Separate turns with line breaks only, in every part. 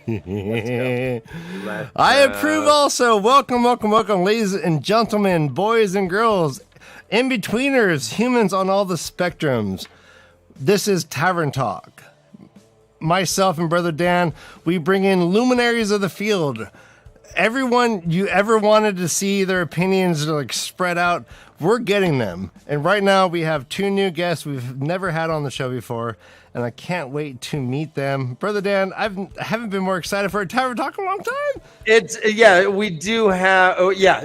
I approve also. Welcome, ladies and gentlemen, boys and girls, in-betweeners, humans on all the spectrums. This is Tavern Talk. Myself and Brother Dan, we bring in luminaries of the field. Everyone you ever wanted to see their opinions like spread out, we're getting them. And right now we have two new guests we've never had on the show before, and I can't wait to meet them. Brother Dan, I haven't been more excited for a Tavern Talk in a long time.
We do have.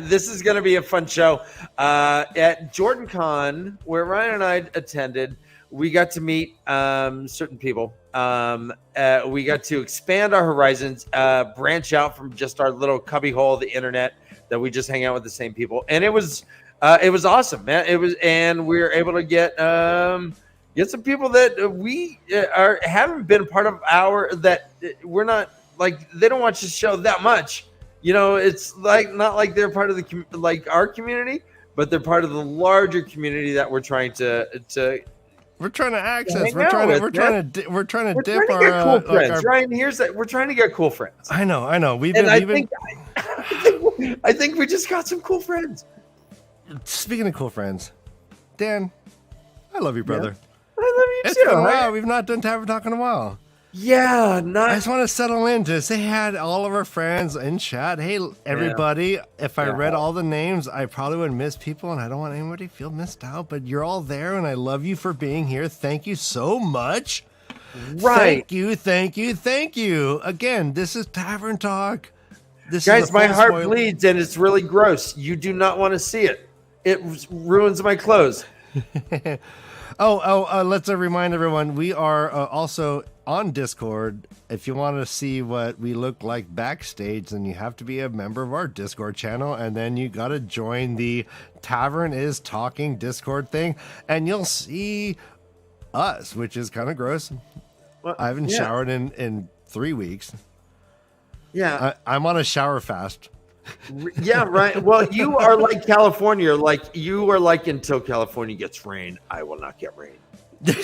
This is going to be a fun show. At Jordan Con, where Ryan and I attended, we got to meet certain people. We got to expand our horizons, branch out from just our little cubbyhole of the internet that we just hang out with the same people, and it was awesome, man. And we were able to get some people that we haven't been part of we're not like, they don't watch the show that much. You know, it's like not like they're part of our community, but they're part of the larger community that we're trying to.
We're trying to access. We're trying to dip our
cool friends. Ryan, here's that. We're trying to get cool friends.
I know.
I think we just got some cool friends.
Speaking of cool friends, Dan, I love you, brother.
Yeah. I love you
it's
too.
Been a while. We've not done Tavern Talk in a while.
Yeah,
I just want to settle in to say hi to all of our friends in chat. Hey, everybody, if I read all the names, I probably would miss people, and I don't want anybody to feel missed out, but you're all there, and I love you for being here. Thank you so much.
Right.
Thank you. Again, this is Tavern Talk.
Guys, my heart bleeds, and it's really gross. You do not want to see it. It ruins my clothes.
Let's remind everyone, we are also on Discord. If you want to see what we look like backstage, then you have to be a member of our Discord channel, and then you got to join the Tavern is Talking Discord thing, and you'll see us, which is kind of gross. Well, I haven't showered in 3 weeks.
Yeah.
I'm on a shower fast.
Yeah, right. Well, you are like California. You are like, until California gets rain, I will not get rain.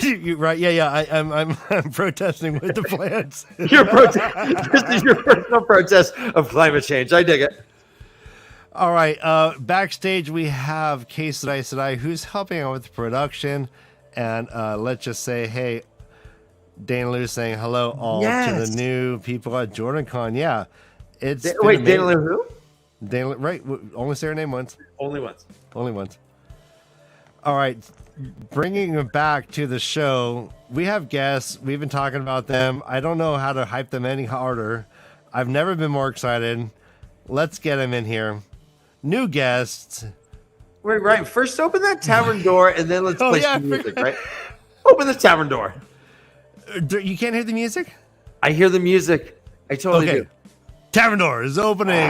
You're right. Yeah. I'm protesting with the plants.
This is your personal protest of climate change. I dig it.
All right. Backstage, we have Kay Sadai, who's helping out with the production. And let's just say, hey, Dana Lou saying hello all to the new people at JordanCon. Yeah.
Wait, Dana Lou who?
Dana, right. Only say her name once.
Only once.
All right. Bringing them back to the show, we have guests. We've been talking about them. I don't know how to hype them any harder. I've never been more excited. Let's get them in here. New guests.
Wait, right. First, open that tavern door, and then let's play some music, right? Open the tavern door.
You can't hear the music?
I hear the music. I totally do.
Tavern door is opening.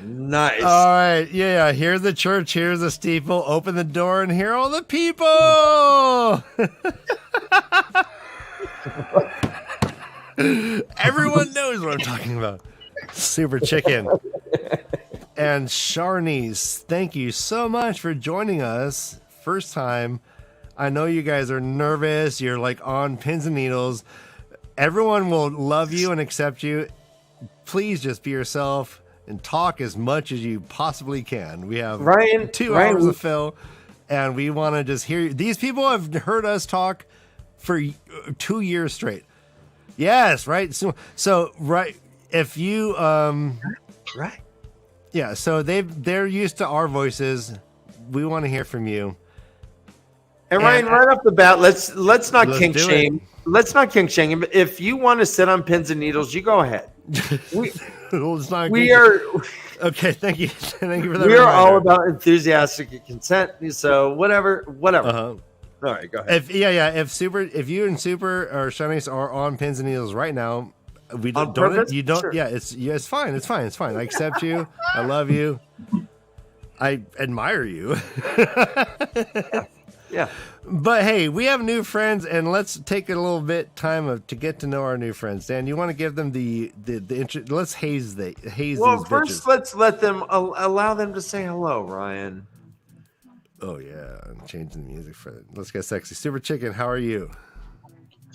Nice.
All right. Yeah. Here's the church. Here's the steeple. Open the door and hear all the people. Everyone knows what I'm talking about. Super Chicken. And Sharnise, thank you so much for joining us. First time. I know you guys are nervous. You're like on pins and needles. Everyone will love you and accept you. Please just be yourself and talk as much as you possibly can. We have 2 hours to fill, and we want to just hear you. These people have heard us talk for 2 years straight. Yes, right. So right. If you
right.
Yeah, so they're used to our voices. We want to hear from you.
And Ryan, right off the bat, let's not kink shame. Let's not kink shame. If you want to sit on pins and needles, you go ahead. We are
okay. Thank you for that.
We are all about enthusiastic consent. So whatever. All right, go ahead.
If you and Super or Sharnise are on pins and needles right now, we don't. Sure. Yeah, it's fine. It's fine. I accept you. I love you. I admire you.
Yeah.
But hey, we have new friends, and let's take a little bit to get to know our new friends. Dan, you want to give them the intro? Let's haze
Well,
these
first
bitches.
let's let them allow them to say hello, Ryan.
Oh yeah, I'm changing the music for it. Let's get sexy. Super Chicken, how are you?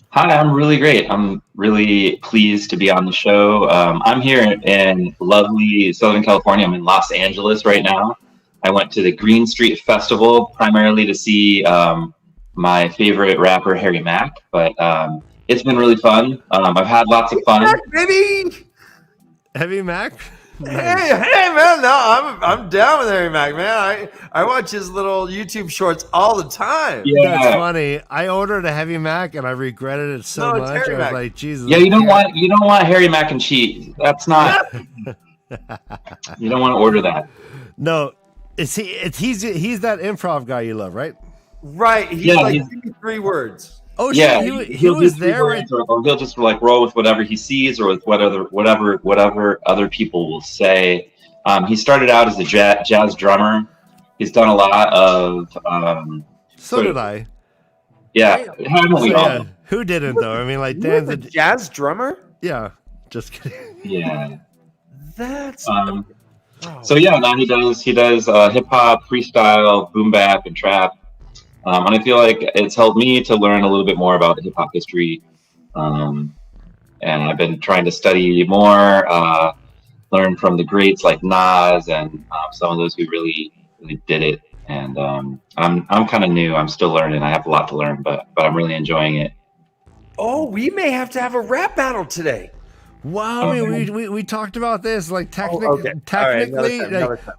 Hi, I'm really great. I'm really pleased to be on the show. I'm here in lovely Southern California. I'm in Los Angeles right now. I went to the Green Street Festival primarily to see my favorite rapper, Harry Mack, but it's been really fun. I've had lots of fun.
Baby.
Heavy Mac?
Nice. Hey, man! No, I'm down with Harry Mack, man. I watch his little YouTube shorts all the time.
Yeah.
That's funny. I ordered a Heavy Mac and I regretted it so much. I was like, Jesus.
Yeah, you don't want Harry Mac and cheese. That's not. You don't want to order that.
No, he's that improv guy you love, right?
Right. He's 3 words.
Oh,
yeah,
shit, he was there, right?
Or he'll just like roll with whatever he sees, or with whatever other people will say. He started out as a jazz drummer. He's done a lot of.
So did I.
Yeah, haven't we all?
Yeah. Who didn't though? I mean, like Dan's
a jazz drummer.
Yeah, just kidding.
Yeah,
that's.
So yeah, now he does hip hop, freestyle, boom bap, and trap. And I feel like it's helped me to learn a little bit more about hip hop history. And I've been trying to study more, learn from the greats like Nas and some of those who really did it. And I'm kind of new. I'm still learning. I have a lot to learn, but I'm really enjoying it.
Oh, we may have to have a rap battle today.
Wow, I mean, we talked about this like technically,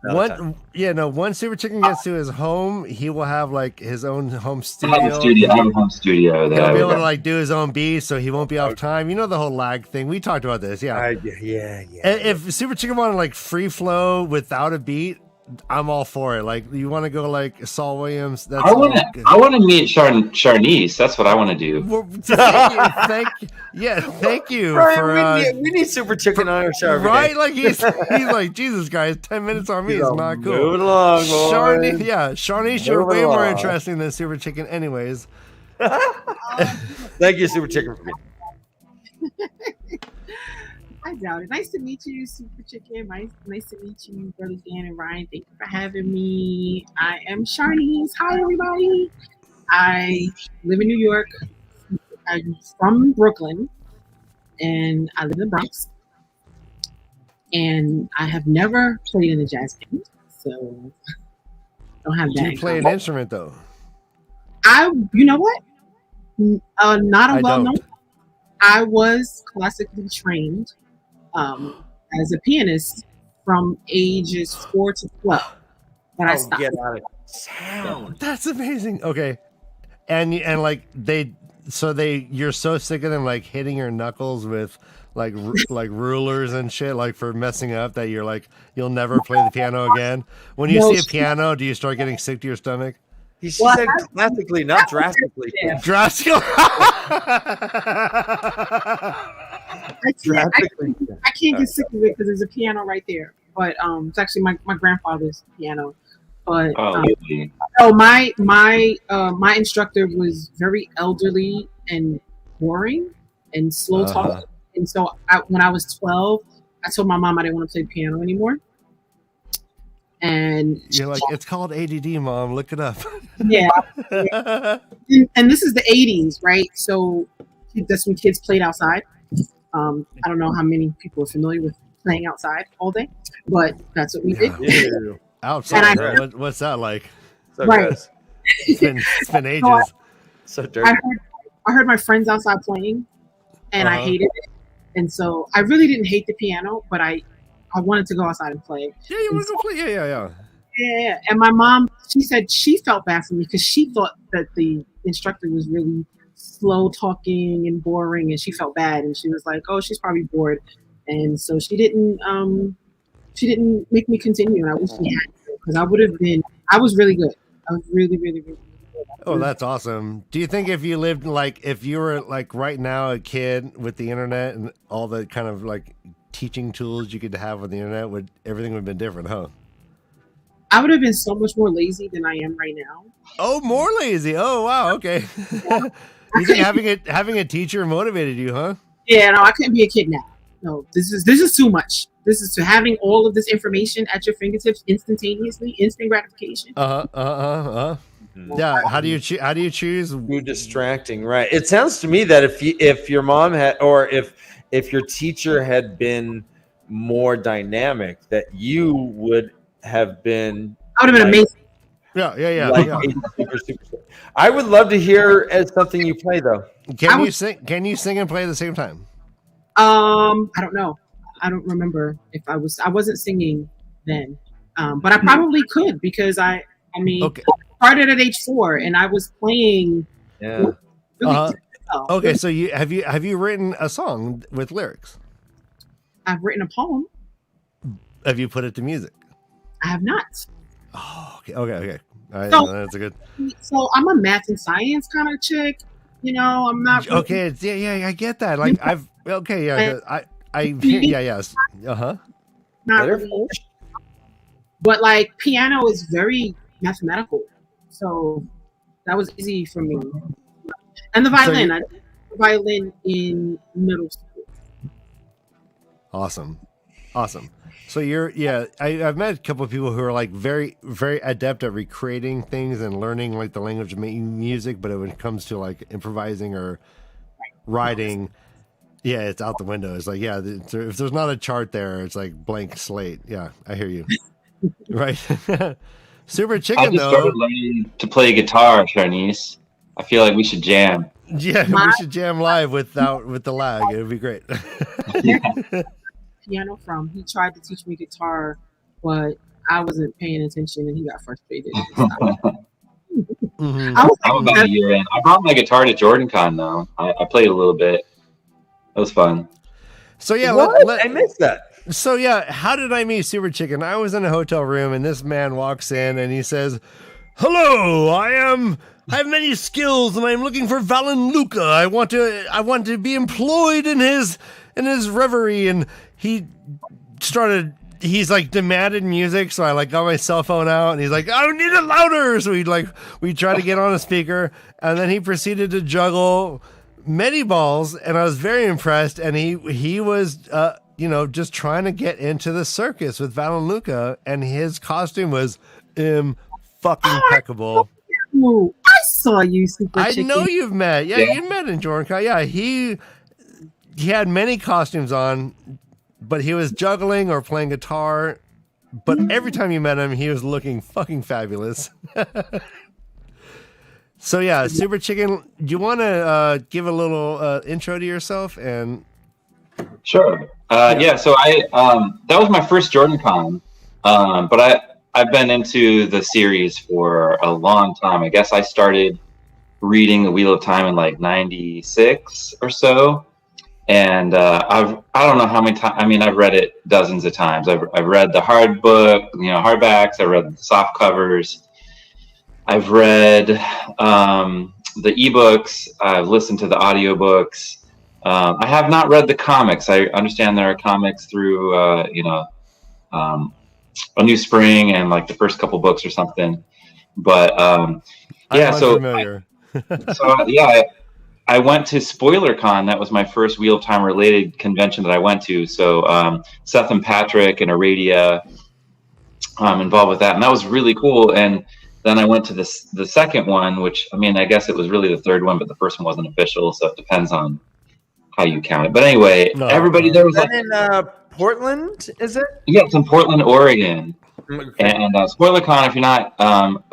once Super Chicken gets to his home, he will have like his own home studio.
I have a home studio.
He'll be able to like do his own beats, so he won't be off time. You know the whole lag thing. We talked about this, yeah.
Yeah.
And if Super Chicken wanted like free flow without a beat, I'm all for it. Like, you want to go like Saul Williams?
I want to meet Sharnise. That's what I want to do.
Well, thank you.
Ryan, we need Super Chicken on our show.
Right? Like he's like, Jesus, guys, 10 minutes on me is not cool.
Moving along,
Sharnise, you're way more interesting than Super Chicken, anyways.
Thank you, Super Chicken, for me.
I doubt it. Nice to meet you, Super Chicken. Nice to meet you, Brother Dan and Ryan. Thank you for having me. I am Sharnise. Hi, everybody. I live in New York. I'm from Brooklyn, and I live in the Bronx. And I have never played in a jazz band, so don't have that.
Do you play an instrument, though?
You know what? Not a well-known. I was classically trained as a pianist from ages 4 to 12. But I stopped.
Get out of town.
That's amazing. Okay. And you're so sick of them like hitting your knuckles with like rulers and shit, like for messing up, that you're like, you'll never play the piano again. When you see a piano, do you start getting sick to your stomach?
He said classically, not drastically.
Yeah.
Drastically.
I can't get sick of it because there's a piano right there. But it's actually my grandfather's piano. But my instructor was very elderly and boring and slow talking. And so when I was 12, I told my mom I didn't want to play piano anymore. And
you're like, it's called ADD, Mom. Look it up.
Yeah. And this is the 80s, right? So that's when kids played outside. I don't know how many people are familiar with playing outside all day, but that's what we did.
Ew. Outside? What's that like?
So
right.
It's been ages.
So dirty.
I heard my friends outside playing, and I hated it. And so I really didn't hate the piano, but I wanted to go outside and play.
Yeah, you want to go play? Yeah.
Yeah. And my mom, she said she felt bad for me because she thought that the instructor was really slow talking and boring, and she felt bad. And she was like, "Oh, she's probably bored," and so she didn't make me continue. And I wish she had, because I would have been. I was really good. I was really, really, really good.
Oh, that's awesome. Do you think if you lived if you were like right now a kid with the internet and all the kind of like teaching tools you could have on the internet, everything would have been different, huh?
I would have been so much more lazy than I am right now.
Oh, more lazy. Oh, wow. Okay. You think having a teacher motivated you, huh?
Yeah, no, I couldn't be a kid now. No, this is too much. This is to having all of this information at your fingertips instantaneously, instant gratification.
Yeah. How do you choose?
Too distracting, right? It sounds to me that if your mom had, or if your teacher had been more dynamic, that you would have been.
I would have been amazing.
Yeah.
Like super. I would love to hear as something you play though.
Can you sing and play at the same time?
I don't know. I don't remember if I wasn't singing then. But I probably could, because I started at age 4 and I was playing.
Yeah.
Really
okay, so have you written a song with lyrics?
I've written a poem.
Have you put it to music?
I have not.
Oh, okay. All right,
So-
that's a good.
So I'm a math and science kind of chick. You know, I'm not.
Okay, yeah, I get that. Like yes.
Not
Better
really. But like piano is very mathematical, so that was easy for me. And the violin, I did the violin in middle school.
Awesome. So I've met a couple of people who are like very, very adept at recreating things and learning like the language of making music, but when it comes to like improvising or writing, yeah, it's out the window. It's like, yeah, if there's not a chart there, it's like blank slate. Yeah, I hear you. Right. Super Chicken,
I just started learning to play guitar, Sharnise. I feel like we should jam.
Yeah, we should jam live with the lag. It would be great.
Piano from. He tried to teach me guitar, but I wasn't paying attention and he got frustrated.
Mm-hmm.
I'm about a year in. I brought my guitar to JordanCon though. I played a little bit. It was fun.
So yeah,
I missed that.
So yeah, how did I meet Super Chicken? I was in a hotel room and this man walks in and he says, "Hello, I have many skills and I'm looking for Valen Luca. I want to be employed in his reverie." And he's like demanded music, so I like got my cell phone out and he's like, "I need it louder." So we try to get on a speaker and then he proceeded to juggle many balls and I was very impressed. And he was just trying to get into the circus with Valen Luca and his costume was fucking impeccable.
Ooh, I saw you, Super Chicken.
I know you've met. Yeah, you met in JordanCon. Yeah, he had many costumes on, but he was juggling or playing guitar. But every time you met him, he was looking fucking fabulous. So yeah, Super Chicken, do you want to give a little intro to yourself? And
Sure. Yeah. So that was my first JordanCon, but I've been into the series for a long time. I guess I started reading The Wheel of Time in like '96 or so, and I don't know how many times. I mean, I've read it dozens of times. I've read the hard book, hardbacks. I read the soft covers. I've read the ebooks. I've listened to the audiobooks. I have not read the comics. I understand there are comics through A New Spring and like the first couple books or something. But yeah,
I'm familiar.
I went to SpoilerCon. That was my first Wheel of Time related convention that I went to. So Seth and Patrick and Aradia involved with that, and that was really cool. And then I went to the second one, which I guess it was really the third one, but the first one wasn't official, so it depends on how you count it. But anyway, everybody there was
in Portland, is it?
Yeah, it's in Portland, Oregon.
Okay.
And SpoilerCon, if you're not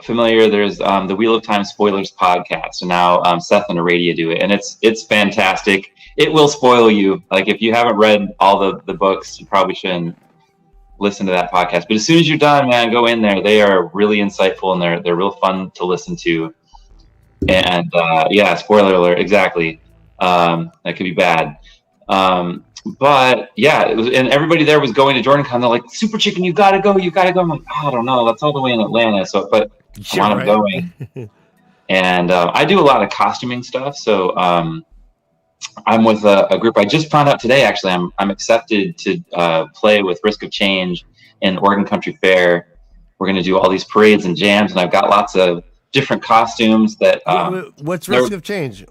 familiar, there's the Wheel of Time Spoilers podcast, and now Seth and Aradia do it, and it's fantastic. It will spoil you. Like if you haven't read all the books, you probably shouldn't listen to that podcast. But as soon as you're done, man, go in there. They are really insightful and they're real fun to listen to. And yeah, spoiler alert, exactly. That could be bad. But yeah, it was, and everybody there was going to JordanCon. They're like, "Super Chicken, you gotta go. I'm like, I don't know. That's all the way in Atlanta. So, but I want to going. And I do a lot of costuming stuff. So I'm with a group. I just found out today, actually, I'm accepted to play with Risk of Change in Oregon Country Fair we're going to do all these parades and jams, and I've got lots of different costumes that.
What's Risk of Change?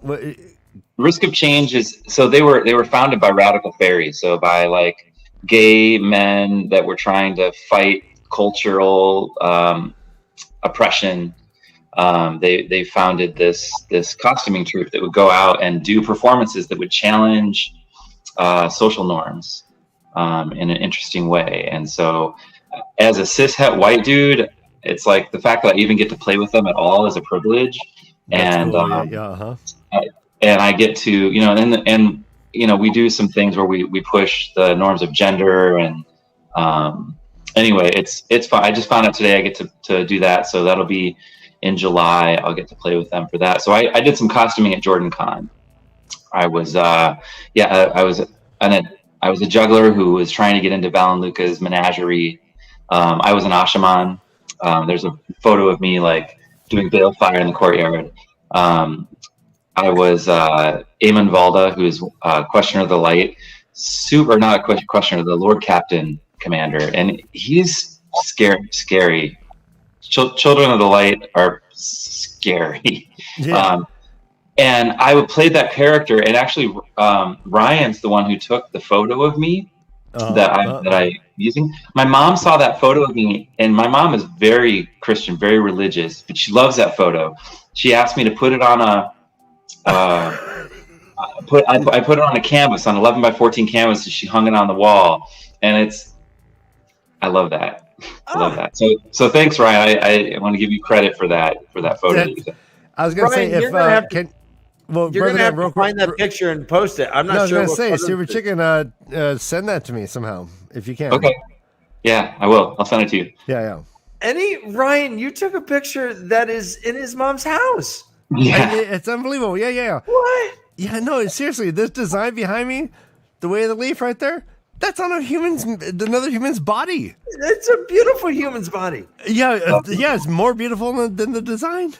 Risk of Change is, so they were founded by radical fairies, so by like gay men that were trying to fight cultural oppression. They founded this costuming troupe that would go out and do performances that would challenge social norms in an interesting way. And so, as a cishet white dude, it's like the fact that I even get to play with them at all is a privilege. And
cool.
and I get to, you know, and you know, we do some things where we push the norms of gender, and anyway, it's fun. I just found out today I get to do that, so that'll be in July. I'll get to play with them for that. So I did some costuming at JordanCon. I was I was a juggler who was trying to get into Val and Luca's menagerie. I was an Ashaman. There's a photo of me like doing balefire in the courtyard. I was Eamon Valda, who's Questioner of the Light, not a Questioner, the Lord Captain Commander, and he's scary. Children of the Light are scary.
Yeah.
And I would play that character, and actually Ryan's the one who took the photo of me that I'm using. My mom saw that photo of me, and my mom is very Christian, very religious, but she loves that photo. She asked me to put it on I put it on a canvas, on 11 by 14 canvas, and she hung it on the wall. And I love that. I love that. So thanks, Ryan. I want to give you credit for that photo.
I was gonna say, if
you're gonna have to
find
that picture and post it. I'm not sure.
I was gonna say, Super Chicken, send that to me somehow if you can.
Okay. Yeah, I will. I'll send it to you.
Yeah.
Ryan, you took a picture that is in his mom's house.
Yeah.
It's unbelievable. Yeah.
What?
Yeah, no, seriously, this design behind me, the way of the leaf right there, that's on another human's body.
It's a beautiful human's body.
Yeah, it's more beautiful than the design.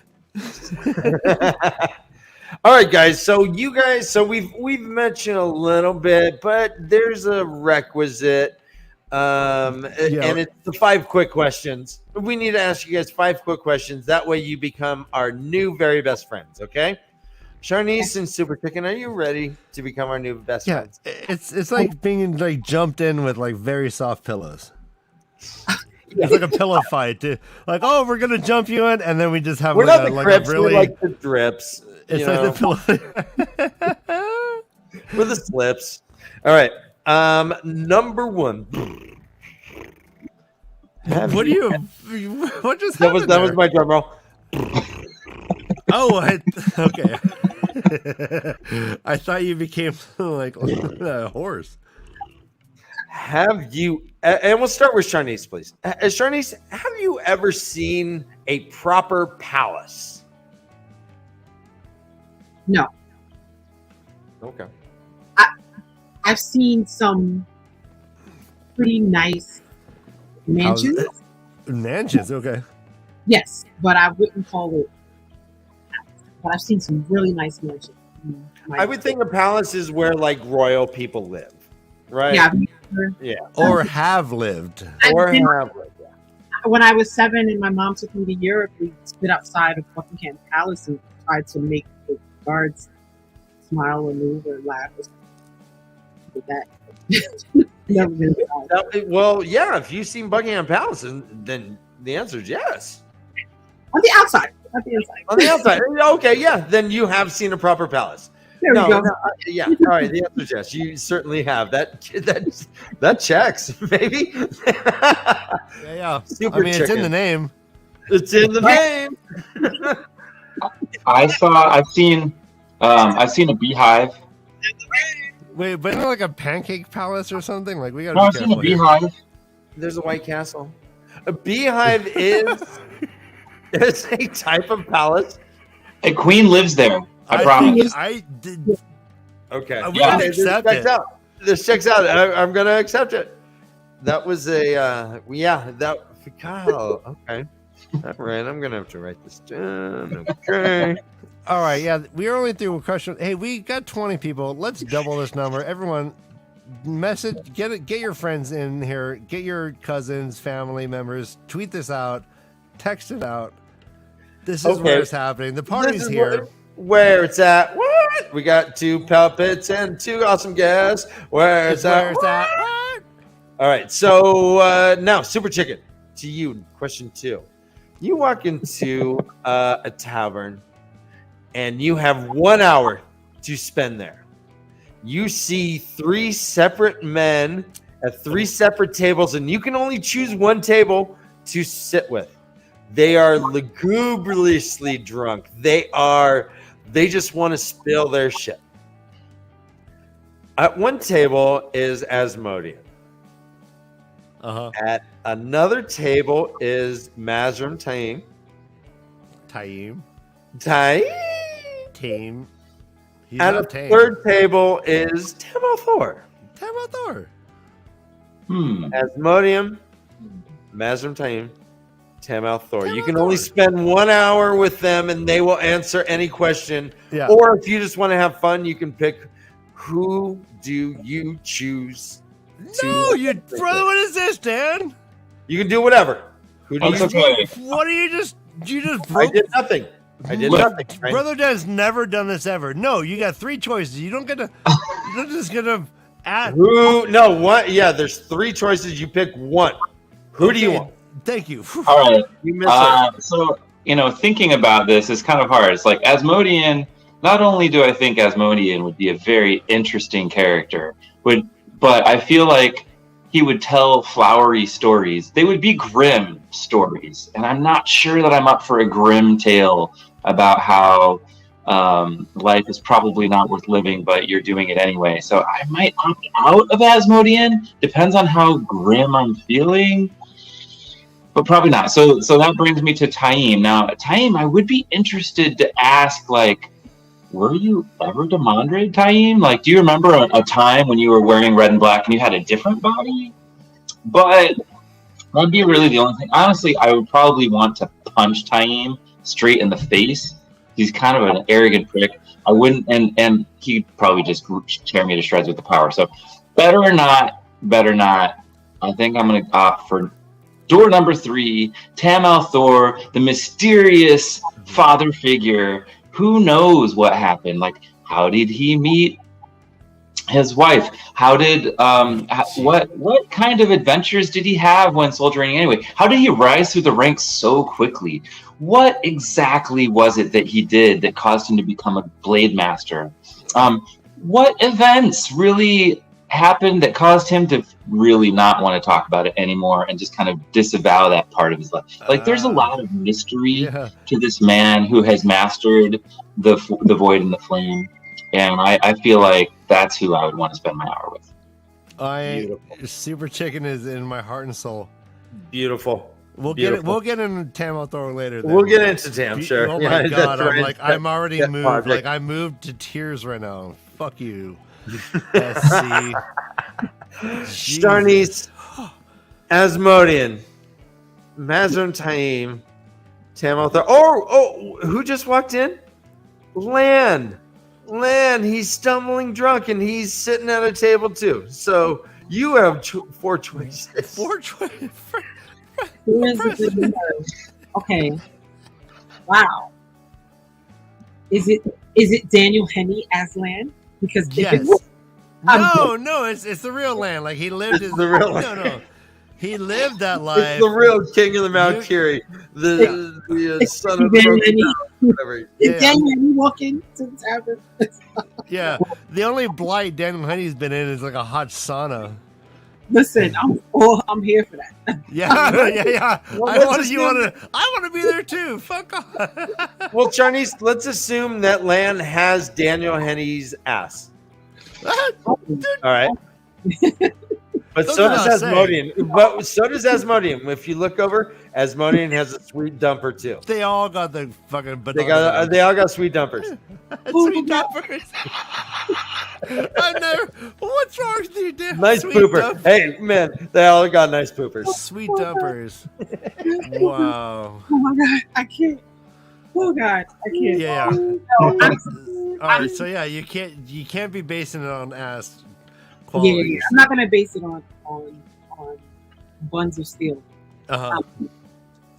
All right, guys. So we've mentioned a little bit, but there's a requisite, and it's the 5 quick questions. We need to ask you guys 5 quick questions. That way, you become our new very best friends. Okay, Sharnise and Super Chicken, are you ready to become our new best friends?
It's like being like jumped in with like very soft pillows. It's like a pillow fight, dude. Like, oh, we're gonna jump you in, and then we just have
we're
like
not
a,
the
like
Crips,
a really.
we're like the drips.
It's like the pillow.
We're the slips. All right. Number 1.
What just happened?
That was my drum roll.
Oh, okay. I thought you became like a horse.
Have you? And we'll start with Sharnise, please. Sharnise, have you ever seen a proper palace?
No.
Okay.
I've seen some pretty nice mansions.
Mansions, okay.
Yes, but I wouldn't call it. But I've seen some really nice mansions.
I would think a palace is where like royal people live, right?
Yeah.
Or have lived.
When I was 7 and my mom took me to Europe, we stood outside of Buckingham Palace and tried to make the guards smile or move or laugh or something. With that. Never been
Well, yeah, if you've seen Buckingham Palace, then the answer is yes.
On the outside. Not the inside.
On the outside. Okay, yeah. Then you have seen a proper palace.
There we go.
Yeah. All right. The answer is yes. You certainly have. That checks, maybe.
Yeah.
Super
It's in the name.
It's in the name.
I've seen a beehive.
Wait, but isn't it like a pancake palace or something? Like we got.
I've seen a beehive.
There's a White Castle. A beehive is a type of palace.
A queen lives there. I promise.
I did.
Okay.
We can accept it.
This checks out. I'm gonna accept it. That was a God, okay. All right, I'm gonna have to write this down. Okay.
All right, yeah, we are only through a question. Hey, we got 20 people. Let's double this number. Everyone, get your friends in here, get your cousins, family members, tweet this out, text it out. This is where it's happening. The party's here.
Where it's at. What? We got 2 puppets and 2 awesome guests. Where it's at.
What?
All right. So now, Super Chicken, to you. Question 2. You walk into a tavern, and you have 1 hour to spend there. You see 3 separate men at 3 separate tables, and you can only choose one table to sit with. They are lugubriously drunk. They just want to spill their shit. At one table is Asmodean. At another table is Mazrim Taim.
Team.
At a third table is Tamal Thor. Asmodean, Mazrim Taim, Tamal Thor. You can only spend 1 hour with them, and they will answer any question.
Yeah.
Or if you just want to have fun, you can pick who do you choose.
No, you brother. What is this, Dan?
You can do whatever. Who do you?
Okay.
What are you just? You just
I
broke.
did nothing. Right?
Brother Dan's never done this ever. No, you got 3 choices. You don't get to. You're just gonna add.
Who? No. What? Yeah. There's 3 choices. You pick one. Who do you want?
Thank you.
All right.
You missed it.
So, thinking about this is kind of hard. It's like Asmodean, not only do I think Asmodean would be a very interesting character, but I feel like he would tell flowery stories. They would be grim stories. And I'm not sure that I'm up for a grim tale about how life is probably not worth living, but you're doing it anyway. So I might opt out of Asmodean. Depends on how grim I'm feeling. But probably not. So that brings me to Taim. Now, Taim, I would be interested to ask, like, were you ever Demandre, Taim? Like, do you remember a time when you were wearing red and black and you had a different body? But that'd be really the only thing. Honestly, I would probably want to punch Taim straight in the face. He's kind of an arrogant prick. I wouldn't, and he'd probably just tear me to shreds with the power. So better not. I think I'm going to opt for door number 3, Tamal Thor, the mysterious father figure. Who knows what happened? Like, how did he meet his wife? How did what kind of adventures did he have when soldiering anyway? How did he rise through the ranks so quickly? What exactly was it that he did that caused him to become a blade master? What events really happened that caused him to really not want to talk about it anymore and just kind of disavow that part of his life? Like, there's a lot of mystery to this man who has mastered the void and the flame, and I feel like that's who I would want to spend my hour with.
Super Chicken is in my heart and soul.
Beautiful.
We'll get into Tamal Thor later. Then.
We'll get into Tam, sure.
Oh my god,
right.
I'm already moved.
Project.
Like, I'm moved to tears right now. Fuck you. SC.
Sharnise, Asmodean, Mazrim Taim, Tamal Thor. Oh, who just walked in? Lan, he's stumbling drunk and he's sitting at a table too. So you have 4 choices.
4 choices.
Okay. Wow. Is it Daniel Henney as Lan? Because
yes. No, it's the real Land. Like, he lived his no. He lived that life.
It's the real king of the Mount Kiri, the son of whatever.
Is Daniel Henney walking to the tavern?
Yeah, the only blight Daniel Henney's been in is like a hot sauna.
Listen, I'm here for that.
Yeah.
Well,
I want to be there too. Fuck off.
Well, Sharnise, let's assume that Lan has Daniel Henney's ass. All right. But so does Asmodean. But so does Asmodean. If you look over, Asmodean has a sweet dumper too.
They all got the fucking.
They all got sweet dumpers.
Sweet dumpers. What's wrong with you, dude?
Nice
Sweet
pooper.
dumpers.
Hey, man, they all got nice poopers.
Sweet dumpers. Wow.
Oh my god, I can't. Oh god, I can't.
Yeah.
No,
All right, so yeah, you can't be basing it on ass. qualities.
I'm not gonna base it on buns of steel.
Uh-huh.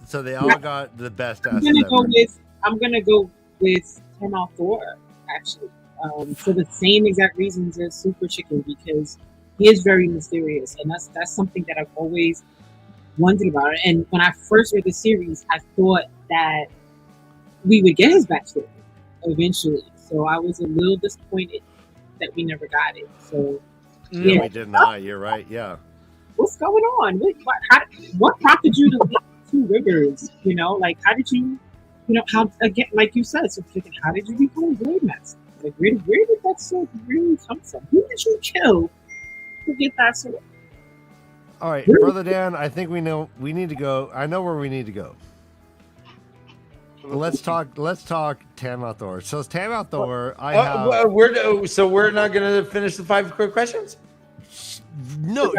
So they all got the best
I'm
asses
gonna
ever.
go with Tamal Thor, actually, for the same exact reasons as Super Chicken, because he is very mysterious, and that's something that I've always wondered about. And when I first read the series, I thought that we would get his backstory eventually. So I was a little disappointed that we never got it. So
No, we did not. You're right. Yeah.
what's going on? What prompted you to leave Two Rivers? You know, like how did you, how again, like you said, so how did you become a Blade Master? Like where did that sword really come from? Who did you kill to get that sword?
All right, Brother Dan, I think we need to go. I know where we need to go. Let's talk Tamal Thor. So Tamal Thor,
we're not gonna finish the 5 quick questions.
No,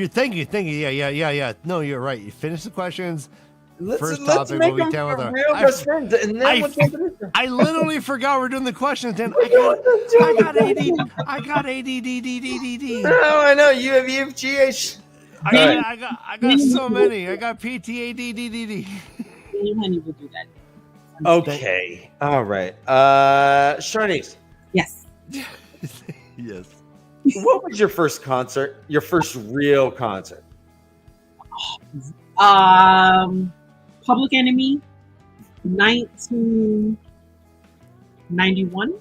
thank you. Yeah. No, you're right. You finish the questions.
Let's
topic
make
will be
them
Tamal Thor.
real best friends, and then we'll talk about it.
I literally forgot we're doing the questions. Dan, I got ADD.
No, I know you have GH.
I got so many. I got PTADDD.
Honey will do that.
Okay. All right. Sharnise.
Yes.
Yes.
What was your first concert? Your first real concert?
Public Enemy, 1991.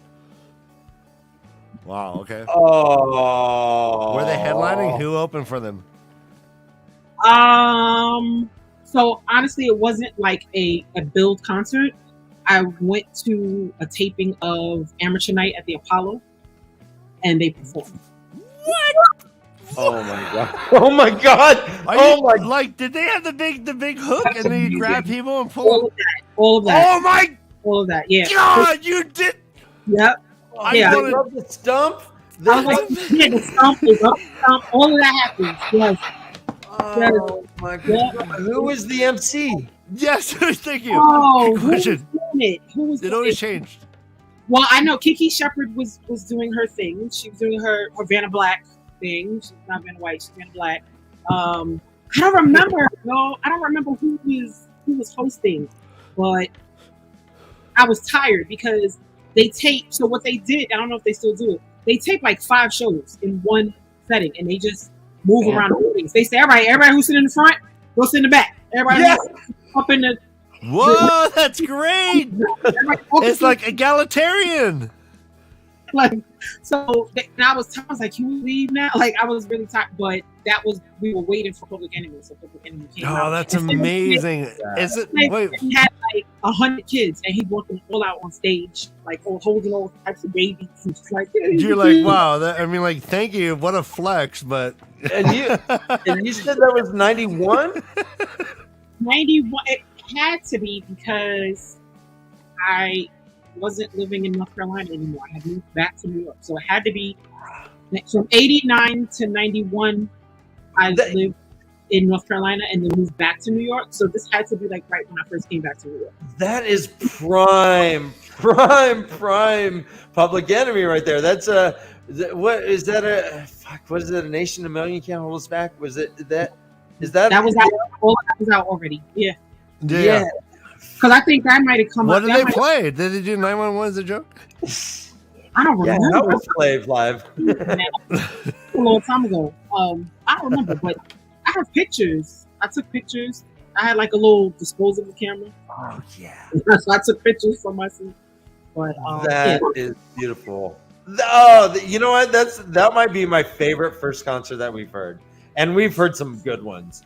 Wow. Okay.
Oh.
Were they headlining? Who opened for them?
So honestly, it wasn't like a build concert. I went to a taping of Amateur Night at the Apollo, and they performed.
What?
Oh my god! Oh my god!
Like, did they have the big hook and then you grab people and pull them?
All of that.
Oh my!
All of that. Yeah.
God, you did.
Yep.
I love the stump.
I was like, the stump, all of that happens. Yes.
Oh my god! Who was the MC?
Yes, thank you.
Oh,
Good question.
Who was
It always changed.
Well, I know Kiki Shepard was doing her thing. She was doing her Vanna Black thing. She's not Vanna White. She's Vanna Black. I don't remember. No, I don't remember who was hosting, but I was tired because they taped. So what they did, I don't know if they still do it. They tape like 5 shows in one setting, and they just move around the buildings. They say, everybody who's sitting in the front, go sit in the back. Everybody up in the.
Whoa, that's great! It's like egalitarian.
Like, so and I was like, can we leave now? Like, I was really tired, but we were waiting for Public Enemy, so Public Enemy came out.
Oh, that's amazing! Is it? Wait,
he had like 100 kids, and he brought them all out on stage, like holding all types of babies. And just like,
you're like, wow. Thank you. What a flex, but.
And you said that was 91.
91. It had to be because I wasn't living in North Carolina anymore. I had moved back to New York, so it had to be from 89 to 91. I lived in North Carolina and then moved back to New York. So this had to be like right when I first came back to New York.
That is prime Public Enemy right there. That's what is that a fuck? What is it? A Nation, a Million Can't Hold Us Back? Was it that? Is that
was out? All that was out already. Yeah.
Yeah.
Because I think that might have come
what
up.
What did they play? Did they do 911 as a joke?
I don't remember.
Yeah, that was Slave Live.
A long time ago. I don't remember, but I have pictures. I took pictures. I had like a little disposable camera.
Oh yeah.
So I took pictures for myself. But
that is beautiful. Oh, you know what? That might be my favorite first concert that we've heard, and we've heard some good ones.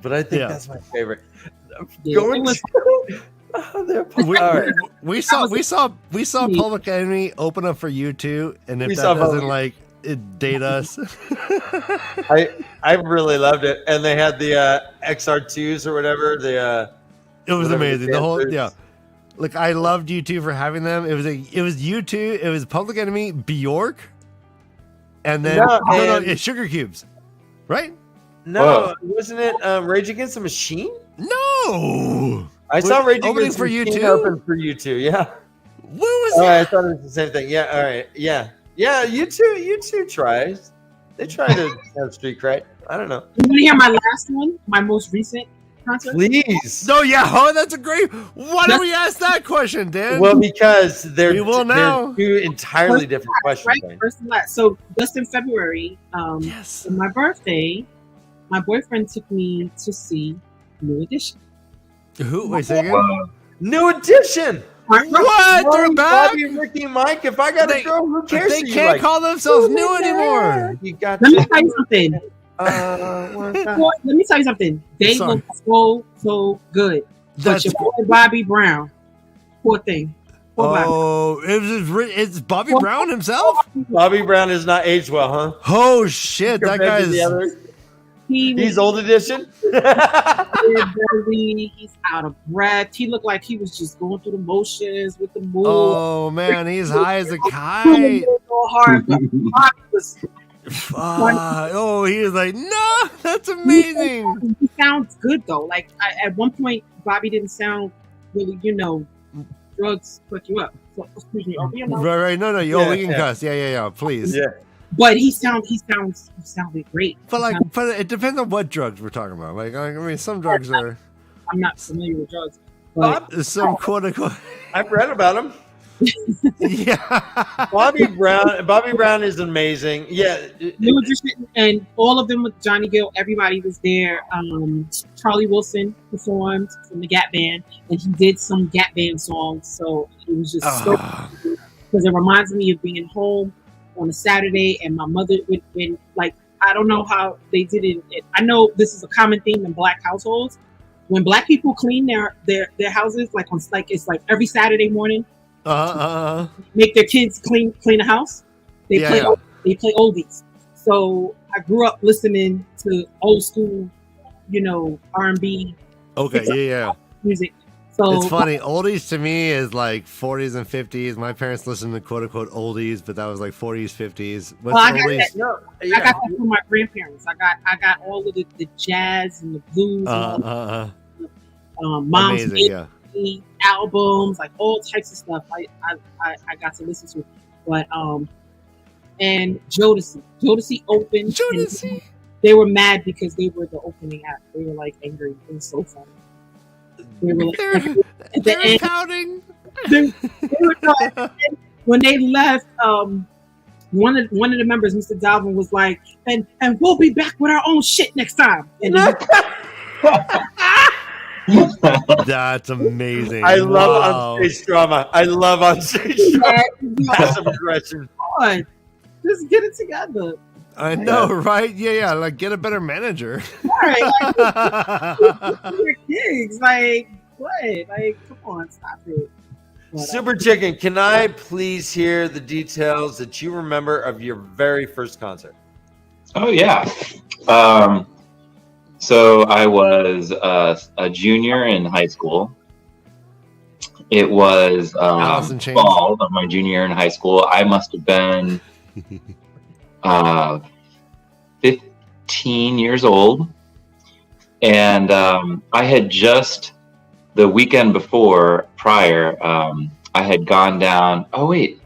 But I think that's my favorite.
Yeah,
we saw Public Enemy open up for U2, and if that doesn't like it date us.
I really loved it, and they had the XR2s or whatever.
It was amazing. The whole Like, I loved U2 for having them. It was U2, it was Public Enemy, Bjork, and then it's Sugar Cubes, right?
No, wasn't it Rage Against the Machine?
No,
I saw Rage
opening
Against
for
the Machine
U2.
open for U2. Yeah.
What was that?
I thought it was the same thing. Yeah. All right. Yeah. Yeah. U2 tries. They try to have street cred. I don't know.
You want to hear my last one? My most recent concert?
Please.
No, yeah, that's a great. Why do we ask that question, Dan?
Well, because
We will now.
they're two entirely different questions.
Right?
Right?
First and last. So just in February,
Yes.
for my birthday, my boyfriend took me to see New Edition.
Who? Wait, say again.
Wow.
New edition.
What? They're
Bobby,
back?
Bobby, Ricky, Mike. If I got
They-
a girl, who cares?
They
who you
can't
like?
call themselves new anymore.
You got
Let me
to.
tell you something.
What's that?
Let me tell you something. They
Sorry.
look so good. But
That's
your boy Bobby Brown, poor thing. Poor Bobby.
oh, it's Bobby Brown himself.
Bobby Brown has not aged well, huh?
Oh shit, that
Compared to the
guy's.
others?
He
He's
was
old edition.
dirty. He's out of breath. He looked like he was just going through the motions with the move.
Oh man, he's high as a
He
kite.
was so hard, but Bobby was.
Oh, he was like, no, that's amazing.
He sounds good though. Like at one point, Bobby didn't sound really, drugs fuck you up. So, excuse me.
Right. No, we can cuss. Yeah. Please.
Yeah.
But he sounded great.
But it depends on what drugs we're talking about. Like, I mean, some drugs are
I'm not familiar with drugs, but
some quote unquote.
I've read about him.
Yeah.
Bobby Brown is amazing. Yeah.
New Edition and all of them with Johnny Gill. Everybody was there. Charlie Wilson performed from the Gap Band, and he did some Gap Band songs. So it was just so because it reminds me of being home on a Saturday, and my mother would like I don't know how they did it. I know this is a common theme in Black households. When Black people clean their houses, it's like every Saturday morning. Make their kids clean the house. They play oldies. So I grew up listening to old school, R&B.
Okay, yeah.
Music. So
It's funny. Oldies to me is like 40s and 50s. My parents listened to quote unquote oldies, but that was like 40s, 50s. What's
I got
oldies?
that. I got that from my grandparents. I got all of the jazz and the blues. And mom's
Amazing,
albums, like all types of stuff. I got to listen to, but and Jodeci opened.
Jodeci.
They were mad because they were the opening act. They were like angry. It was so funny. They were like,
They're pouting.
they were when they left. One of the members, Mr. Dalvin, was like, and we'll be back with our own shit next time. And
That's amazing.
I love on-stage drama. I love on-stage drama. Passive aggression.
Come on, just get it together.
I know, right? Yeah. Like, get a better manager.
Right, your kids, like what? Like, come on, stop it. But,
Super Chicken, can I please hear the details that you remember of your very first concert?
Oh yeah. So I was a junior in high school. It was
Alice in Chains.
fall of my junior year in high school. I must have been 15 years old. And I had just, the weekend prior, I had gone down. Oh, wait.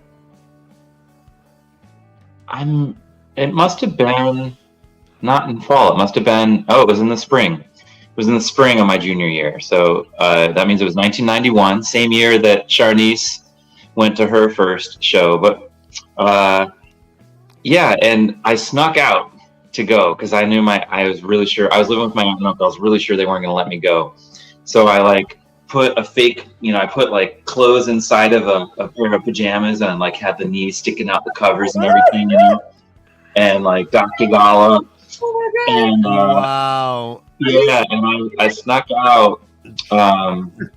It must have been not in fall. It must have been, it was in the spring. It was in the spring of my junior year. So that means it was 1991, same year that Sharnise went to her first show. But yeah, and I snuck out to go because I knew I was really sure. I was living with my aunt and uncle. I was really sure they weren't going to let me go. So I put a fake, I put like clothes inside of a pair of pajamas and like had the knees sticking out the covers and everything, and like Dr. Gala. And
Wow.
yeah, and I snuck out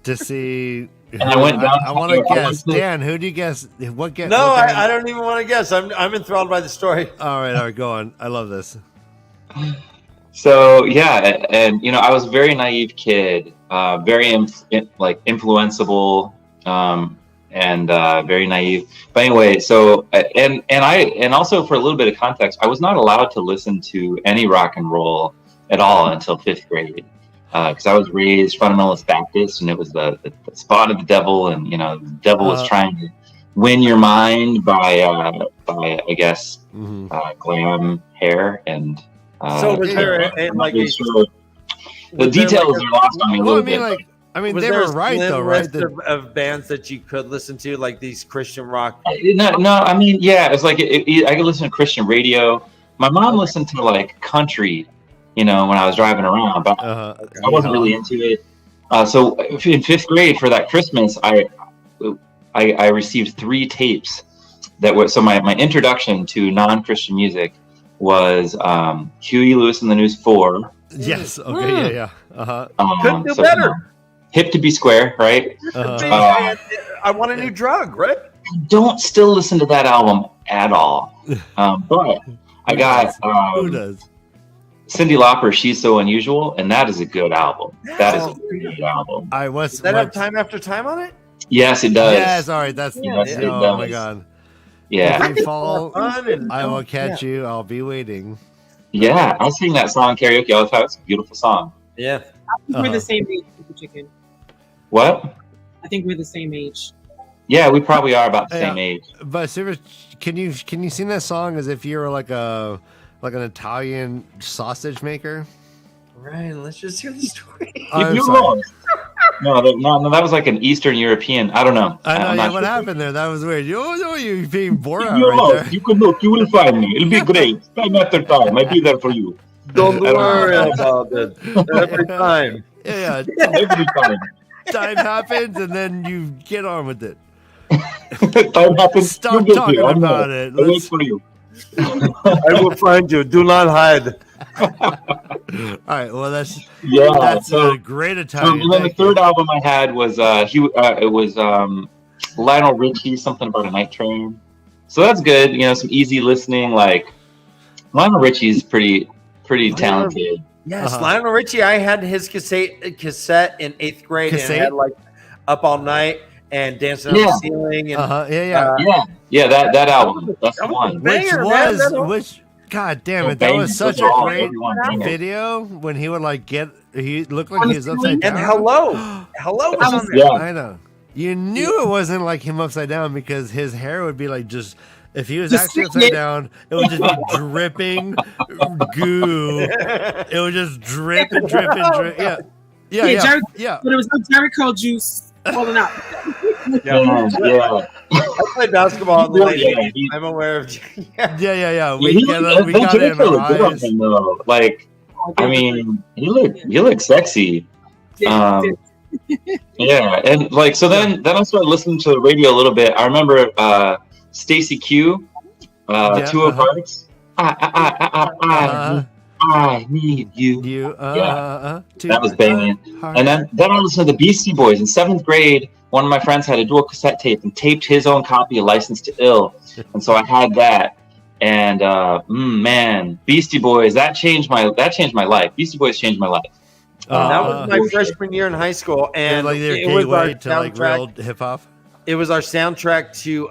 To see.
and I went down.
I want to guess. Dan, who do you guess? What guess?
No, I don't even want to guess. I'm enthralled by the story.
All right, go on. I love this.
So yeah, and I was a very naive kid, very influenceable, and very naive. But anyway, so and also for a little bit of context, I was not allowed to listen to any rock and roll at all until 5th grade, because I was raised fundamentalist Baptist, and it was the spot of the devil, and the devil was trying to Win Your Mind by I guess
Mhm.
Glam Hair and
So was there
I'm not
like
really
a
sure. The
was there
details
like
are lost on me a
Well,
little
I mean,
bit.
like,
was
they
there
were
a
right
slim
though, right?
list of bands that you could listen to, like these Christian rock?
No, I mean, yeah, it's like I could listen to Christian radio. My mom
Okay.
listened to like country, when I was driving around, but I wasn't really into it. So in fifth grade for that Christmas, I received 3 tapes that were so my introduction to non-Christian music was Huey Lewis and the News 4.
Yes. Okay. Yeah.
Couldn't do better.
Hip to Be Square, right?
I Want a New Drug, right?
Don't still listen to that album at all. But I got
Who does?
Cyndi Lauper, She's So Unusual, and that is a good album. That is a great album.
Does that have Time After Time on it?
Yes, it does.
Yes. All right. That's.
Yes, it
oh
does.
my God.
Yeah.
If you fall,
Fun
I will catch you. I'll be waiting.
Yeah, I sing that song karaoke all the time. It's a beautiful song.
Yeah.
I think we're the same age, Super Chicken.
What?
I think we're the same age.
Yeah, we probably are about the
Yeah.
same age.
But Super, can you sing that song as if you were like an Italian sausage maker?
Ryan, let's just hear the story.
I'm
You're
sorry.
wrong. No, that was like an Eastern European. I don't know.
I know.
I'm
Yeah,
not
what
sure.
happened there? That was weird. You being Borat
You're
right
wrong.
there.
You can look. You will find me. It'll be great. Time after time. I'll be there for you.
Don't
I don't
worry
know.
about it. Every time.
Yeah.
Every time.
Time happens, and then you get on with it.
Time happens.
Stop
you get
talking
here. I'm
about
there.
it.
I'll wait
Let's-
for you.
I will find you. Do not hide.
All right. Well, that's
Yeah.
a great
So,
Italian.
and then the
Thank you.
third album I had was Lionel Richie, something about a night train. So that's good. Some easy listening. Like Lionel Richie's pretty talented.
Yes,
Uh-huh.
Lionel Richie. I had his cassette in 8th grade
Cassette?
and had like Up All Night and Dancing on
Yeah.
the Ceiling. And
Yeah. That album. That's the one.
Banger, man, that one.
God damn
Oh,
it, that was
bangers,
such
those are
a
all
great
everyone bangers.
video when he would he looked like he was upside down.
and Hello was on there.
Yeah.
I know. You knew it wasn't like him upside down because his hair would be like just. If he was
Just
actually
sitting
upside
it.
down, it would just be dripping goo. It would just drip and drip and drip. Yeah. Yeah.
But it was no Jericho juice falling out.
Yeah.
I played basketball in the late
Yeah,
80s. I'm aware of.
Yeah. We got it in our eyes.
Like, I mean, you look sexy. Yeah, and like so then I started listening to the radio a little bit. I remember Stacy Q, Two of Hearts. I need you. That was banging. And then I listened to the Beastie Boys in 7th grade. One of my friends had a dual cassette tape and taped his own copy of License to Ill, and so I had that. And man, Beastie Boys that changed my life. Beastie Boys changed my life.
That was my freshman year in high school, and
like their
it was our
gateway to like real
soundtrack.
hip hop.
It was our soundtrack to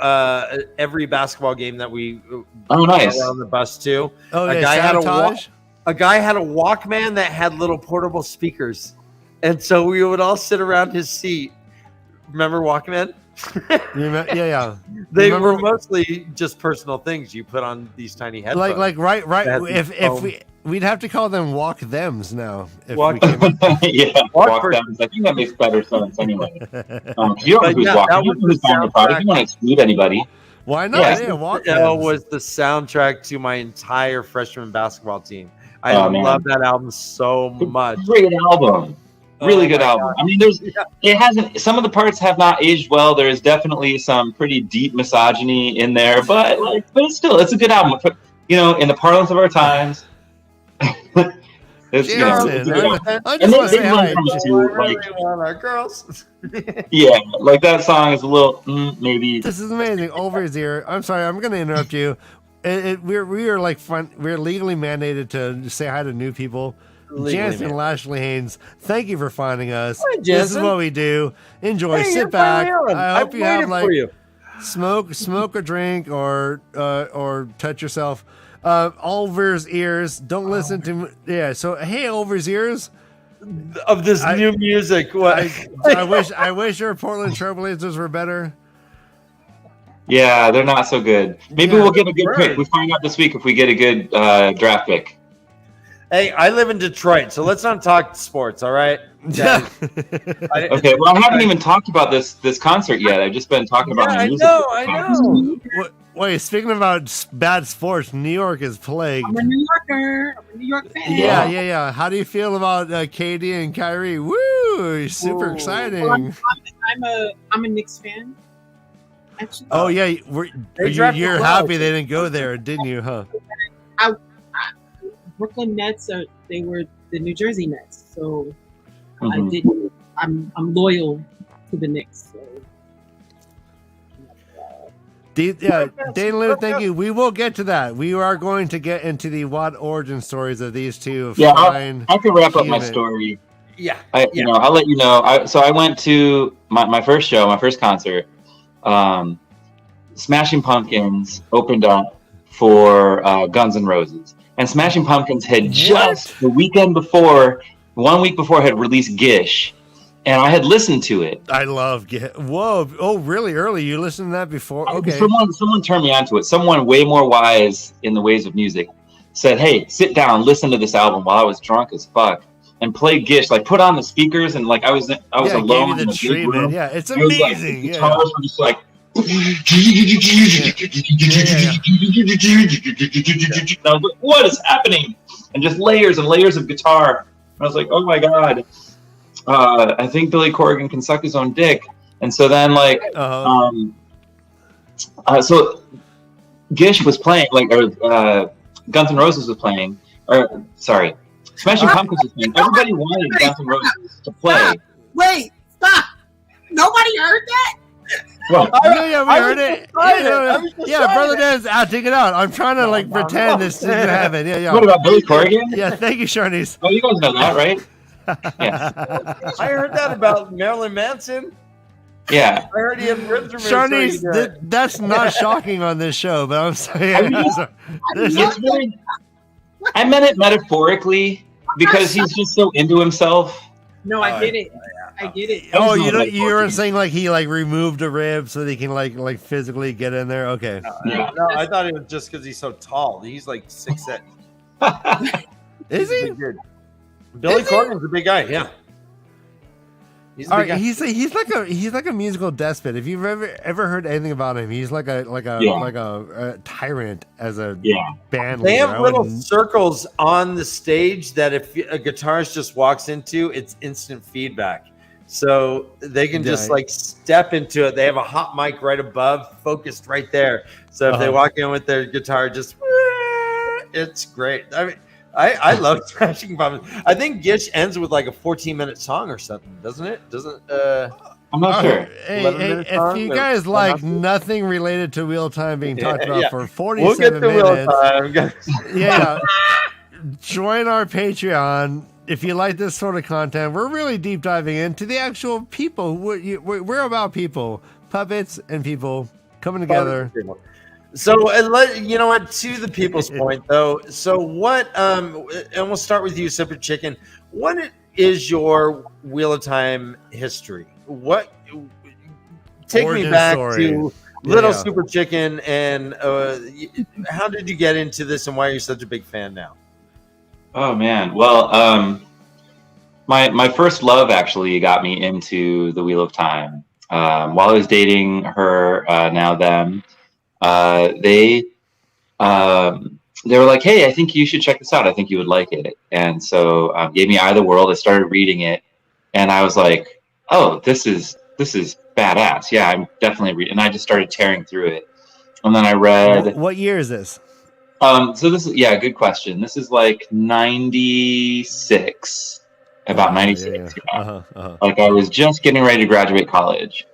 every basketball game that we
nice.
were on the bus to.
Oh
A
yeah,
guy had a
Sabotage.
A guy had a Walkman that had little portable speakers, and so we would all sit around his seat. Remember Walkman?
Yeah.
They
Remember-
were mostly just personal things you put on these tiny headphones.
Like right.
That
If we'd have to call them walk thems now. If
Walk-
we came
Yeah,
Walk
walk down. I think that makes better sense anyway. You don't know
But
who's
yeah,
walking.
that
You
was
know who's
the
buying the product. You want to exclude anybody.
Why not?
Yeah.
Yeah, walk
That
thems.
was the soundtrack to my entire freshman basketball team. I
Oh, man.
love that album so much.
Great album. Really
Oh
good
my
album.
God.
I mean, it hasn't. Some of the parts have not aged well. There is definitely some pretty deep misogyny in there, but it's a good album. In the parlance of our times. It's,
Jason,
it's a good album.
I
And
just
they
want to say
learn
hi.
from it
I
too.
really
Like,
want our girls.
yeah, like that song is a little maybe.
This is amazing. Over his ear. I'm sorry. I'm going to interrupt you. We are like fun. We're legally mandated to say hi to new people.
Legally
Jansen
mandated.
Lashley Haynes, thank you for finding us.
Hi,
This is
Jansen.
what we do. Enjoy.
Hey, you're
Sit back.
finally on.
I hope
I've
you have
waited
like
for you.
smoke or drink or touch yourself. Oliver's ears. Don't listen to. Yeah. So hey, Oliver's ears.
Of this new music. What?
I wish your Portland Trailblazers were better.
Yeah, they're not so good. Maybe
Yeah,
we'll get a good
right.
pick. We find out this week if we get a good draft pick.
Hey, I live in Detroit, so let's not talk sports, all right?
Yeah.
Okay, well, I haven't even talked about this concert yet. I've just been talking about my music.
I know.
Wait, speaking about bad sports, New York is plagued.
I'm a New Yorker. I'm a New York fan.
Yeah. How do you feel about KD and Kyrie? Woo! Super exciting.
Well, I'm a Knicks fan. Actually.
Oh yeah,
drafted
you're
well.
happy they didn't go there, didn't you? Huh?
Brooklyn Nets they were the New Jersey Nets, so
Mhm.
I didn't. I'm loyal to the Knicks. So.
Dane Lou, thank you. We will get to that. We are going to get into the origin stories of these two.
Yeah,
fine
I can wrap up my
human.
story.
Yeah.
I'll let you know. So I went to my first show, my first concert. Smashing Pumpkins opened up for Guns N' Roses, and Smashing Pumpkins had just the weekend before, 1 week before, had released Gish, and I had listened to it.
I love Whoa! Oh, really early? You listened to that before? Okay.
Someone turned me onto it. Someone way more wise in the ways of music said, "Hey, sit down, listen to this album," while I was drunk as fuck, and play Gish. Like, put on the speakers, and like I was alone.
Gave you
in
the
a big
treatment.
room.
Yeah, it's
It was, like,
amazing.
the
Yeah.
guitars were just like. And I was like, what is happening? And just layers and layers of guitar. And I was like, oh my god. I think Billy Corgan can suck his own dick. And so then, like, so Gish was playing, or Guns N' Roses was playing, or sorry, Smashing Pumpkins was playing. Everybody wanted Guns N' Roses to play.
Wait, stop! Nobody heard that.
Well,
Yeah, we heard it. Yeah, Brother Dan's acting it out. I'm trying to pretend this didn't happen. Yeah.
what about Billy Corgan?
Yeah, thank you, Sharnise.
Oh, you guys know that, right? Yeah.
I heard that about Marilyn Manson.
Yeah.
I heard he had rhythm.
Sharnise, that's not shocking on this show, but I'm saying
It's very, I meant it metaphorically because he's just so into himself.
No, I get it. I get it.
Oh, you were saying like he removed a rib so that he can like physically get in there. Okay.
Yeah.
No, I thought it was just because he's so tall. He's like 6'6".
Is he?
Billy Corgan's a big guy. Yeah. He's a
All
big
right,
guy.
he's like a musical despot. If you've ever heard anything about him, he's like a tyrant as a band
They
leader.
have little circles on the stage that if a guitarist just walks into, it's instant feedback. So they can just step into it. They have a hot mic right above, focused right there. So if they walk in with their guitar, just it's great. I mean, I love Smashing Pumpkins. I think Gish ends with like a 14-minute song or something, doesn't it?
I'm not sure.
Hey,
11-minute
if
song
you
or
guys like
nothing?
nothing related to Wheel Time being talked about for
We'll get
47
to Wheel
minutes,
Time.
yeah, join our Patreon. If you like this sort of content, we're really deep diving into the actual people. We're about people, puppets, and people coming together.
So, you know what? To the people's point, though. So, what? And we'll start with you, Super Chicken. What is your Wheel of Time history? What? Take
Origin
me back
story.
to Little Super Chicken, and how did you get into this, and why are you such a big fan now?
Oh man, well, my first love actually got me into the Wheel of Time. While I was dating her, now them, they were like, "Hey, I think you should check this out. I think you would like it." And so gave me Eye of the World. I started reading it, and I was like, "Oh, this is badass. Yeah, I'm definitely reading." And I just started tearing through it, and then I read.
What year is this?
So this is good question. This is like 96, about 96.
Yeah.
Like I was just getting ready to graduate college,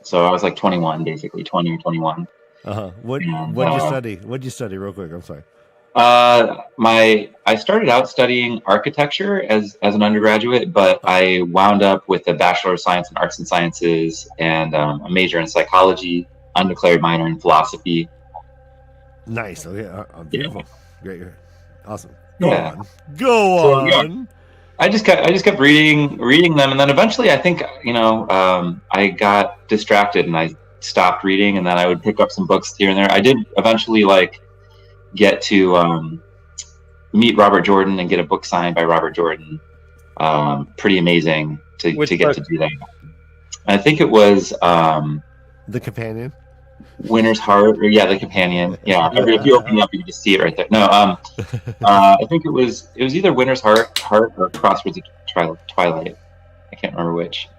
so I was like 21, basically 20 or 21.
What'd you study? What'd you study, real quick? I'm sorry.
I started out studying architecture as an undergraduate, but I wound up with a Bachelor of Science in Arts and Sciences and a major in psychology, undeclared minor in philosophy.
Nice. Okay. Beautiful. Great. Awesome.
Go on. I just kept reading them, and then eventually, I think I got distracted and I stopped reading, and then I would pick up some books here and there. I did eventually like get to meet Robert Jordan and get a book signed by Robert Jordan. Pretty amazing to get to do that. I think it was
The Companion.
Winter's Heart, or The Companion. Yeah, if you open it up, you can just see it right there. No, I think it was either Winter's Heart or Crossroads of Twilight. I can't remember which.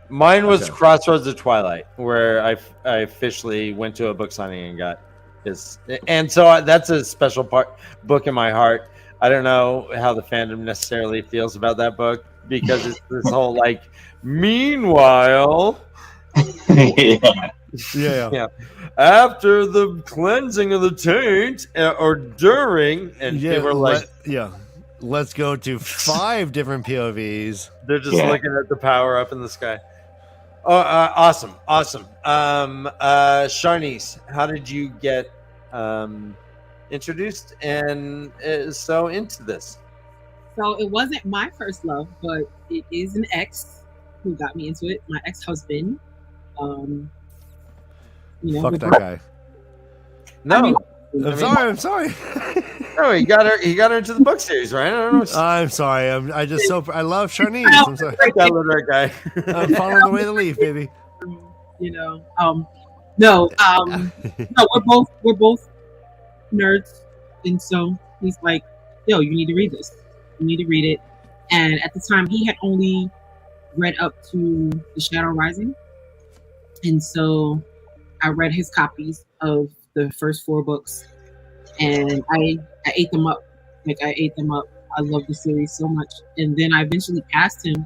Mine was Crossroads of Twilight, where I officially went to a book signing and got his. And so that's a special book in my heart. I don't know how the fandom necessarily feels about that book, because it's this whole like, meanwhile.
Yeah.
After the cleansing of the taint, or during, and they were like,
let's go to 5 different POVs.
They're just looking at the power up in the sky. Oh, awesome. Sharnise, how did you get introduced and so into this?
So it wasn't my first love, but it is an ex who got me into it. My ex-husband.
Fuck that guy.
No,
I'm sorry.
No, he got her into the book series, right? I don't know.
I'm sorry. I love Sharnise. I'm sorry.
That guy.
I'm following the way of the leaf, baby.
No, we're both nerds, and so he's like, "Yo, you need to read this. You need to read it." And at the time, he had only read up to The Shadow Rising, and so I read his copies of the first 4 books, and I ate them up. I love the series so much. And then I eventually passed him,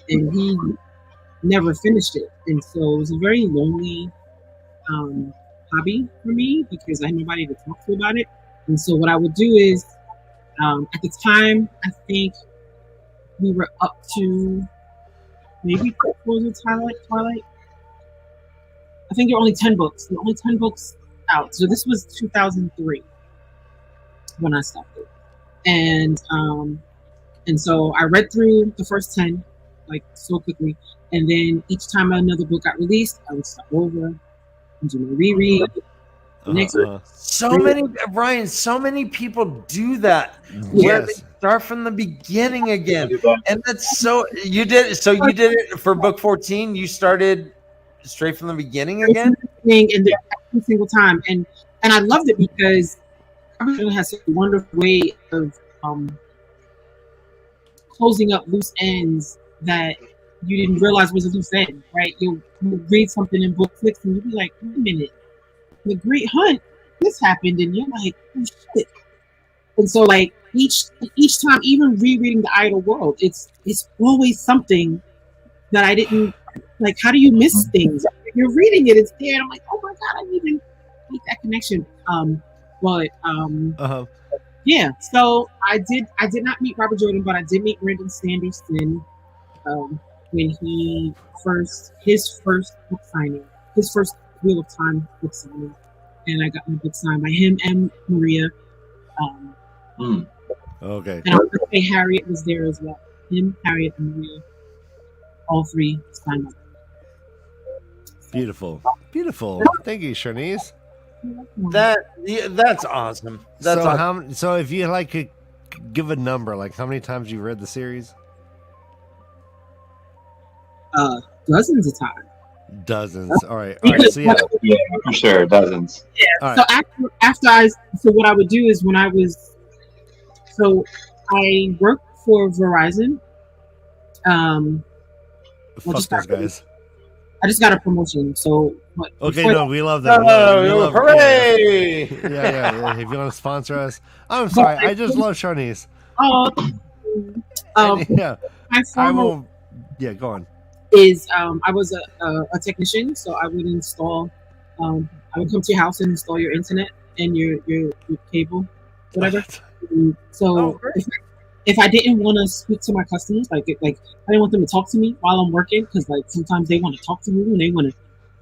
and he never finished it. And so it was a very lonely hobby for me, because I had nobody to talk to about it. And so what I would do is, at the time, I think we were up to maybe Twilight. I think there were only 10 books. There were only 10 books out. So this was 2003 when I stopped it. And so I read through the first 10 like so quickly. And then each time another book got released, I would start over and do my reread.
So many people do that. Where they start from the beginning again. And that's so you did it for book 14. You started straight from the beginning again,
and every single time, and I loved it because everyone has such a wonderful way of closing up loose ends that you didn't realize was a loose end. Right? You'll read something in book 6 and you'll be like, "Wait a minute, the Great Hunt, this happened," and you're like, "Oh shit!" And so, like each time, even rereading The Idle World, it's always something that I didn't. Like, how do you miss things? You're reading it, it's there, and I'm like, oh my god, I didn't make that connection. Yeah. So I did not meet Robert Jordan, but I did meet Brandon Sanderson when his first book signing, his first Wheel of Time book signing, and I got my book signed by him and Maria.
Okay.
And I was gonna say Harriet was there as well. Him, Harriet, and Maria. All 3 signed up.
Beautiful. Thank you, Sharnise.
That's awesome. Awesome.
So if you like could give a number, like how many times you read the series?
Dozens of times.
Dozens. All right. So
yeah, for sure, dozens.
Yeah. So after what I would do is I worked for Verizon.
Fuck those guys.
I just got a promotion, so.
We love that.
Hooray!
Yeah. If you want to sponsor us, I'm sorry. I just love Sharnise. Go on.
I was a technician, so I would install. I would come to your house and install your internet and your cable, whatever. So if I didn't want to speak to my customers, like I didn't want them to talk to me while I'm working, because like sometimes they want to talk to you and they want to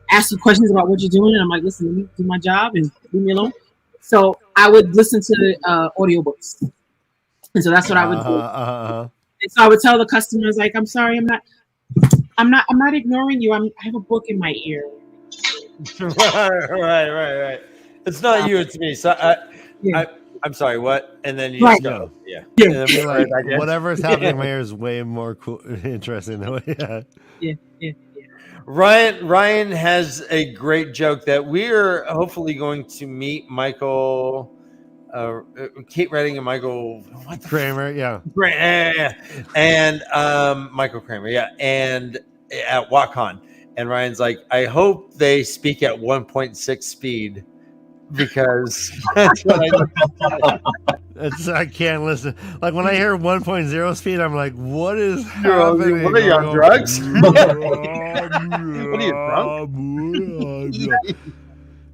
ask you questions about what you're doing, and I'm like, listen, let me do my job and leave me alone. So I would listen to audiobooks, and so that's what I would do. And so I would tell the customers, like, I'm sorry, I'm not ignoring you. I have a book in my ear.
Right. It's not you, it's me. So
Yeah.
I'm sorry, what? And then you
Right.
just go, yeah.
Yeah.
And then we
Like,
back in.
whatever's happening here is way more cool, interesting. Yeah.
Yeah.
Ryan has a great joke that we're hopefully going to meet Michael, Kate Redding and Michael
Kramer, yeah.
and Michael Kramer, yeah, and at WatCon, and Ryan's like, I hope they speak at 1.6 speed because that's what
I can't listen. Like when I hear 1.0 speed, I'm like, what is happening?
What are you on drugs?
What
are you drunk?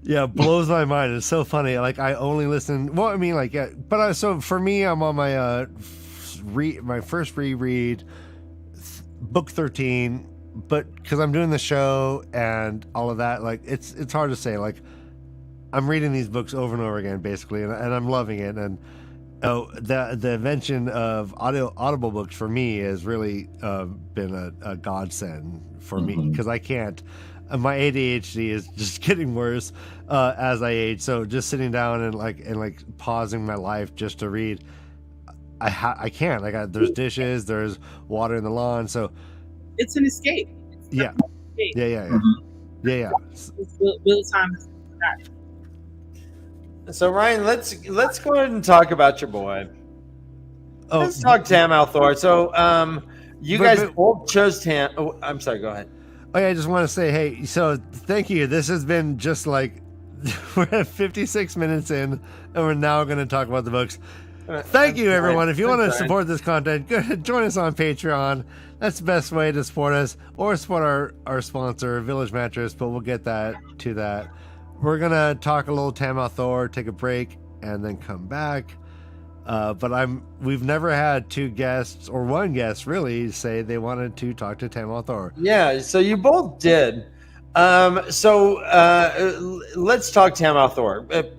Yeah, it blows my mind. It's so funny. Like I only listen. Well, I mean, like, yeah. But so for me, I'm on my my first reread, book 13. But because I'm doing the show and all of that, like it's hard to say. Like I'm reading these books over and over again, basically, and I'm loving it. And the invention of audible books for me has really been a godsend for me because I can't. My ADHD is just getting worse as I age. So just sitting down and like pausing my life just to read, I can't. There's dishes, there's water in the lawn, so
It's an escape.
Yeah. Yeah.
It's Will Thomas.
So Ryan, let's go ahead and talk about your boy.
Oh,
Let's talk Tam Althor. So you guys both chose Tam. Oh, I'm sorry. Go ahead.
Oh yeah, I just want to say, hey, so thank you. This has been just like we're at 56 minutes in, and we're now going to talk about the books. Thank you, everyone. If you want to support this content, go ahead, join us on Patreon. That's the best way to support us, or support our sponsor, Village Mattress. But we'll get to that. We're gonna talk a little Tam Althor, take a break, and then come back. But we've never had two guests or one guest really say they wanted to talk to Tam Althor.
Yeah, so you both did. So let's talk Tam Althor,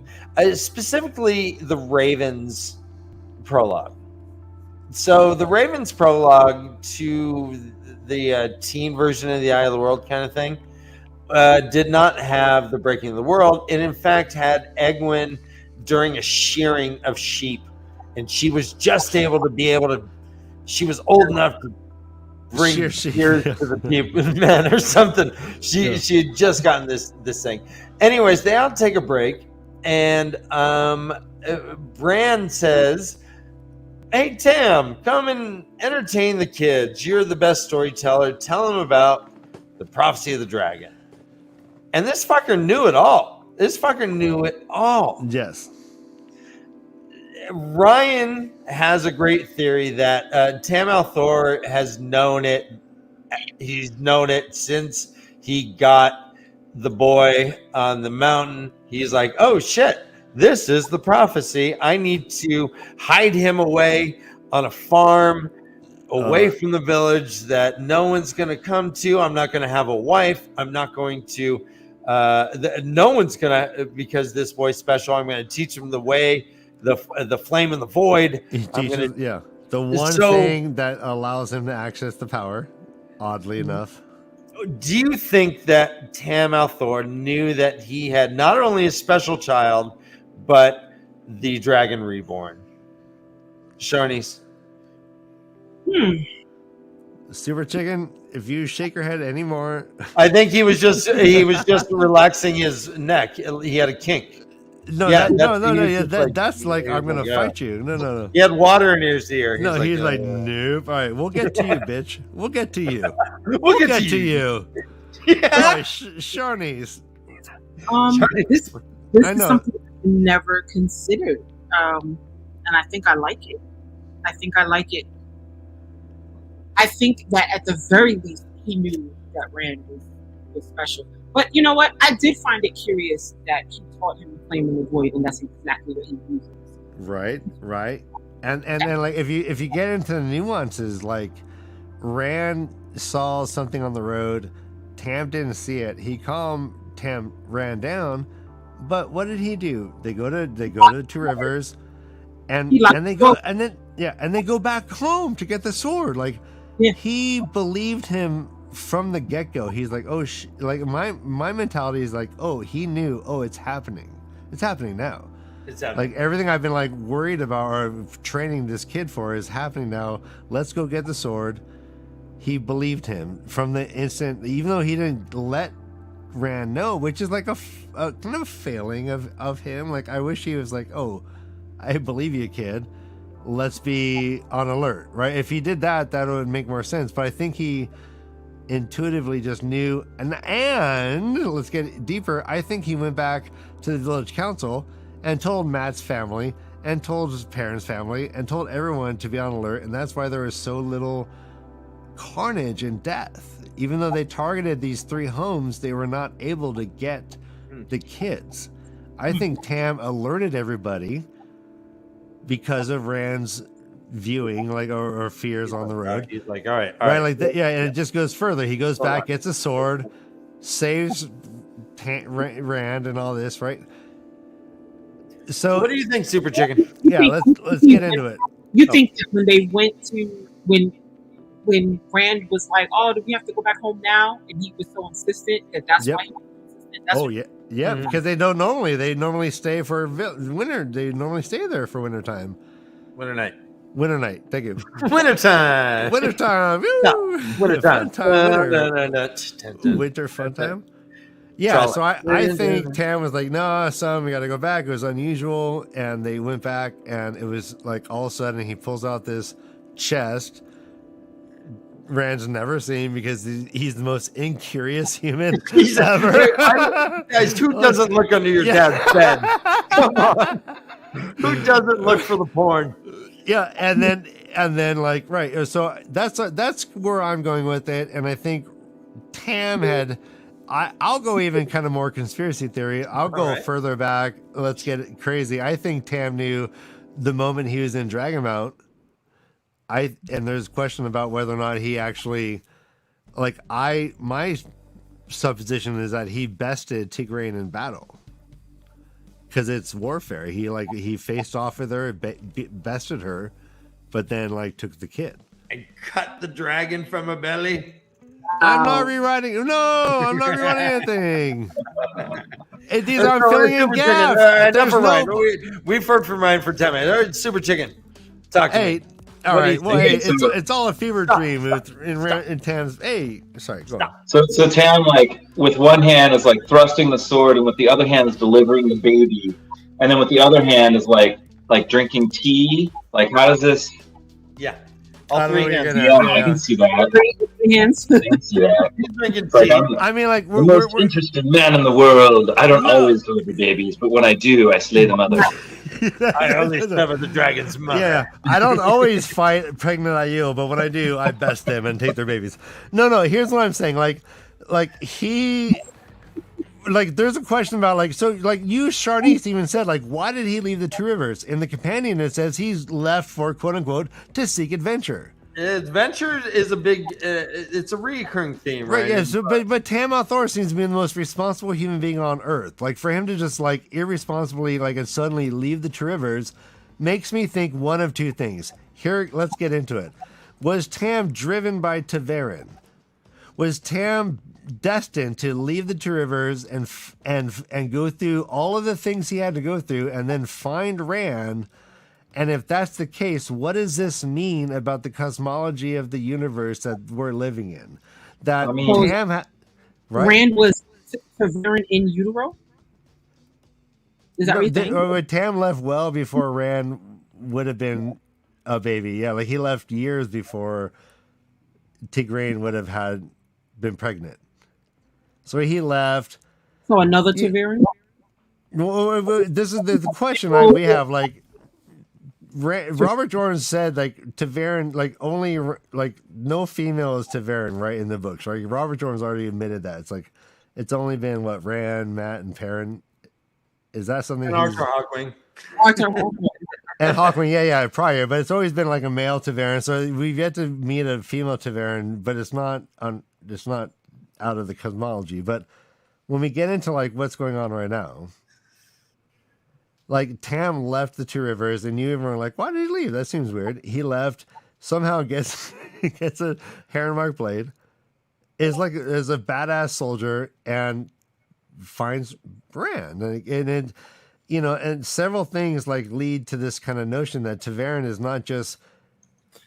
specifically the Ravens prologue. So the Ravens prologue to the teen version of the Eye of the World kind of thing did not have the breaking of the world. It in fact had Egwene during a shearing of sheep. And she was just she was old enough to bring shears to the people, men or something. She had just gotten this thing. Anyways, they all take a break, and Bran says, "Hey Tam, come and entertain the kids. You're the best storyteller. Tell them about the prophecy of the dragon." And this fucker knew it all.
Yes.
Ryan has a great theory that Tam Althor has known it. He's known it since he got the boy on the mountain. He's like, oh shit, this is the prophecy. I need to hide him away on a farm, away from the village that no one's going to come to. I'm not going to have a wife. I'm not going to, no one's going to, because this boy's special. I'm going to teach him the way. The flame in the void.
The one thing that allows him to access the power, oddly enough.
Do you think that Tam Althor knew that he had not only a special child, but the dragon reborn? Sharnise.
Super Chicken, if you shake your head anymore.
I think he was just relaxing his neck. He had a kink.
That's like I'm gonna fight you. No.
He had water in his ear.
He's like, nope. All right, we'll get to you, bitch. We'll get to you.
We'll get to you.
Yeah. All right, Sharnise.
This is something I never considered, and I think I like it. I think that at the very least he knew that Rand was special. But you know what? I did find it curious that he taught him the flame in the void, and that's exactly what he uses.
Right. And then like if you get into the nuances, like Rand saw something on the road, Tam didn't see it. He calmed Rand down, but what did he do? They go to Two Rivers, and they go back home to get the sword. Like he believed him from the get-go, he's like, oh, like my mentality is like, oh, he knew, oh, it's happening now.
It's happening.
Like everything I've been like worried about or training this kid for is happening now. Let's go get the sword. He believed him from the instant, even though he didn't let Rand know, which is like a kind of a failing of him. Like I wish he was like, oh, I believe you, kid. Let's be on alert, right? If he did that, that would make more sense. But I think he intuitively just knew, and let's get deeper. I think he went back to the village council and told Matt's family and told his parents' family and told everyone to be on alert, and that's why there was so little carnage and death. Even though they targeted these 3 homes, they were not able to get the kids. I think Tam alerted everybody because of Rand's viewing, like or fears on the road.
He's like, all right,
like that, yeah, and it just goes further. He goes back, gets a sword, saves Rand, and all this, right? So,
what do you think, Super Chicken?
Yeah, let's get into it.
You think that when they went to when Rand was like, "Oh, do we have to go back home now?" and he was so insistent that's why he was insistent. That's
Yeah, because they normally stay for winter. They normally stay there for winter time.
Winter night.
Thank you.
Winter time.
Winter time.
Winter time.
Winter fun time. Yeah, so I think Tam was like, "No, son, we got to go back." It was unusual, and they went back, and it was like all of a sudden he pulls out this chest. Rand's never seen because he's the most incurious human ever.
Guys, who doesn't look under your dad's bed? Come on. Who doesn't look for the porn?
Yeah, and then like right. So that's where I'm going with it, and I think Tam had. I'll go even kind of more conspiracy theory. I'll go further back. Let's get it crazy. I think Tam knew the moment he was in Dragonmount. And there's a question about whether or not he actually, my supposition is that he bested Tigraine in battle because it's warfare. He faced off with her, bested her, but then took the kid
and cut the dragon from her belly.
I'm not rewriting. No, I'm not rewriting anything. I'm filling in gaps.
We've heard from Ryan for 10 minutes. All right, Super Chicken, talk to me.
All right. Well, hey, it's all a fever dream in Tam's. Hey, sorry. Go on.
So Tam, with one hand is thrusting the sword, and with the other hand is delivering the baby, and then with the other hand is like drinking tea. How does this?
Yeah. All 3 hands.
I can see that.
Hands.
I can see that.
He's drinking tea.
I mean,
we're the most interested man in the world. I don't always deliver babies, but when I do, I slay the mother.
I only sever the dragon's mother.
Yeah, I don't always fight pregnant Aiel, but when I do, I best them and take their babies. No. Here's what I'm saying. There's a question about you, Sharnise, even said why did he leave the 2 rivers? In the companion, it says he's left for quote unquote to seek adventure.
Adventure is a big, it's a recurring theme, right?
Yeah. So, but Tam Althor seems to be the most responsible human being on Earth. For him to just irresponsibly and suddenly leave the 2 rivers makes me think one of 2 things. Here, let's get into it. Was Tam driven by Tavern? Was Tam destined to leave the 2 rivers and go through all of the things he had to go through and then find Rand? And if that's the case, what does this mean about the cosmology of the universe that we're living in? That Tam
Rand was Tavern in utero? Is that what you think?
Tam left well before Rand would have been a baby. Yeah, he left years before Tigraine would have been pregnant. So he left.
So another Tavern?
Well, this is the question we have. Robert Jordan said Tavern only no female is Tavern right in the books, right? Robert Jordan's already admitted that it's only been Rand, Matt, and Perrin. Is that something?
And Arthur Hawkwing.
And Hawkwing, yeah, prior, but it's always been a male Tavern. So we've yet to meet a female Tavern, but it's not out of the cosmology. But when we get into what's going on right now. Tam left the 2 rivers, and you even were why did he leave? That seems weird. He left, somehow gets a Heron Mark blade, is a badass soldier and finds Bran, and it, and several things like lead to this kind of notion that Tavern is not just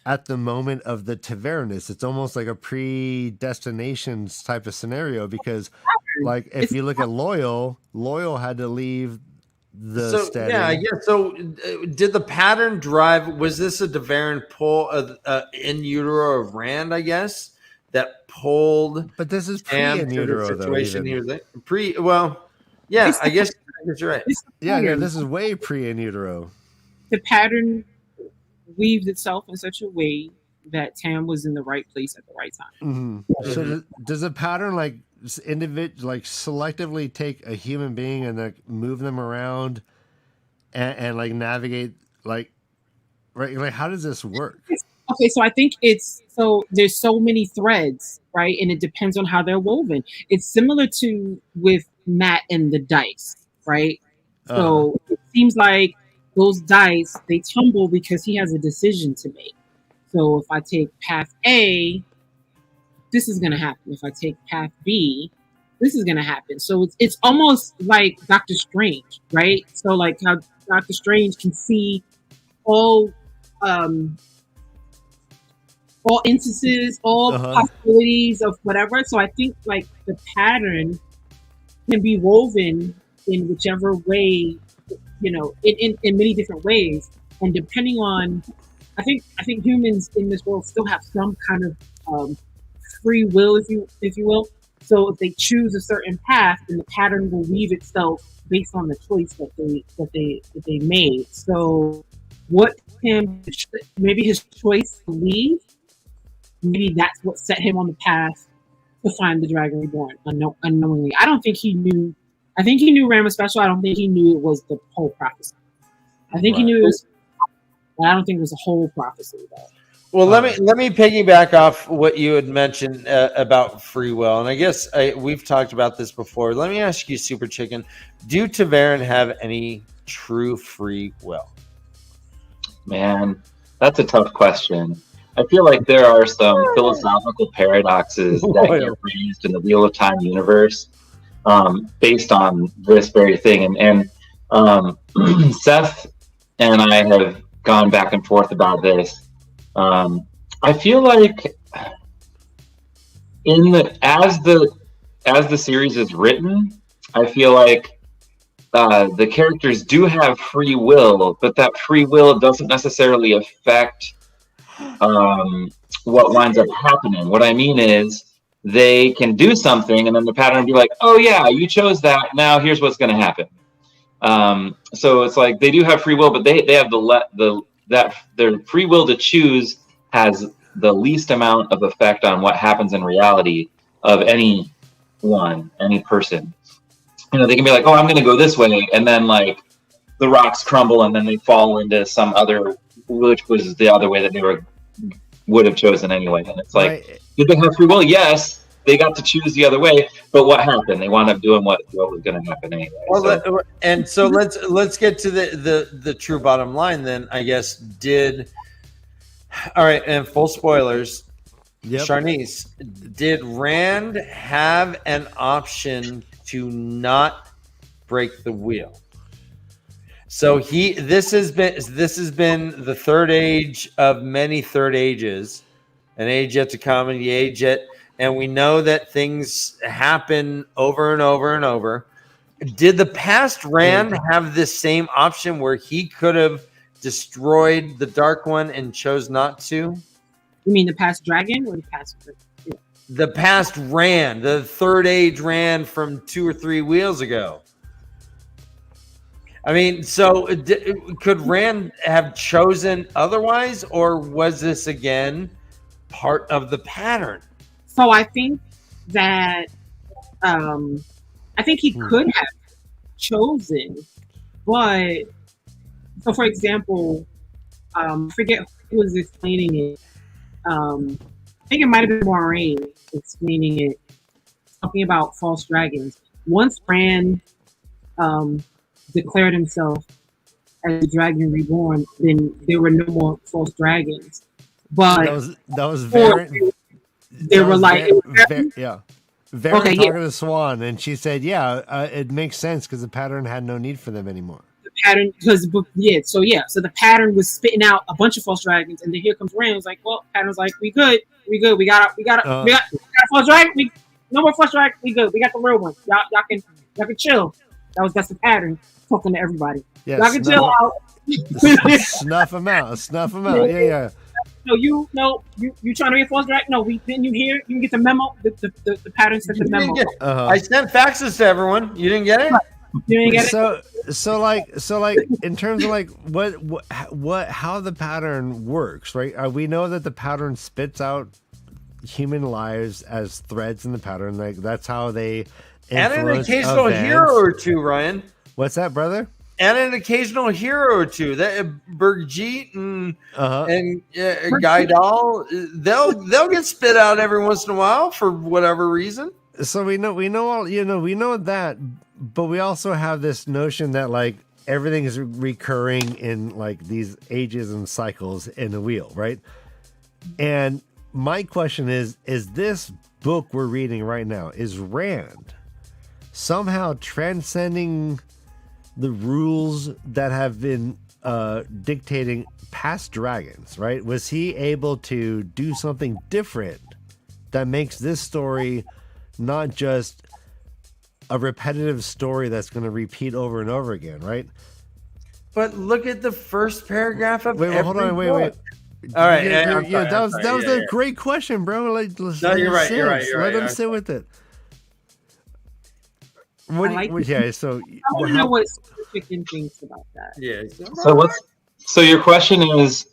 at the moment of the Tavernus. It's almost like a predestination type of scenario, because like if you look at Loyal had to leave the steady.
Yeah, I guess so. Did the pattern drive? Was this a Tavern pull in utero of Rand? I guess that pulled.
But this is pre in utero though.
Yeah, I guess you're right.
Yeah, this is way pre in utero.
The pattern weaved itself in such a way that Tam was in the right place at the right time.
Mm-hmm. So does a pattern like selectively take a human being and like move them around and like navigate right? Like how does this work?
Okay, so I think there's so many threads, right? And it depends on how they're woven. It's similar to with Matt and the dice, right? So it seems like those dice, they tumble because he has a decision to make. So if I take path A, this is going to happen. If I take path B, this is going to happen. So it's almost like Doctor Strange, right? So like how Doctor Strange can see all instances, all possibilities of whatever. So I think like the pattern can be woven in whichever way, in many different ways. And depending on, I think humans in this world still have some kind of free will, if you will. So if they choose a certain path, then the pattern will weave itself based on the choice that they made. So what maybe his choice to leave, maybe that's what set him on the path to find the Dragon Reborn unknowingly. I don't think he knew. I think he knew Ram was special. I don't think he knew it was the whole prophecy. I think he knew it was, but I don't think it was a whole prophecy though.
Well, let me piggyback off what you had mentioned about free will, and I guess we've talked about this before. Let me ask you, Super Chicken, do Tavern have any true free will?
Man, that's a tough question. I feel like there are some philosophical paradoxes that get raised in the Wheel of Time universe based on this very thing. And Seth and I have gone back and forth about this. I feel like as the series is written, I feel like the characters do have free will, but that free will doesn't necessarily affect what winds up happening. What I mean is they can do something and then the pattern will be like, oh yeah, you chose that, now here's what's going to happen. So it's like they do have free will, but they have their free will to choose has the least amount of effect on what happens in reality of any person. They can be like, oh, I'm going to go this way, and then like the rocks crumble and then they fall into some other, which was the other way that they would have chosen anyway. And it's like, did they have free will? Yes, they got to choose the other way, but what happened? They wound up doing what was going to happen anyway.
Well, so let's get to the true bottom line then. I guess all right, and full spoilers.
Yep.
Sharnise, did Rand have an option to not break the wheel? So this has been the third age of many third ages, an age yet to come, and the age yet, and we know that things happen over and over and over. Did the past Rand have this same option where he could have destroyed the Dark One and chose not to?
You mean the past dragon or the past?
The past Rand, the third age Rand from 2 or 3 wheels ago. I mean, so could Rand have chosen otherwise, or was this again part of the pattern?
So I think that he could have chosen, but so for example, I forget who was explaining it. I think it might have been Maureen explaining it, talking about false dragons. Once Rand declared himself as the Dragon Reborn, then there were no more false dragons. But
that was very
they
That
were
was
like,
yeah. Varen
Okay,
talking
yeah.
to Swan, and she said, "Yeah, it makes sense because the pattern had no need for them anymore."
the pattern because so the pattern was spitting out a bunch of false dragons, and then here comes Rand. It was like, well, pattern's like, we good, we got a false dragon. No more false dragon. We good. We got the real one. Y'all can chill. That's the pattern talking to everybody.
Yeah,
Y'all can chill out.
Snuff them out. Snuff them out. Yeah.
No, you trying to be a false dragon? No, didn't you hear? You can get the memo. The pattern sent the memo.
I sent faxes to everyone. You didn't get it?
You didn't get it?
So like in terms of like what how the pattern works, right? We know that the pattern spits out human lives as threads in the pattern. Like that's how they
And an
influence
occasional
events.
hero or two, Ryan.
What's that, brother?
And an occasional hero or two. That Bergjeet and Gaidal, they'll get spit out every once in a while for whatever reason.
So we know that, but we also have this notion that like everything is recurring in like these ages and cycles in the wheel, right? And my question is this book we're reading right now, is Rand somehow transcending the rules that have been dictating past dragons, right? Was he able to do something different that makes this story not just a repetitive story that's going to repeat over and over again, right?
But look at the first paragraph of
Wait, hold on, wait.
All right,
that was a great question, bro. Like,
you're right.
Let them sit with it. So
I want to know what specific thinks about that.
Yeah.
So your question is,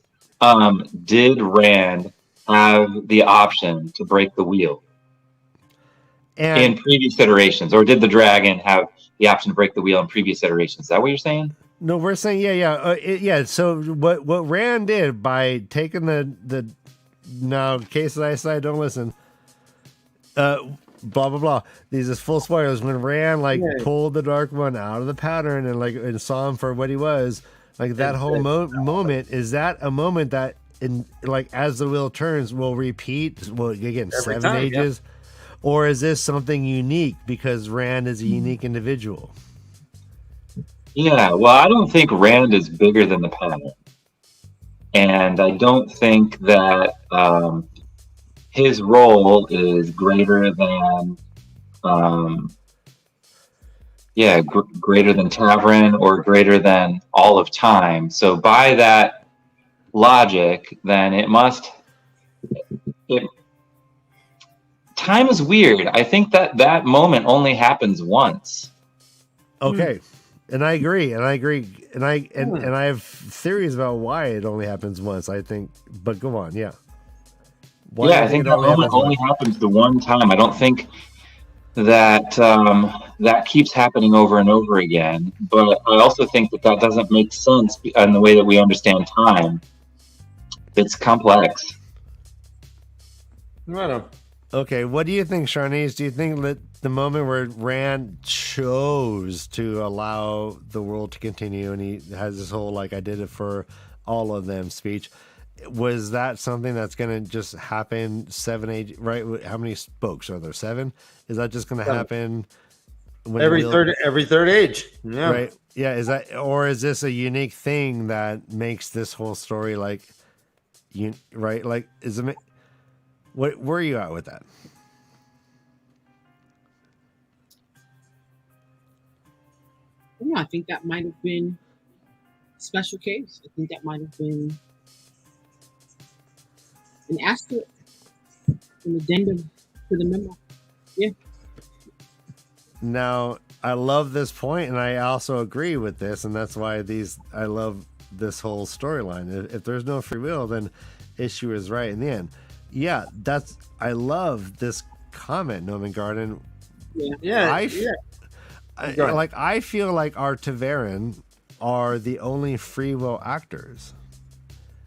did Rand have the option to break the wheel in previous iterations, or did the dragon have the option to break the wheel in previous iterations? Is that what you're saying?
No, we're saying yeah. So what Rand did by taking the now in case I say don't listen, blah blah blah. These is full spoilers. When Rand pulled the Dark One out of the pattern and saw him for what he was, like that whole moment, is that a moment that in like as the wheel turns will repeat? Well, again,
Every
7
time,
ages, or is this something unique because Rand is a unique individual?
Yeah, well, I don't think Rand is bigger than the pattern. And I don't think that his role is greater than, greater than Tavern or greater than all of time. So by that logic, then time is weird. I think that moment only happens once.
Okay. And I agree, and I have theories about why it only happens once. I think, but go on, yeah.
I think that moment only happens the one time. I don't think that that keeps happening over and over again. But I also think that doesn't make sense in the way that we understand time. It's complex.
Right.
Okay, what do you think, Sharnise? Do you think that the moment where Rand chose to allow the world to continue and he has this whole I did it for all of them speech, was that something that's going to just happen 7 age, right? How many spokes are there? 7? Is that just going to happen when
every third age? Yeah.
Right. Yeah, is that, or is this a unique thing that makes this whole story right? Is it, where are you at with that?
Yeah, I think that might have been a special case. I think that might have been an asterisk, an addendum to the memo. Yeah.
Now, I love this point, and I also agree with this, and that's why I love this whole storyline. If there's no free will, then issue is right in the end. Yeah, I love this comment, Noman Garden. I feel like our Tavern are the only free will actors.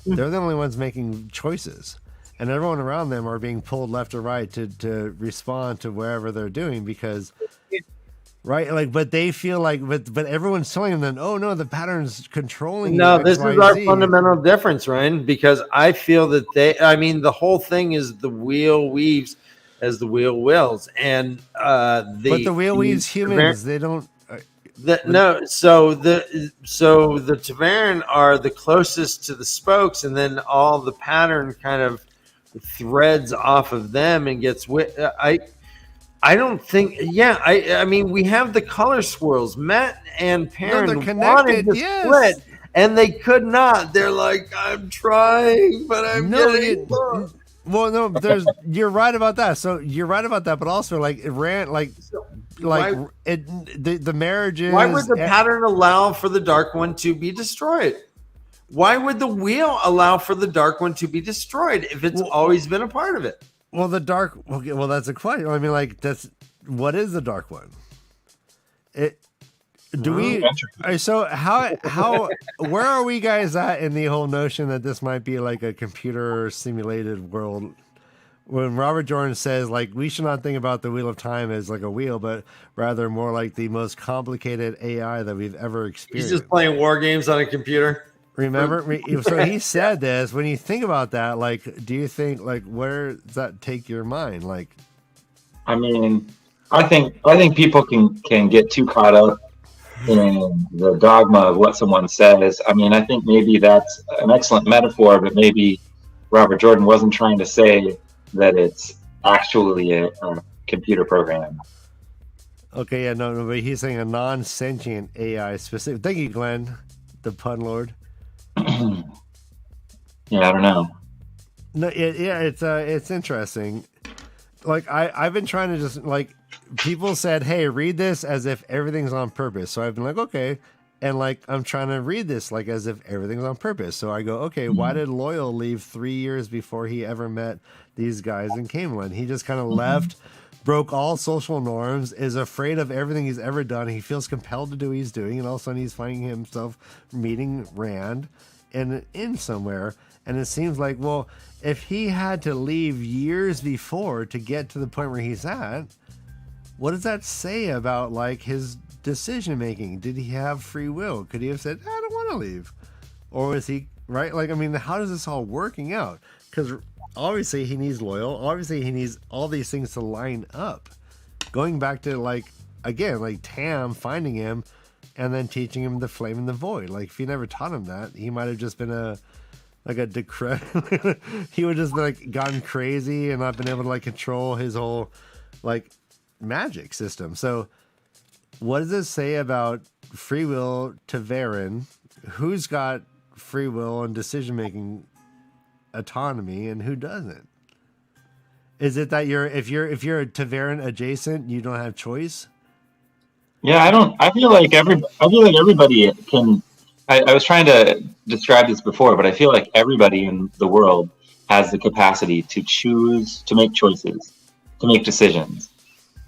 They're the only ones making choices, and everyone around them are being pulled left or right to respond to wherever they're doing, because right? Like, but they feel like, but everyone's telling them, oh no, the pattern's controlling.
No,
you,
this
X,
is
Y,
our
Z.
fundamental difference, Ryan, because I feel that the whole thing is the wheel weaves as the wheel wills. And
But the wheel weaves humans. They don't.
So the Tavern are the closest to the spokes, and then all the pattern kind of threads off of them and gets I don't think. Yeah, I mean, we have the color swirls. Matt and Perrin wanted to split, and they could not. They're like, I'm trying, but I'm getting.
Well, no, you're right about that. So you're right about that, but also like it ran like the marriages.
Why would the pattern allow for the dark one to be destroyed? Why would the wheel allow for the dark one to be destroyed if it's always been a part of it?
Well, the dark. Okay, well, that's a question. I mean, like what is the dark one? So how where are we guys at in the whole notion that this might be like a computer simulated world? When Robert Jordan says like we should not think about the Wheel of Time as like a wheel, but rather more like the most complicated AI that we've ever experienced.
He's just playing war games on a computer.
Remember, so he said this. When you think about that, like, do you think like where does that take your mind? Like,
I mean, I think people can get too caught up in the dogma of what someone says. I mean, I think maybe that's an excellent metaphor, but maybe Robert Jordan wasn't trying to say that it's actually a computer program.
Okay, yeah, no, but he's saying a non-sentient AI specific. Thank you, Glenn, the pun lord.
Yeah, I don't know.
No, it's interesting. Like I've been trying to just like people said, hey, read this as if everything's on purpose. So I've been like, okay, and like I'm trying to read this like as if everything's on purpose. So I go, okay, why did Loyal leave 3 years before he ever met these guys in Camelin? He just kind of left, broke all social norms, is afraid of everything he's ever done. He feels compelled to do what he's doing, and all of a sudden he's finding himself meeting Rand in an inn somewhere. And it seems like, well, if he had to leave years before to get to the point where he's at, what does that say about like his decision making? Did he have free will? Could he have said, I don't want to leave? Or was he, right? Like, I mean, how does this all working out? Because obviously he needs Loyal. Obviously he needs all these things to line up. Going back to like, again, like Tam finding him and then teaching him the flame in the void. Like if he never taught him that, he might have just been he would just like gotten crazy and not been able to like control his whole like magic system. So what does this say about free will to Varen? Who's got free will and decision making autonomy and who doesn't? Is it that if you're a Tavern adjacent, you don't have choice?
Yeah, I feel like everybody can. I was trying to describe this before, but I feel like everybody in the world has the capacity to choose, to make choices, to make decisions.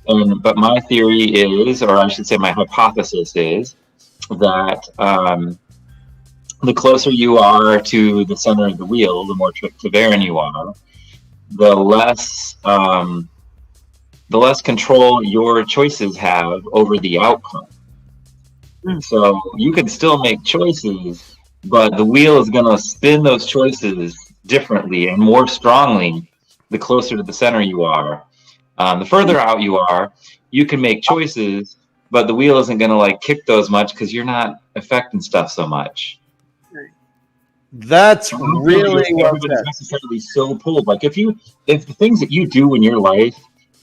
But my theory is, or I should say my hypothesis is, that the closer you are to the center of the wheel, the more Tavern you are, the less control your choices have over the outcome. So you can still make choices, but the wheel is going to spin those choices differently and more strongly the closer to the center you are. The further out you are, you can make choices, but the wheel isn't going to like kick those much because you're not affecting stuff so much.
That's really what
everybody's necessarily so pulled. Like if the things that you do in your life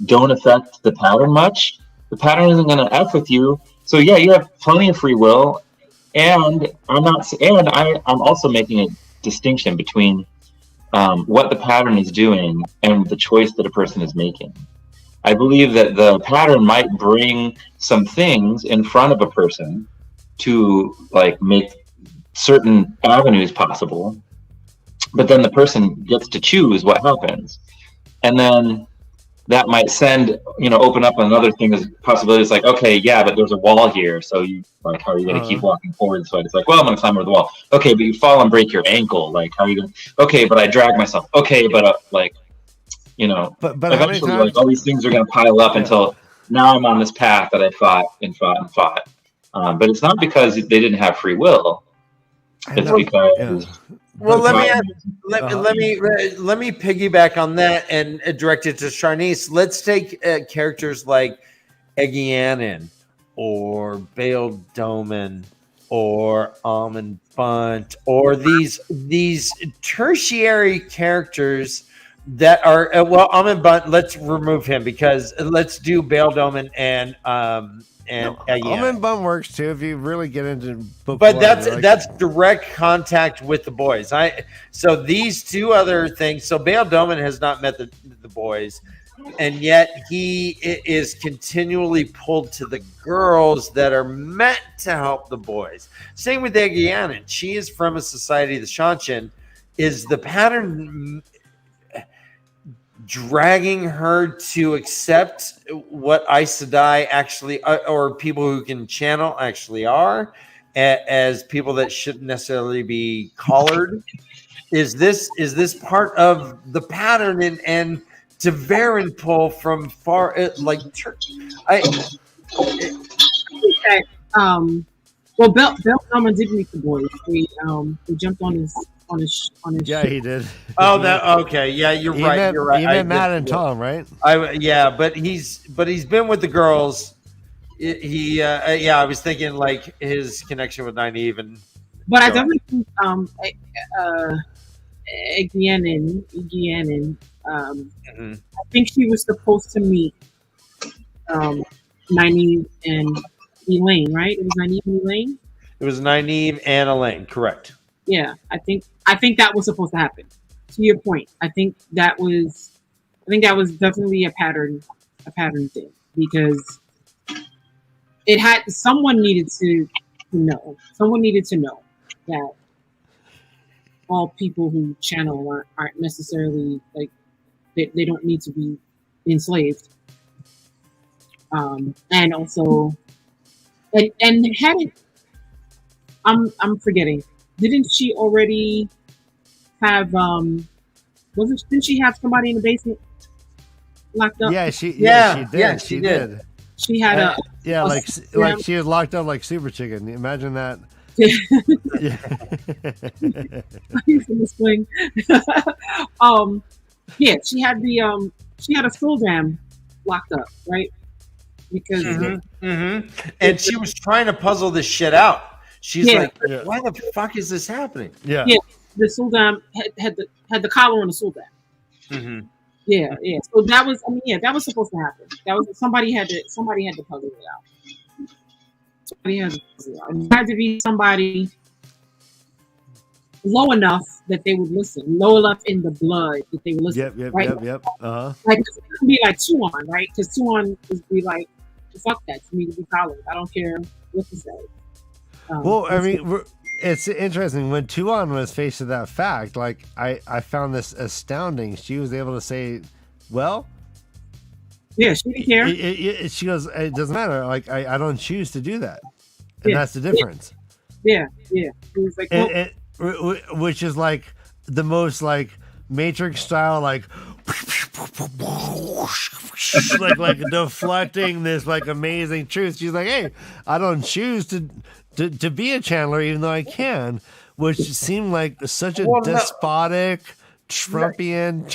don't affect the pattern much, the pattern isn't going to F with you. So yeah, you have plenty of free will, and I'm also making a distinction between what the pattern is doing and the choice that a person is making. I believe that the pattern might bring some things in front of a person to like make certain avenues possible, but then the person gets to choose what happens, and then that might open up another thing as possibilities like, okay, yeah, but there's a wall here. So you like, how are you going to keep walking forward? So it's like, well, I'm going to climb over the wall. Okay, but you fall and break your ankle. Like, how are you going to, okay, but I drag myself. Okay, but but
eventually
like all these things are going to pile up until now I'm on this path that I fought and fought and fought. But it's not because they didn't have free will. It's because
well, let me piggyback on that and direct it to Sharnise. Let's take characters like Egianin or Bail Doman or Almond Bunt or these tertiary characters that are Almond Bunt. Let's remove him because let's do Bail Doman and
Almond Bunt works too if you really get into book.
But that's direct contact with the boys. So these two other things. So Bail Doman has not met the boys, and yet he is continually pulled to the girls that are meant to help the boys. Same with Egianin. She is from a society, the Shanshin. Is the pattern dragging her to accept what Aes Sedai actually, or people who can channel actually are, as people that shouldn't necessarily be collared? Is this part of the pattern and Tavern pull from far like
well, Bell Norman did meet the boys. They jumped on his
Yeah, he did.
Oh, that okay. Yeah, you're right. You're right.
He met Matt and Tom, right?
But he's been with the girls. I was thinking like his connection with Nynaeve and.
But I definitely think Egianin. I think she was supposed to meet Nynaeve and Elaine, right? It was Nynaeve and Elaine.
It was Nynaeve and Elaine, correct?
Yeah, I think that was supposed to happen. To your point, I think that was definitely a pattern thing because someone needed to know that all people who channel aren't necessarily like they don't need to be enslaved. And also, and had it, I'm forgetting. Didn't she already have didn't she have somebody in the basement locked up?
Yeah, she did.
She had
like she was locked up like Super Chicken. Imagine that.
Yeah, she had a soul dam locked up, right? Because
and she was trying to puzzle this shit out. She's like, why the fuck is this happening?
Yeah. The Suldam had the collar on the Suldam.
Mm-hmm.
Yeah. So that was supposed to happen. That was somebody had to puzzle it out. It had to be somebody low enough that they would listen, low enough in the blood that they would listen.
Yep.
Like it could be like Tuon, right? Because Tuon would be like, fuck that, to me to be collared. I don't care what you say.
Well, I mean, it's interesting when Tuon was faced with that fact. Like, I found this astounding. She was able to say, "Well,
yeah, she didn't care."
She goes, "It doesn't matter. Like, I don't choose to do that, and that's the difference."
Yeah. It was like,
which is like the most like Matrix style, like deflecting this like amazing truth. She's like, "Hey, I don't choose to be a channeler, even though I can," which seemed like such a despotic, Trumpian.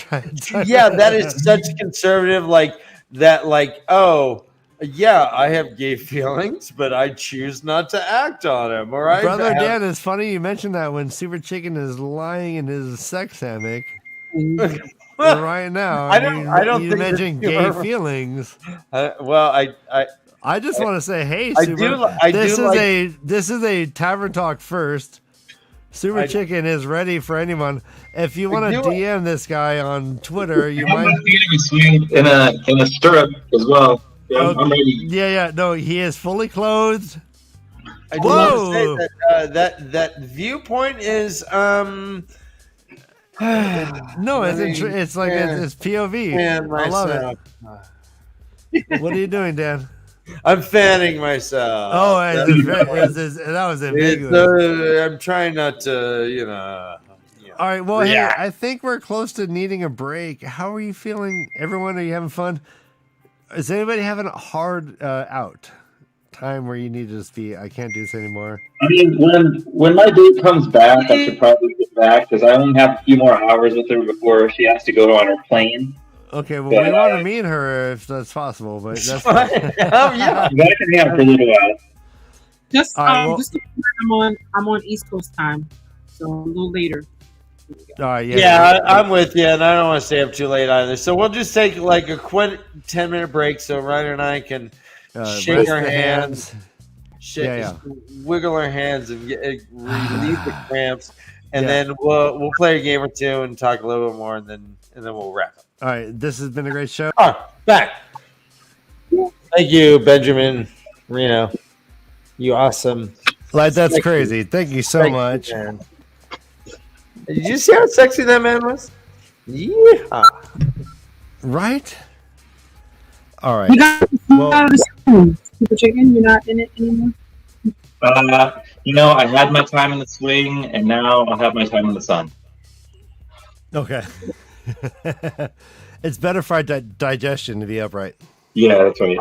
Yeah, that is such conservative, like that. Like, oh, yeah, I have gay feelings, but I choose not to act on them. All right,
Brother Dan, it's funny you mentioned that when Super Chicken is lying in his sex hammock. Right now,
I don't
you
think
mentioned gay feelings.
I
just want to say, hey, this is a Tavern Talk first. Super Chicken is ready for anyone. If you want to DM this guy on Twitter, you might
in a stirrup as well. Yeah, I'm ready.
Yeah. No, he is fully clothed.
I do want to say that viewpoint is
no, it's like it's POV. I love it. What are you doing, Dan?
I'm fanning myself.
Oh, that was ambiguous.
I'm trying not to,
All right, well, hey, I think we're close to needing a break. How are you feeling, everyone? Are you having fun? Is anybody having a hard out time where you need to just be? I can't do this anymore.
I mean, when my date comes back, I should probably get back because I only have a few more hours with her before she has to go on her plane.
Okay, well, we want to meet her if that's possible, but that's
yeah.
You guys can hang out for a little while.
Just
All right, well-
just I'm on East Coast time, so a little later.
all right.
Yeah, I'm with you, and I don't want to stay up too late either. So we'll just take like a quick 10-minute break so Ryder and I can shake
rest
our
the
hands,
Yeah.
wiggle our hands, and relieve the cramps, and
Yeah.
then we'll play a game or two and talk a little bit more, and then we'll wrap up.
All right, this has been a great show.
All right, back. Thank you, Benjamin Reno. You awesome.
Like, that's
Sexy.
crazy. Thank you so much.
Man. Did you see how sexy that man was? Yeah.
Right? All right.
You got
Well-
out of the Super Chicken. You're not in it anymore.
I had my time in the swing, and now I'll have my time in the sun.
Okay. It's better for digestion to be upright.
Yeah, that's right.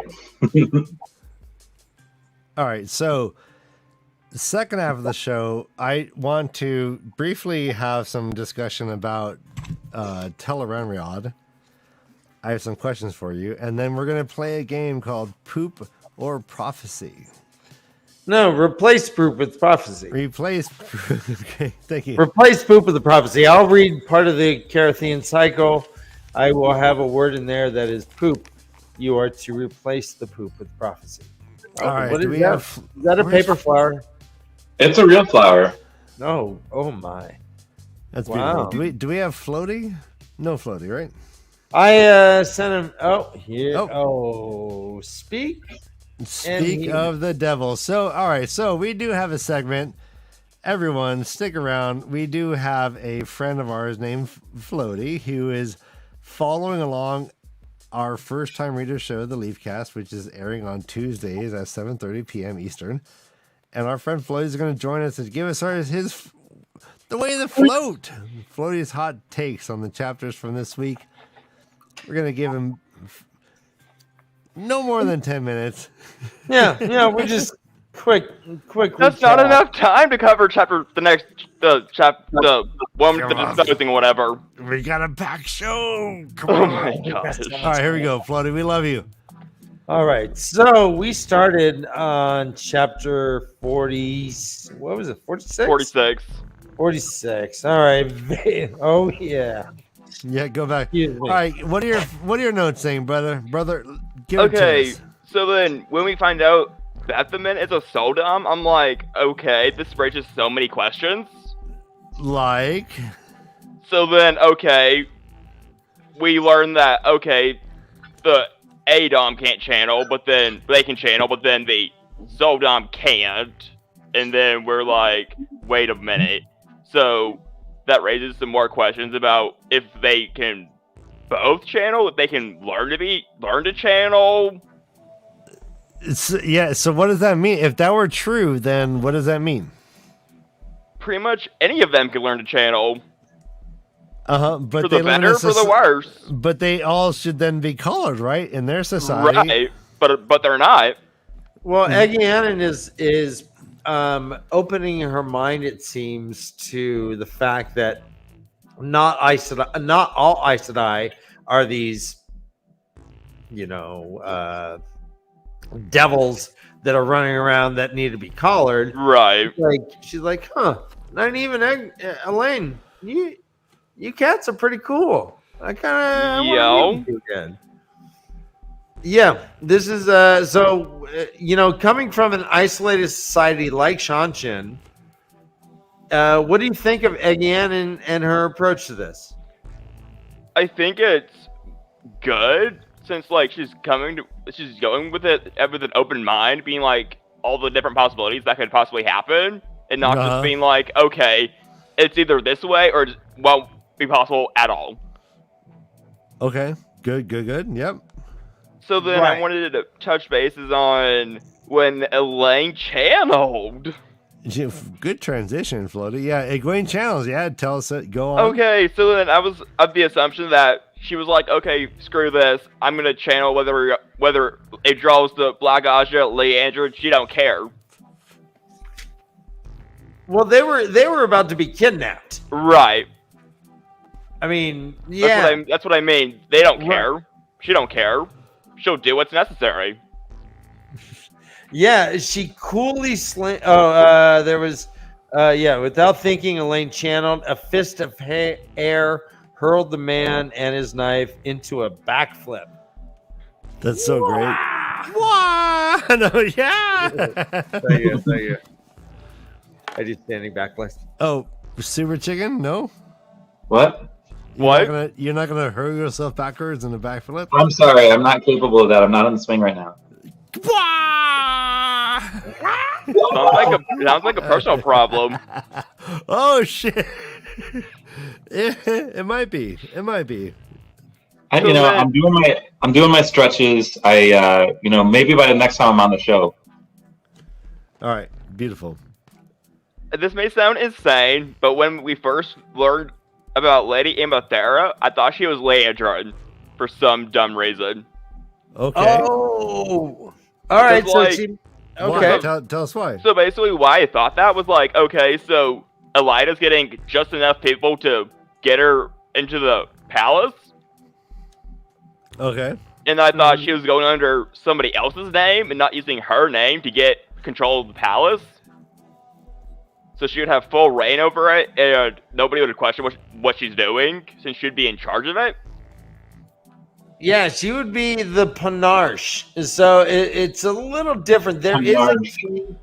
All right, so the second half of the show, I want to briefly have some discussion about Teleranrhiod. I have some questions for you, and then we're going to play a game called Poop or Prophecy.
No, replace poop with prophecy.
Replace. Okay, thank you.
Replace poop with the prophecy. I'll read part of the Carathian cycle. I will have a word in there that is poop. You are to replace the poop with prophecy.
All right,
What
do
is
we
that?
have?
Is that a
where's-
paper flower?
It's a real flower.
No. Oh my.
That's
Wow.
beautiful. Do we have floaty? No floaty, right?
I sent him. Oh, here.
Oh.
Oh, speak.
Speak of the devil. So, all right. So we do have a segment. Everyone, stick around. We do have a friend of ours named Floaty who is following along our first time reader show, the LeafCast, which is airing on Tuesdays at 7:30 p.m. Eastern. And our friend Floaty is going to join us to give us his the way to float. Floaty's hot takes on the chapters from this week. We're going to give him no more than 10 minutes.
Yeah. We're just quick.
That's not enough time to cover the one with the disposing whatever.
We got a packed show. Come
Oh
on.
my gosh.
All right, here we go, Floaty. We love you.
All right. So we started on chapter 40. What was it? 46?
46.
46. All right. Oh yeah.
Yeah, go back.
Excuse
All
me.
right, what are your notes saying, brother? Brother, give it to
Okay,
us.
so then when we find out Bethaman is a Soldom, I'm like, okay, this raises so many questions.
Like,
So then, okay, we learn that, okay, the Adom can't channel, but then they can channel, but then the Zoldom can't. And then we're like, wait a minute. So that raises some more questions about if they can both channel, if they can learn to channel.
so what does that mean? If that were true, then what does that mean?
Pretty much any of them can learn to channel.
But
For
they
the
live in
better,
a
for the
soci-
worse.
But they all should then be colored, right? In their society.
Right. But they're not.
Well, Eggianan is opening her mind, it seems, to the fact that not all Aes Sedai are these, devils that are running around that need to be collared.
Right.
Like she's like, not even Elaine. You cats are pretty cool. I kind of again. Yeah, this is coming from an isolated society like Shanshin. What do you think of Eggian and her approach to this?
I think it's good since she's going with it with an open mind, being like all the different possibilities that could possibly happen, and not just being like, okay, it's either this way or it won't be possible at all.
Okay. Good. Yep.
So then I wanted to touch bases on when Elaine channeled.
Good transition, Floaty. Yeah, Egwene channels. Yeah, tell us it. Go on.
Okay, so then I was of the assumption that she was like, okay, screw this. I'm going to channel whether whether it draws the Black Aja, Leandra, she don't care.
Well, they were about to be kidnapped.
Right.
I mean, yeah.
That's what I mean. They don't
Right.
care. She don't care. She'll do what's necessary.
Yeah, she coolly there was without thinking, Elaine channeled a fist of air, hurled the man and his knife into a backflip.
That's so great. Wow! No, yeah.
Thank you. I did standing backlash.
Oh, super chicken? No.
What?
You're not gonna hurl yourself backwards in a backflip?
I'm sorry, I'm not capable of that. I'm not on the swing right now.
Sounds like a personal problem.
Oh shit! It might be. It might be.
I'm doing my stretches. Maybe by the next time I'm on the show.
All right, beautiful.
This may sound insane, but when we first learned about Lady Imathera, I thought she was Leandra for some dumb reason.
Okay.
Oh, all right. So
like-
Why? Tell us why.
So basically, why I thought that was like, okay, so Elida's getting just enough people to get her into the palace,
Okay.
and I thought she was going under somebody else's name and not using her name to get control of the palace. So she would have full reign over it, and nobody would question what she's doing, since she'd be in charge of it.
yeah, she would be the Panache. So it's a little different. There is a king,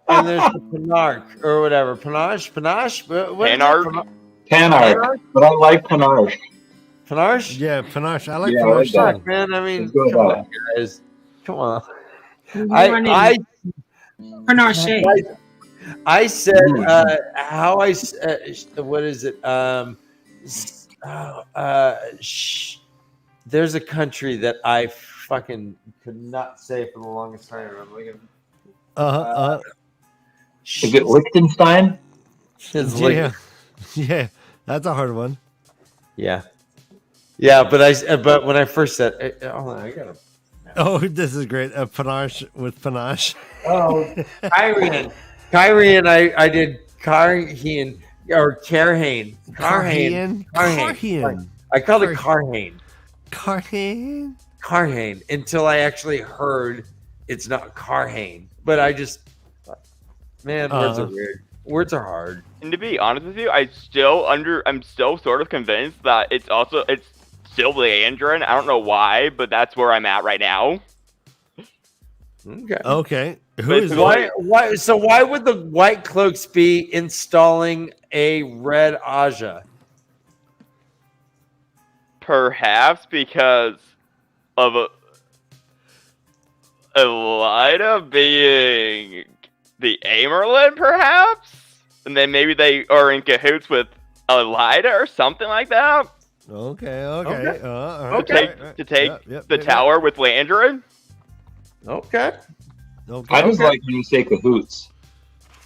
and there's the Panarch or whatever. Panache. What is it?
Panarch?
Panarch, but I like Panarch.
Panache?
Yeah, panache. I like
Yeah, I
panache.
like that.
Fuck, man. I mean,
Let's go with
come
that.
on, guys. Come on.
Panache.
I said what is it? There's a country that I fucking could not say for the longest time. I'm looking.
Is it Liechtenstein?
It's like-
Yeah. Yeah. That's a hard one.
yeah. But when I first said, hold on, I gotta.
Oh, this is great. A panache with panache.
Oh, Kyrian. I did Carheen or Carhane.
Carhane.
I called it Carhane.
Carhane.
Until I actually heard it's not Carhane. But I just, man, words are weird. Words are hard.
And to be honest with you, I'm still sort of convinced that it's still Leandra. I don't know why, but that's where I'm at right now.
Okay.
Who is
Why? So why would the White Cloaks be installing a red Aja?
Perhaps because of Elida being the Amerlin, perhaps? And then maybe they are in cahoots with Elida or something like that?
Okay.
To take the tower with Leandra?
Okay.
I just like when you say cahoots.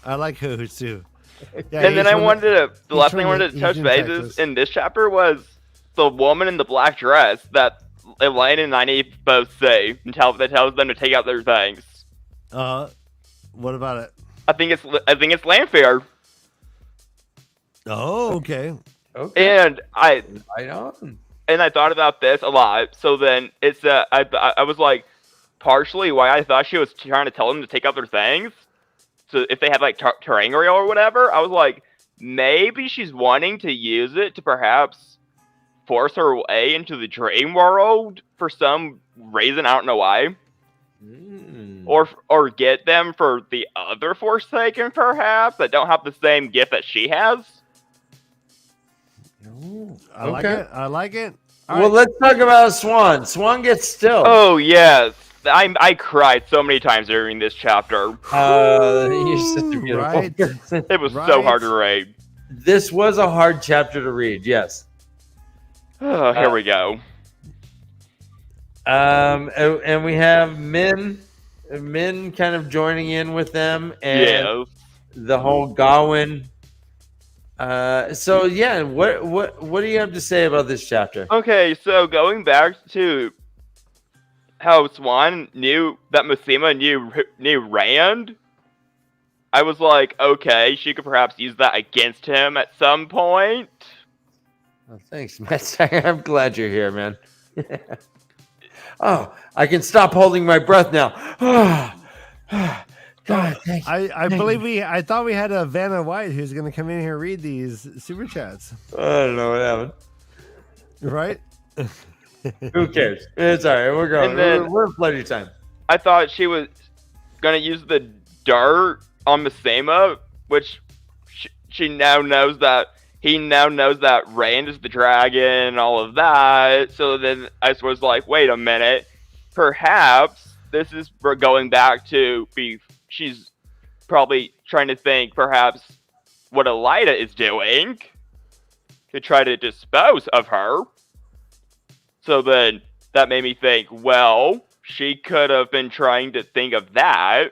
I like cahoots too. Yeah,
And then the last thing I wanted to
he's
touch
in
bases
Texas.
in this chapter was the woman in the black dress that Elaine and Nynaeve both say that tells them to take out their things.
What about it?
I think it's Lanfear.
Oh, okay.
And I
on.
thought about this a lot. So then it's I was like, partially why I thought she was trying to tell them to take out their things. So if they had like Teleranrhiod or whatever, I was like, maybe she's wanting to use it to perhaps force her way into the dream world for some reason. I don't know why. Or get them for the other Forsaken, perhaps, that don't have the same gift that she has.
I like it. All
Well,
right.
let's talk about Swan. Swan gets still.
Oh yes, I cried so many times during this chapter.
You're such a beautiful
Right.
person.
It was so
Right.
hard to read.
This was a hard chapter to read. Yes.
Here we go.
And we have Min kind of joining in with them, and
Yes.
the whole Gawain. So yeah, what do you have to say about this chapter?
Okay, so going back to how Swan knew that Masima knew Rand, I was like, okay, she could perhaps use that against him at some point.
Oh, thanks, Matt. I'm glad you're here, man. Oh, I can stop holding my breath now. God, thank you.
I thought we had a Vanna White who's going to come in here and read these super chats.
I don't know what happened.
Right?
Who cares? It's all right. We're going.
And then-
We're in plenty of time.
I thought she was gonna use the dart on Masema, which she now knows that he now knows that Rand is the dragon and all of that. So then I was like, wait a minute, perhaps this is going back to be. She's probably trying to think perhaps what Elida is doing to try to dispose of her. So then that made me think, well, she could have been trying to think of that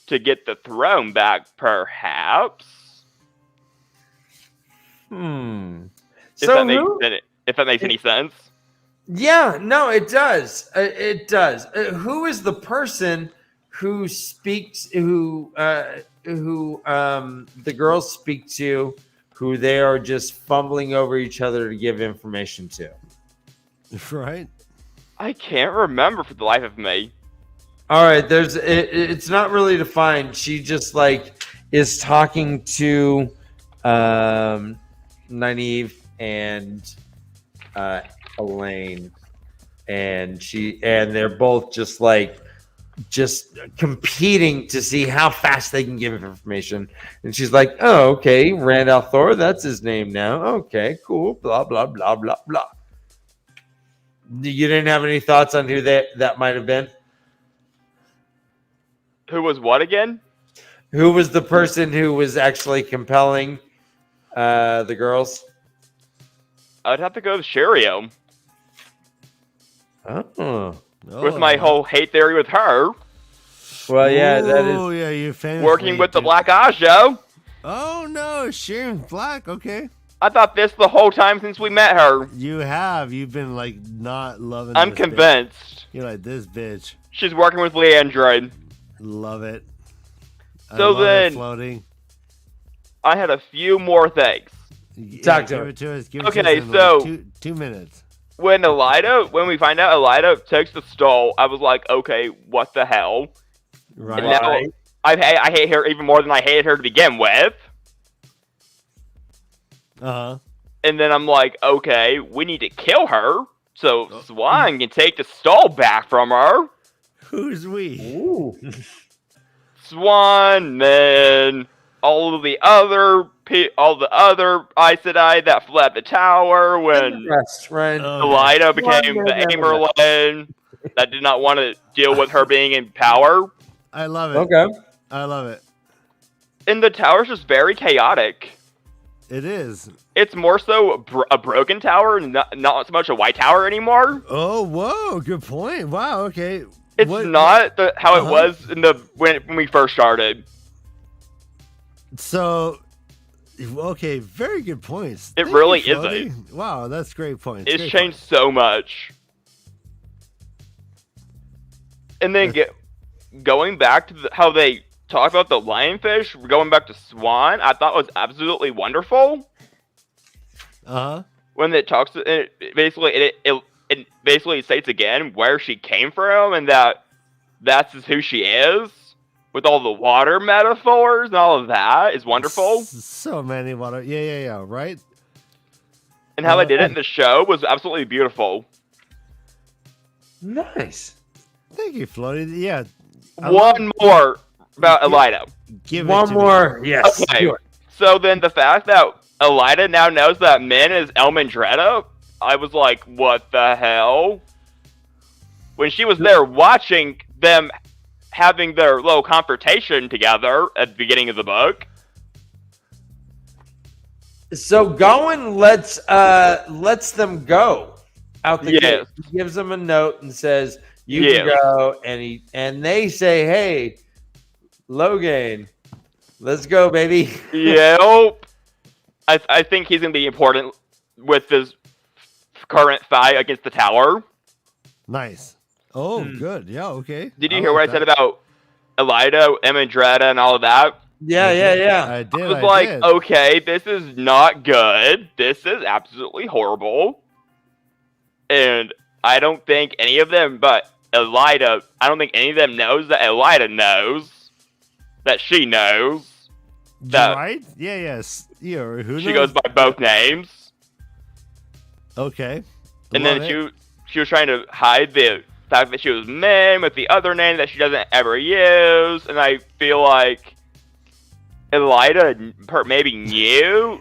to get the throne back, perhaps. If that makes any sense.
Yeah, no, it does. It does. Who is the person who speaks? Who the girls speak to? Who they are just fumbling over each other to give information to?
Right?
I can't remember for the life of me.
All right, it's not really defined. She just is talking to Nynaeve and Elaine, and they're both just competing to see how fast they can give information. And she's like, "Oh, okay, Rand al'Thor, that's his name now. Okay, cool. Blah blah blah blah blah." You didn't have any thoughts on who that might have been?
Who was what again?
Who was the person who was actually compelling the girls?
I'd have to go with Sherio.
Oh.
With my whole hate theory with her.
Well, yeah, that is.
Oh, yeah, you famously
Working with the Black Ajo.
Oh, no, Sharon Black, okay.
I thought this the whole time since we met her.
You've been not loving
I'm
this
convinced.
bitch. You're like, this bitch.
She's working with Leandroid.
Love it.
So
love
then-
it floating.
I had a few more things.
Talk to
give
her.
it to us. Give
Okay,
it to us in
so-
2 minutes.
When we find out Elida takes the stole, I was like, okay, what the hell?
Right.
And now I hate her even more than I hated her to begin with.
Uh-huh.
And then I'm like, okay, we need to kill her so Swan can take the stole back from her.
Who's we?
Ooh.
Swan, then all the other Aes Sedai that fled the tower when
Yes, right.
Elida became the Amerlin that did not want to deal with her being in power.
I love it.
Okay.
I love it.
And the tower's just very chaotic.
It is.
It's more so a broken tower, not so much a white tower anymore.
Oh, whoa. Good point. Wow, okay.
It's not how it was when we first started.
So, okay, very good points.
It
Thank
really
you,
isn't.
Floaty. Wow, that's great points.
It's
Great
changed so much. And then going back to how they talk about the lionfish, going back to Swan, I thought was absolutely wonderful.
points. Uh-huh.
When it talks, it basically states again where she came from and that's just who she is. With all the water metaphors and all of that is wonderful.
So many water. Yeah, right?
And how they did it in the show was absolutely beautiful.
Nice.
Thank you, Floaty. Yeah.
One more about Elida.
Give it
One
to
more.
me.
Yes.
Okay.
Do it.
So then the fact that Elida now knows that Min is Elmandretta, I was like, what the hell? When she was there watching them having their little confrontation together at the beginning of the book.
So Gowan lets them go out the
Yes.
gate. He gives them a note and says, "You can
Yes.
go." And they say, "Hey, Logan, let's go, baby."
Yep. I think he's gonna be important with this current fight against the tower.
Nice. Oh, good. Yeah, okay.
Did you hear what I said about Elida, Emandretta, and all of that?
Yeah.
I did.
I was like, okay, this is not good. This is absolutely horrible. And I don't think any of them, but Elida, I don't think any of them knows that Elida knows that she knows that
right? Yeah, yes. Yeah, who
she
knows?
goes by both names.
Okay.
And then she was trying to hide the fact that she was Min with the other name that she doesn't ever use. And I feel like Elida maybe knew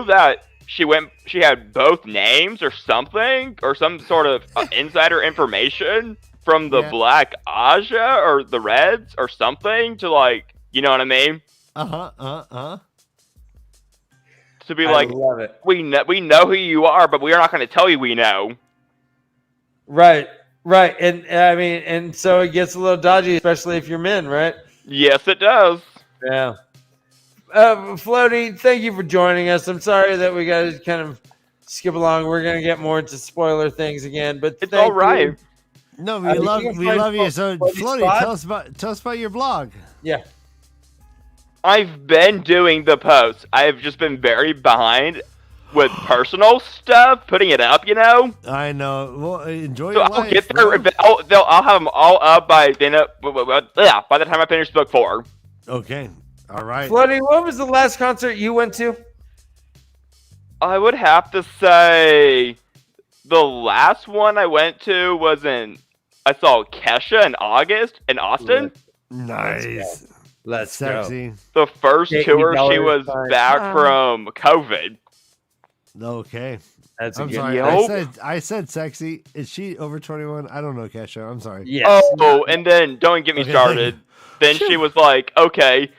that she had both names or something, or some sort of insider information from the Black Aja or the Reds or something to, like, you know what I mean? To be
I
like,
love it.
we know who you are, but we are not going to tell you we know.
Right. And I mean, and so it gets a little dodgy, especially if you're men, right?
Yes, it does.
Yeah. Floaty, thank you for joining us. I'm sorry that we got to kind of skip along. We're going to get more into spoiler things again, but
it's all right.
No, we love you. So, Floaty, tell us about your blog.
Yeah.
I've been doing the posts. I've just been very behind with personal stuff, putting it up, you know?
I know. Well, enjoy
so
your
I'll
life.
Get there. I'll have them all up by the time I finish book 4.
Okay. All right.
Floaty, what was the last concert you went to?
I would have to say the last one I went to was I saw Kesha in August in Austin.
Nice.
Let's
Sexy.
go.
The first tour, she was back from COVID.
Okay.
That's
I'm
good.
sorry. I said sexy. Is she over 21? I don't know, Kesha. I'm sorry.
Yes.
Oh, and then don't get me started. Then she was like, okay.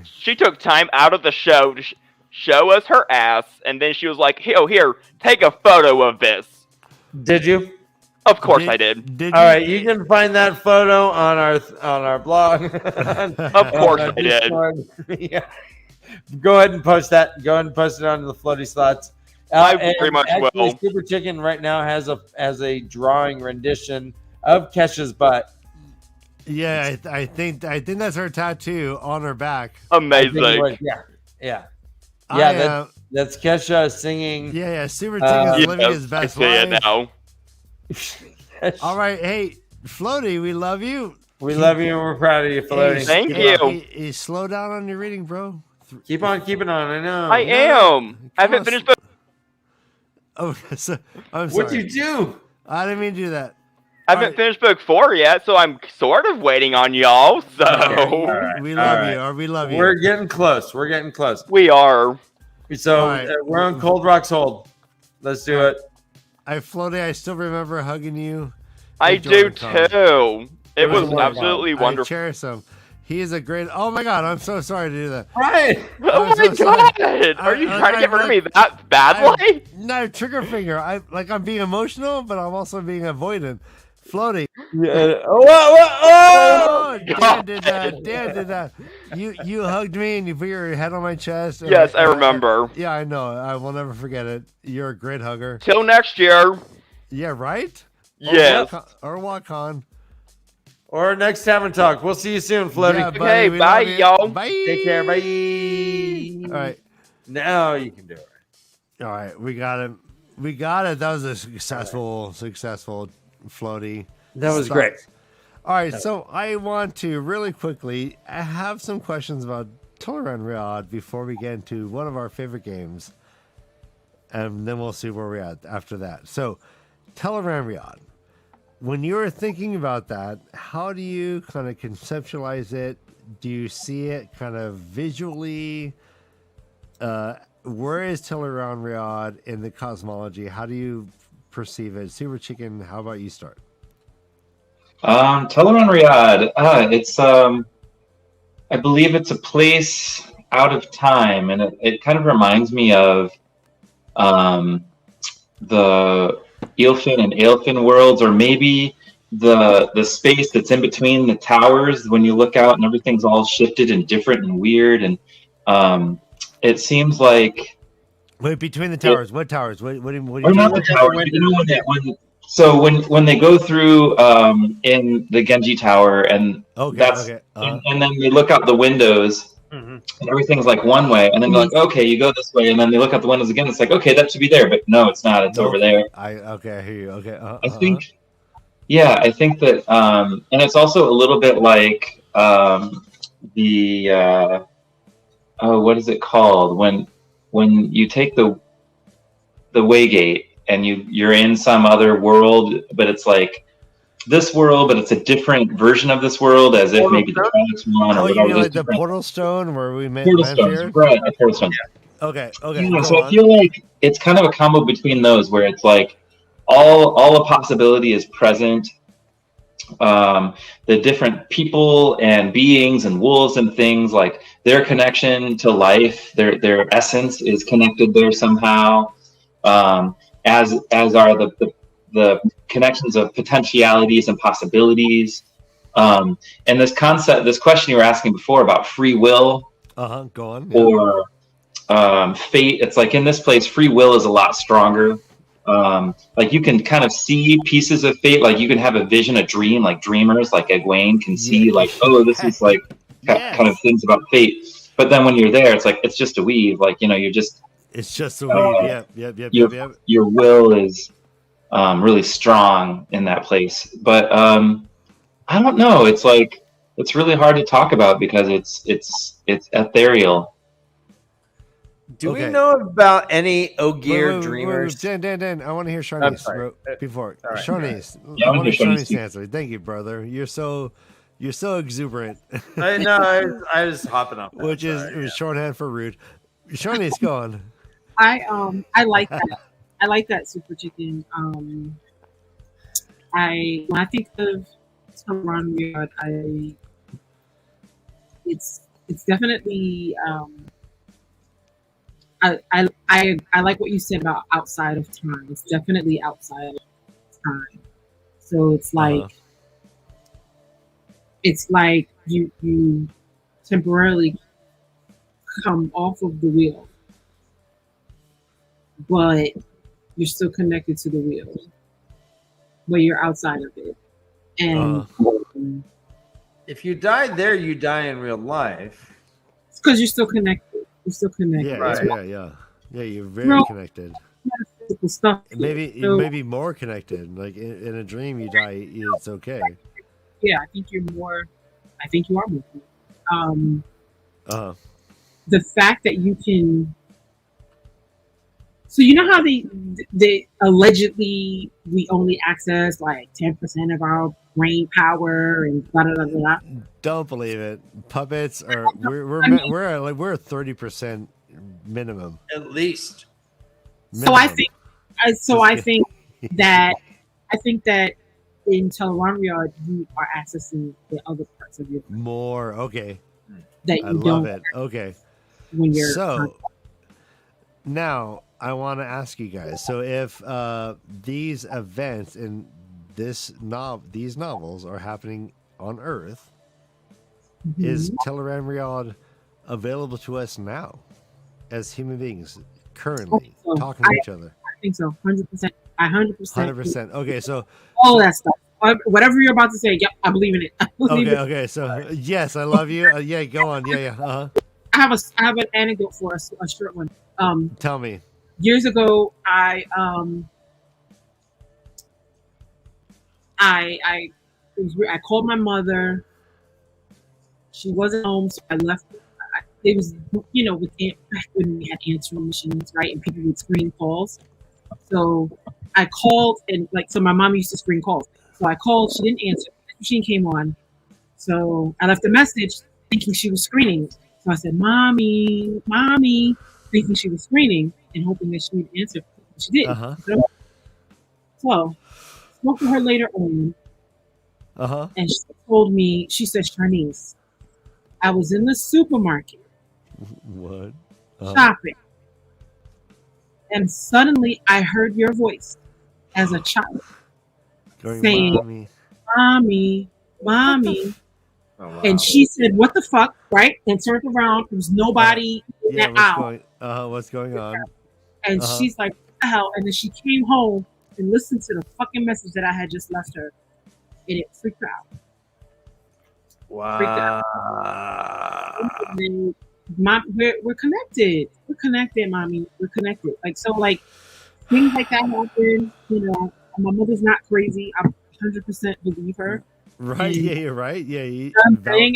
She took time out of the show to show us her ass, and then she was like, here, take a photo of this.
Did you?
Of course I did.
All right, you can find that photo on our blog.
Of course I did.
Yeah. Go ahead and post that. Go ahead and post it on the Floaty Slots.
I very much will.
Super Chicken right now has a drawing rendition of Kesha's butt.
Yeah, I think that's her tattoo on her back.
Amazing.
Yeah. That's Kesha singing.
Yeah. Super Chicken is living his best life.
I see it now.
All right, hey, Floaty, we love you.
We love you and we're proud of you, Floaty.
Thank you.
Hey, slow down on your reading, bro.
Keep on keeping on. I know.
I am. I haven't finished book.
Oh, so, I'm sorry.
What'd you do?
I didn't mean to do that.
I haven't finished book 4 yet, so I'm sort of waiting on y'all. So
we love you. We love you.
We're getting close.
We are.
So we're on Cold Rock's hold. Let's do it.
Floaty, I still remember hugging you.
I do too. It was absolutely wonderful.
I cherish him. He is a great. Oh my god, I'm so sorry to do that.
Right.
Oh my god. Are you trying to get rid of me that badly?
No, trigger finger. I'm being emotional, but I'm also being avoidant. Floaty.
Yeah.
Dan did that. You hugged me and you put your head on my chest.
Yes, I remember.
Yeah, I know. I will never forget it. You're a great hugger.
Till next year.
Yeah, right?
Yes.
Or WalkCon.
Or next Tavern Talk. We'll see you soon, Floaty.
Yeah, buddy,
okay, bye, y'all.
Bye.
Take care. Bye.
All right.
Now you can do it.
All right. We got it. That was a successful Floaty.
That was great.
All right. So I want to really quickly have some questions about Teleranrhiod before we get into one of our favorite games. And then we'll see where we're at after that. So Teleranrhiod. When you're thinking about that, how do you kind of conceptualize it? Do you see it kind of visually? Where is Teleranrhiod in the cosmology? How do you perceive it? Super Chicken, how about you start?
Teleranrhiod, it's I believe it's a place out of time, and it kind of reminds me of the Eilfin and Aelfin worlds, or maybe the space that's in between the towers when you look out and everything's all shifted and different and weird. And it seems like
between the towers. What towers? What do you
not the towers. You know So when they go through in the Genji Tower, and and then they look out the windows, and everything's like one way, and then they're like, okay, you go this way, and then they look out the windows again. It's like, okay, that should be there, but no, it's not. It's over there.
I hear you. Okay,
I think, yeah, I think that, and it's also a little bit like the what is it called when you take the Waygate and you're in some other world, but it's like this world, but it's a different version of this world, as if maybe the planet's one or whatever.
You mean like the Portal Stone where we met?
Portal Stone, right? A Portal Stone.
Okay.
Yeah, so I feel like it's kind of a combo between those, where it's like all the possibility is present. The different people and beings and wolves and things, like their connection to life, their essence is connected there somehow. As are the connections of potentialities and possibilities. And this question you were asking before about free will,
go on.
Or fate. It's like in this place, free will is a lot stronger. Like you can kind of see pieces of fate. Like you can have a vision, a dream, like dreamers, like Egwene can see, like, oh, this is like kind of things about fate. But then when you're there, it's like it's just a weave. Like you're just.
It's just a weave. Yep.
Your will is really strong in that place. But I don't know. It's like it's really hard to talk about because it's ethereal.
Do we know about any Ogier dreamers?
Dan, I want to hear Sharnise before.
Right.
Sharnise,
yeah,
I want to hear Sharnise answer. Thank you, brother. You're so exuberant.
I know. I was hopping up.
Which is shorthand for rude. Sharnise, go on.
I like that. I like that Super Chicken. When I think of Teleranrhiod, it's definitely I like what you said about outside of time. It's definitely outside of time. So it's like you temporarily come off of the wheel, but you're still connected to the wheel, but you're outside of it. And
if you die there, you die in real life.
It's because you're still connected. You're still connected.
Yeah,
Right.
Yeah, you're very connected.
Physical stuff.
Maybe more connected. Like in a dream, you die. It's okay.
Yeah, I think you are more. The fact that you can. So you know how they allegedly we only access like 10% of our brain power and blah blah blah blah.
Don't believe it. Puppets are we're at 30% minimum.
At least.
So I think that in Teleranrhiod you are accessing the other parts of your brain.
More okay.
That you
I
don't
love it. Okay.
When you're
so now I want to ask you guys. So if these events in these novels are happening on Earth, is Teleranrhiod available to us now as human beings currently talking to each other?
I think so. 100%.
100%. Okay, so
all that stuff. Whatever you're about to say, yep, I believe in it.
Okay. So yes, I love you. Yeah, go on. Yeah.
I have an anecdote for us, a short one.
Tell me.
Years ago, I called my mother. She wasn't home, so I left. It was, back when we had answering machines, right? And people would screen calls. So I called, and so my mom used to screen calls. So I called, she didn't answer. The machine came on. So I left a message thinking she was screening. So I said, Mommy, thinking she was screening and hoping that she would answer. She did. So spoke to her later on. And she told me, she said, Sharnise, I was in the supermarket.
What?
Shopping. And suddenly I heard your voice as a child saying, Mommy. Oh, wow. And she said, what the fuck, right? And turned around. There was nobody in that aisle.
What's going on?
And she's like, what the hell? And then she came home and listened to the fucking message that I had just left her, and it freaked her out.
Wow.
Mom, we're connected. We're connected, mommy. We're connected. Like, so, like, things like that happen. You know, my mother's not crazy. I 100% believe her.
Right?
And,
Yeah, you're right. Yeah,
you know what I'm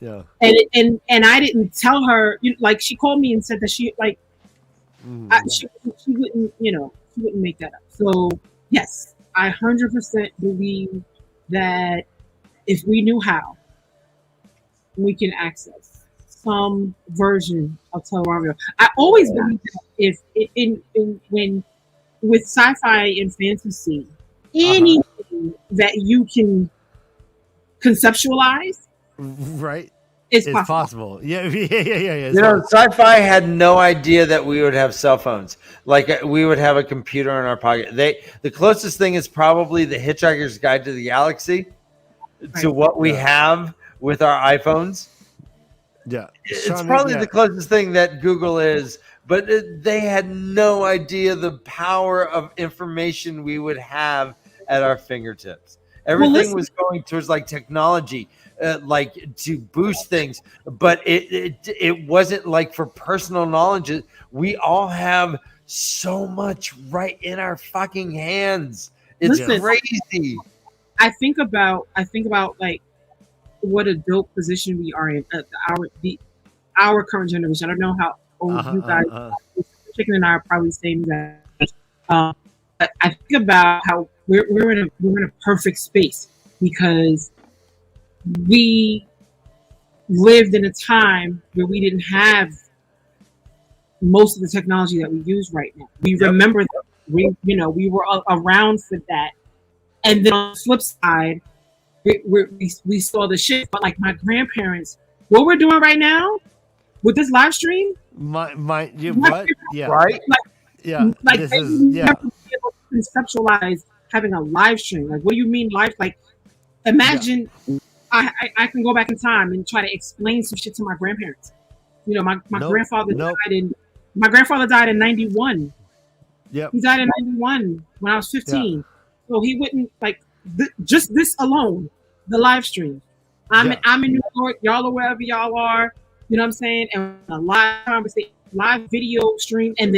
saying? And I didn't tell her. You know, like, she called me and said that she like she wouldn't, you know, she wouldn't make that up. So yes, I 100% believe that if we knew how, we can access some version of Teleranrhiod. I always believe that if when with sci-fi and fantasy, anything that you can conceptualize,
right,
it's
it's possible. Yeah.
You know, sci-fi had no idea that we would have cell phones. Like we would have a computer in our pocket. The closest thing is probably the Hitchhiker's Guide to the Galaxy to what we have with our iPhones.
Yeah,
It's probably the closest thing that Google is, but they had no idea the power of information we would have at our fingertips. Everything was going towards like technology, like to boost things, but it wasn't like for personal knowledge. We all have so much right in our fucking hands. It's crazy.
I think about like what a dope position we are in. Our current generation. I don't know how old you guys are. Chicken and I are probably the same age. But I think about how we're in a perfect space because we lived in a time where we didn't have most of the technology that we use right now. We remember that we were around for that, and then on the flip side, we saw the shift. But like my grandparents, what we're doing right now with this live stream,
right?
Like
this
they
is
never be able to conceptualize having a live stream. Like, what do you mean live? Like, imagine I can go back in time and try to explain some shit to my grandparents. You know, my grandfather died in 91.
Yep.
He died in 91 when I was 15. Yeah. So he wouldn't like just this alone, the live stream. I'm in New York, y'all are wherever y'all are. You know what I'm saying? And a live conversation, live video stream, and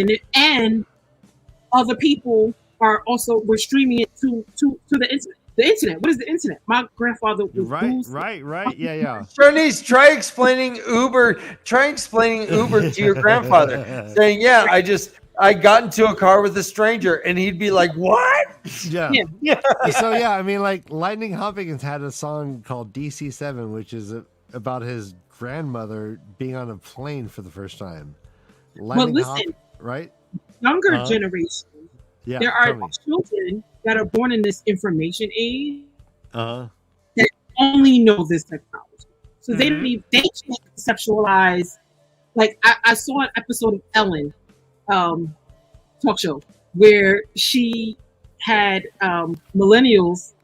other people we're streaming it to the internet. The internet. What is the internet? My grandfather was
right. Yeah.
Sharnise, try explaining Uber to your grandfather, saying, I got into a car with a stranger, and he'd be like, "What?"
Yeah. So I mean, like Lightning Hopkins had a song called DC7, which is about his grandmother being on a plane for the first time. Right?
Younger generation.
Yeah.
There are children that are born in this information age that only know this technology, so they can't conceptualize. Like I saw an episode of Ellen. Talk show where she had millennials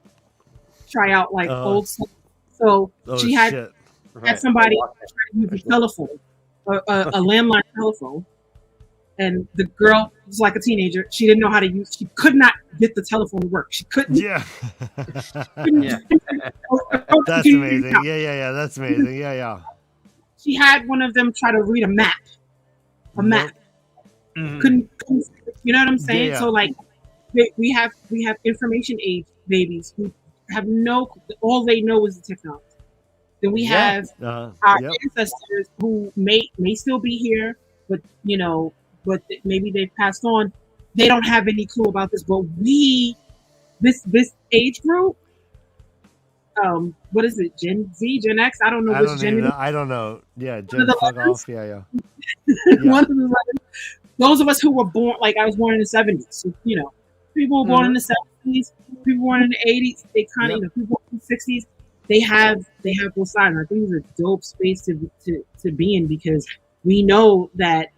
try out like old stuff. So she had somebody try to use a telephone, a landline telephone, and the girl was like a teenager. She didn't know how to use. She could not get the telephone to work. She couldn't.
Yeah. That's amazing. Yeah. That's amazing. Yeah.
She had one of them try to read a map. Couldn't, you know what I'm saying? So like we have information age babies who have all they know is the technology. Then we have our ancestors who may still be here, but maybe they've passed on. They don't have any clue about this, but this age group, what is it? Gen Z, Gen X? I don't know which Gen.
I don't know. Yeah, Gen fuck off. Yeah.
One of the those of us who were born, like I was born in the 70s. So, people were born in the 70s, people born in the 80s. They kind of, people in the 60s. They have both sides. And I think it's a dope space to be in because we know that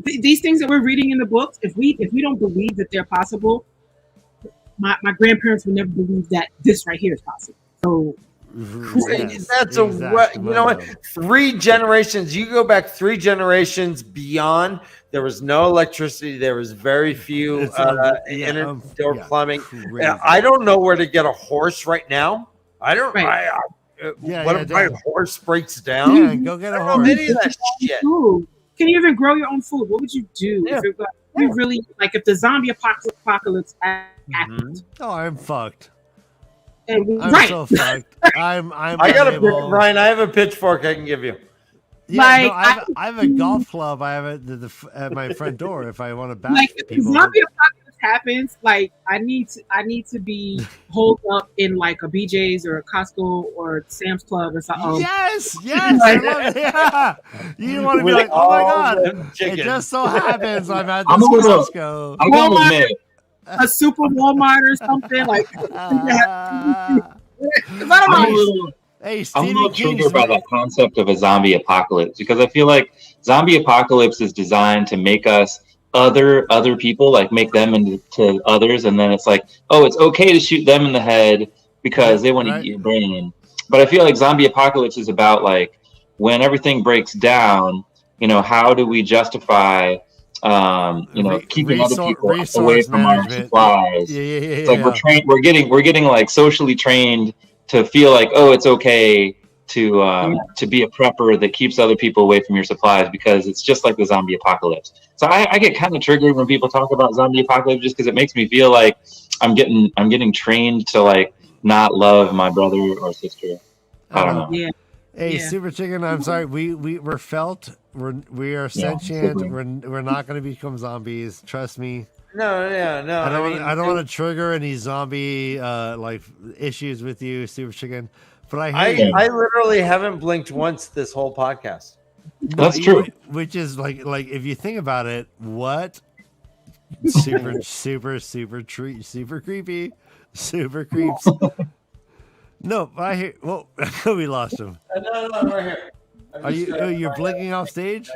these things that we're reading in the books, if we don't believe that they're possible, my grandparents would never believe that this right here is possible. So.
That's what 3 generations. You go back 3 generations beyond. There was no electricity. There was very few
It's
indoor
yeah,
plumbing.
crazy.
I don't know where to get a horse right now. I don't.
Right.
What if my
Dan.
horse breaks down?
Yeah, go get a
I don't
horse.
know any of that shit.
Food. Can you even grow your own food? What would you do
Yeah.
if it, you really like if the zombie apocalypse happened?
Oh, I'm fucked.
And,
I'm
right.
so fucked. I'm
I got a
unable.
Brian. I have a pitchfork I can give you.
Yeah, no,
Like,
I have a golf club. I have it at my front door if I want to bash
like if the
people.
zombie apocalypse happens, like I need to be holed up in like a BJ's or a Costco or Sam's Club or something.
Yes, I love it. Yeah, you want to be like, oh my god! It just so happens I'm at this Costco.
I gotta admit,
A super Walmart or something like. I don't
I'm a
know.
little,
Hey,
I'm a
Stephen
little
King's
triggered by that concept of a zombie apocalypse because I feel like zombie apocalypse is designed to make us other people, like make them into others, and then it's like, oh, it's okay to shoot them in the head because they want to eat your brain. But I feel like zombie apocalypse is about like when everything breaks down, you know, how do we justify you know, keeping other people away from our supplies?
Yeah.
It's like we're getting like socially trained to feel like, oh, it's okay to be a prepper that keeps other people away from your supplies because it's just like the zombie apocalypse. So I get kind of triggered when people talk about zombie apocalypse just because it makes me feel like I'm getting trained to like not love my brother or sister. I don't know.
Yeah.
Hey,
Yeah.
Super Chicken, I'm sorry. We're felt. We are sentient. We're not going to become zombies. Trust me.
No.
I don't want to trigger any zombie like issues with you, Super Chicken. But I
literally haven't blinked once this whole podcast.
That's true.
Which is like if you think about it, what super creepy, super creeps. No, I hear. Well, we lost him.
No, I'm right here.
Are you? Oh, you're blinking off stage.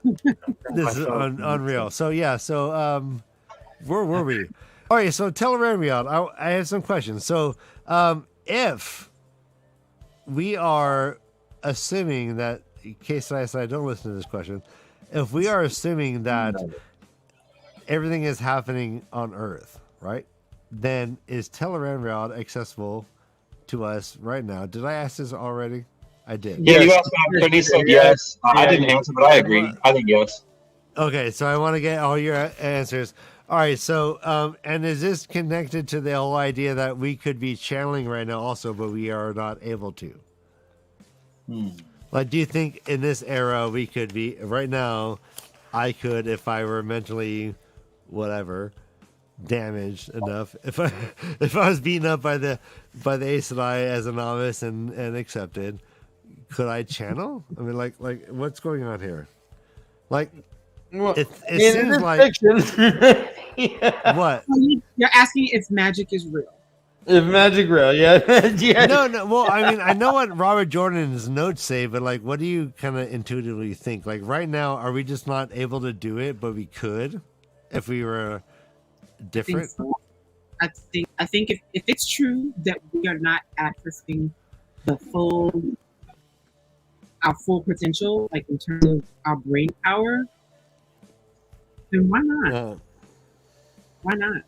This is unreal. So yeah. So where were we? All right. So Teleranrhiod, I have some questions. So if we are assuming that, in case I don't listen to this question, if we are assuming that everything is happening on Earth, right? Then is Teleranrhiod accessible to us right now? Did I ask this already? I did.
Yeah, you asked that, and he said yes. I didn't answer, but I agree. I think yes.
Okay, so I want to get all your answers. All right, so and is this connected to the whole idea that we could be channeling right now also, but we are not able to? Like, do you think in this era we could be right now? I could, if I were mentally, whatever, damaged enough. If I was beaten up by the Aes Sedai as a novice and accepted, could I channel? I mean, like what's going on here? Like,
Well,
it seems like what?
You're asking if magic is real.
If magic real, yeah.
No. Well, I mean, I know what Robert Jordan's notes say, but like, what do you kind of intuitively think? Like, right now, are we just not able to do it, but we could if we were different?
I think if it's true that we are not accessing our full potential, like in terms of our brain power, then why not? Why not?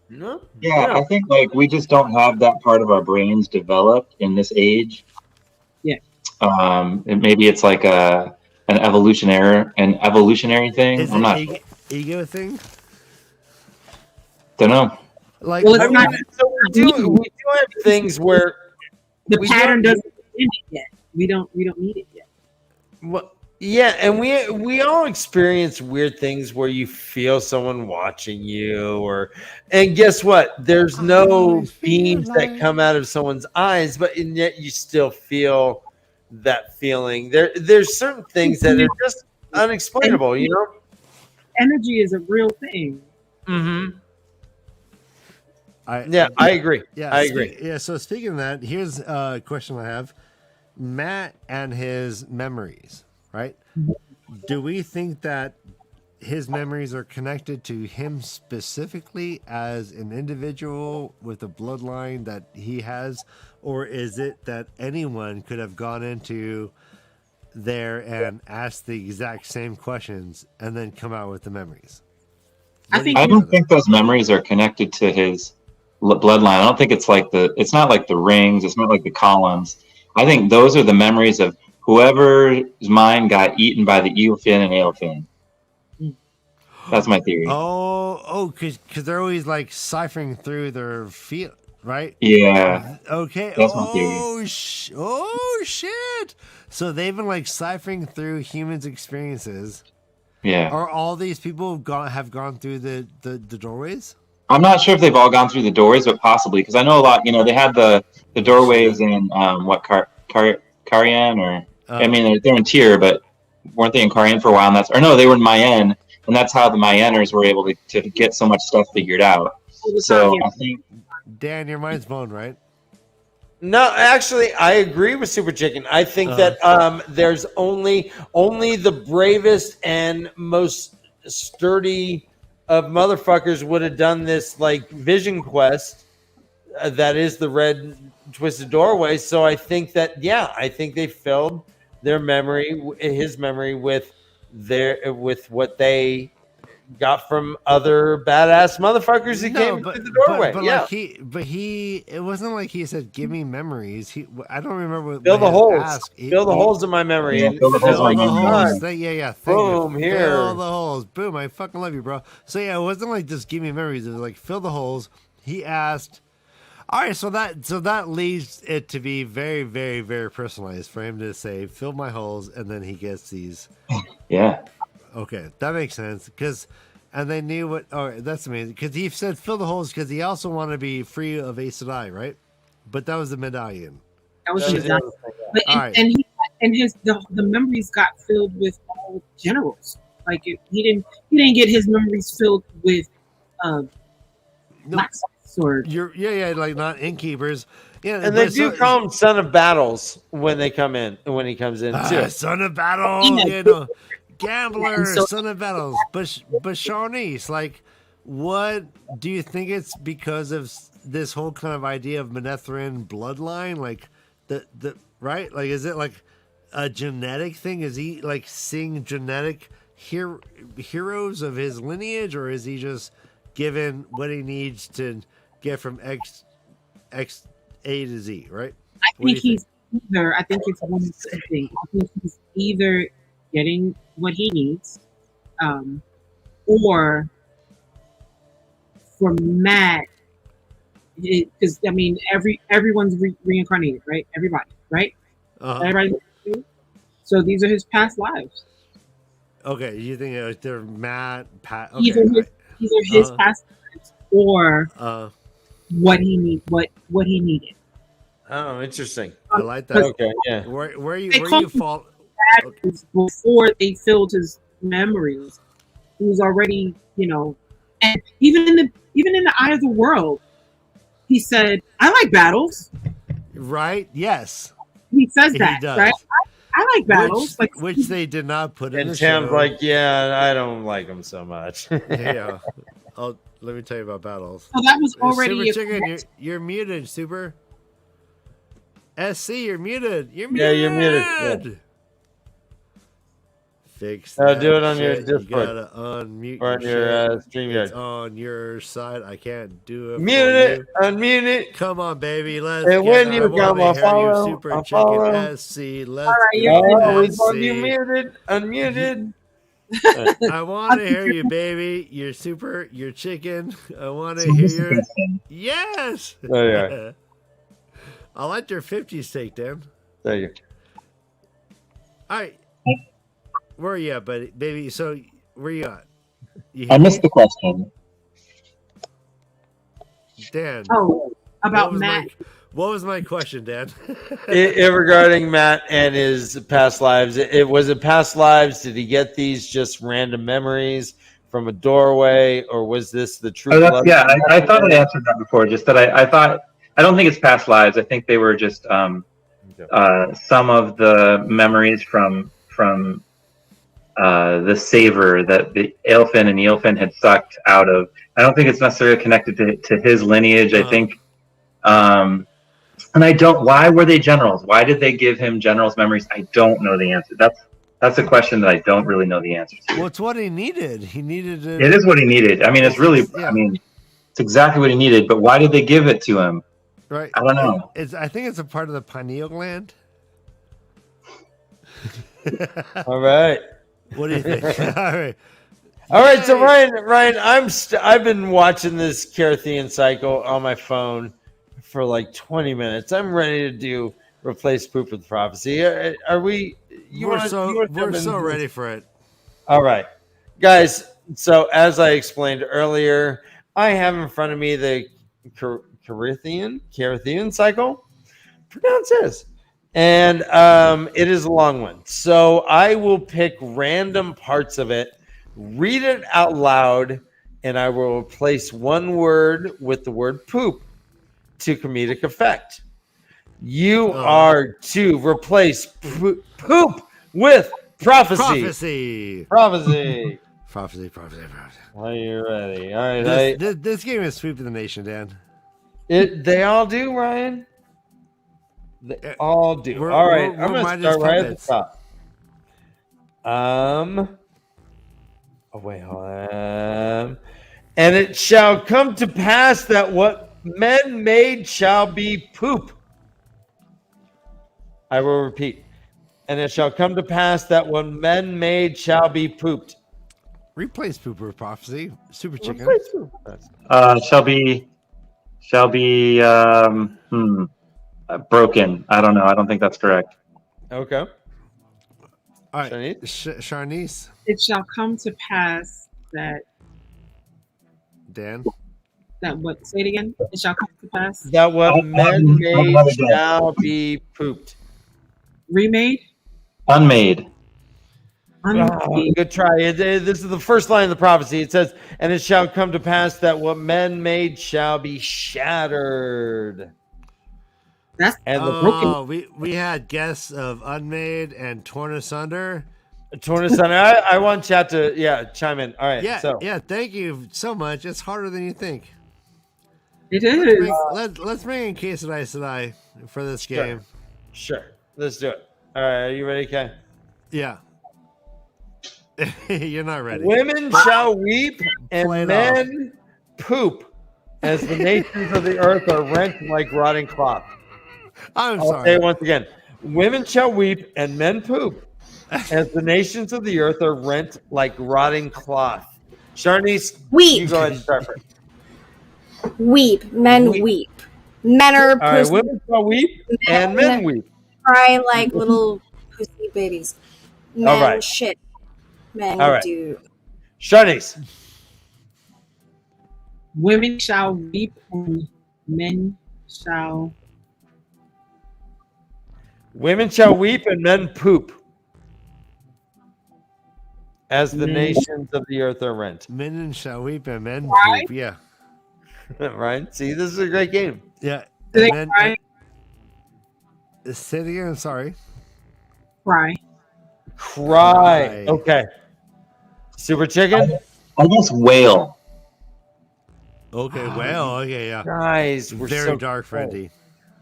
No.
Yeah, I think like we just don't have that part of our brains developed in this age.
Yeah.
And maybe it's like an evolutionary thing.
Is
I'm not
it ego thing?
Don't know.
Like,
Well, it's not.
So we do have things where
The
we
pattern
don't-
doesn't end it yet. We don't need it yet.
Well, yeah, and we all experience weird things where you feel someone watching you, and guess what? There's no beams that come out of someone's eyes, but and yet you still feel that feeling. There's certain things that are just unexplainable, you know.
Energy is a real thing.
Mm-hmm.
I
agree.
Yeah,
I agree.
Yeah. So speaking of that, here's a question I have: Matt and his memories, right? Do we think that his memories are connected to him specifically as an individual with a bloodline that he has, or is it that anyone could have gone into there and ask the exact same questions and then come out with the memories?
I think
I don't think those memories are connected to his bloodline. I don't think it's not like the rings. It's not like the columns. I think those are the memories of whoever's mind got eaten by the eelfin and aelfin. That's my theory.
Because they're always like ciphering through their field, right?
Yeah.
Okay.
That's my theory.
Oh shit! So they've been like ciphering through humans' experiences.
Yeah.
Are all these people have gone through the doorways?
I'm not sure if they've all gone through the doorways, but possibly, because I know a lot. They had the doorways in Carian, or I mean they're in Tyr, but weren't they in Carian for a while? And they were in Mayenne, and that's how the Mayenners were able to get so much stuff figured out. So I think
Dan, your mind's blown, right?
No, actually, I agree with Super Chicken. I think that there's only the bravest and most sturdy of motherfuckers would have done this like vision quest. That is the red twisted doorway. So I think that I think they filled their memory, his memory, with what they got from other badass motherfuckers who came through the doorway.
But it wasn't like he said, "Give me memories." I don't remember what.
Fill the holes.
Ask.
Fill the holes in my memory.
Yeah, fill the holes in my memory.
Boom,
here.
Fill the holes. Boom. I fucking love you, bro. So it wasn't like just give me memories. It was like fill the holes. He asked. All right, so that leaves it to be very, very, very personalized for him to say, "Fill my holes," and then he gets these.
Yeah.
Okay, that makes sense. And they knew what. Oh, that's amazing. Because he said fill the holes because he also wanted to be free of Aes Sedai, right? But that was the medallion.
That was exactly. The memories got filled with all generals. Like he didn't get his memories filled with black or
like not innkeepers. Yeah,
and they do call him Son of Battles when he comes in too.
Son of Battle, gambler, Son of Battles. But Sharnise, like, what do you think it's because of this whole kind of idea of Manetheren bloodline? Like the right? Like, is it like a genetic thing? Is he like seeing genetic heroes of his lineage, or is he just given what he needs to get from X A to Z, right?
I think it's one of two things. I think he's either getting what he needs, or for Matt, because I mean everyone's reincarnated, right? Everybody, right? Everybody. So these are his past lives.
Okay, you think they're Matt, Pat? Okay,
Either his past lives or what he needed.
Oh, interesting.
I like that.
Okay, yeah.
Where you fall?
Before they filled his memories, he was already, and even in the Eye of the World, he said, "I like battles."
Right? Yes.
He says that, right? I like battles,
which they did not put in.
And Tam's like, "Yeah, I don't like them so much."
Yeah. Let me tell you about battles.
So that was already
Super Chicken. You're muted, Super. SC, you're muted. You're muted.
Yeah, you're muted. Yeah.
Fix
that. Do it on
shit.
your Discord.
You gotta unmute
or on your StreamYard.
It's on your side. I can't do it.
Mute it. Unmute it.
Come on, baby. Let's
and when you come, I'll follow.
Super
I'll
Chicken
follow.
SC. Let's
go. You muted. Unmuted.
I want to hear you, baby. You're super. You're chicken. I want to hear you. Yes.
Oh, yeah.
I like your 50 steak, Dan.
There you go.
All right. Where are you at, buddy? Baby, so where you at?
I missed the question.
Dan.
Oh, about Matt.
What was my question, Dan?
Regarding Matt and his past lives. Was it past lives? Did he get these just random memories from a doorway, or was this the true?
I thought I answered that before. Just that I thought I don't think it's past lives. I think they were just some of the memories from the savor that the Aelfin and Eelfin had sucked out of. I don't think it's necessarily connected to his lineage. I think And I don't. Why were they generals? Why did they give him general's memories? I don't know the answer. That's a question that I don't really know the answer to.
Well, it's what he needed. He needed it.
It is what he needed. I mean, it's really.
Yeah.
I mean, it's exactly what he needed. But why did they give it to him?
Right.
I don't know.
I think it's a part of the pineal gland.
All right.
What do you think?
All right. So Ryan, I've been watching this Carathian cycle on my phone for like 20 minutes. I'm ready to do replace poop with prophecy. Are we?
We're so ready for it.
All right, guys. So as I explained earlier, I have in front of me the Carathian cycle. Pronounce this. And it is a long one. So I will pick random parts of it, read it out loud, and I will replace one word with the word poop to comedic effect. You are to replace poop with prophecy. Prophecy. Are you ready? All right.
This game is sweeping the nation, Dan.
They all do, Ryan. They all do. All right, I'm going to start right at the top. Oh wait, hold on. And it shall come to pass that what men made shall be poop. I will repeat. And it shall come to pass that what men made shall be pooped.
Replace poop with prophecy. Super chicken.
Shall be broken. I don't know. I don't think that's correct.
Okay.
All right.
Sharnise?
Sharnise.
It shall come to pass that
Dan.
What? Say it again. It shall come to pass
that what men made shall be pooped.
Remade.
Unmade.
Good try. This is the first line of the prophecy. It says, "And it shall come to pass that what men made shall be shattered."
We had guests of unmade and torn asunder.
Torn asunder. I want chat to chime in. All right.
Yeah. Thank you so much. It's harder than you think.
It is.
Let's bring in Case and Ice for this game.
Sure. Let's do it. All right. Are you ready, Kai?
Yeah. You're not ready.
Women shall weep and men poop as the nations of the earth are rent like rotting cloth.
I'll
sorry. Say it once again. Women shall weep and men poop as the nations of the earth are rent like rotting cloth. Sharnise,
weep.
You go ahead and start first.
Weep. Men weep. Men are
pussy. All right, women shall weep and men weep.
Cry like little pussy babies. Men
all right.
Shit. Men
all right.
do.
Sharnise.
Women shall weep and men shall.
Women shall weep and men poop as the nations of the earth are rent.
Men shall weep and men poop. Yeah.
Right? See, this is a great game.
Yeah.
Do they cry?
Say it again. I'm sorry.
Cry.
Okay. Super chicken?
I guess whale.
Okay, whale. Okay, yeah.
Guys, we're
very
so
dark, Freddy.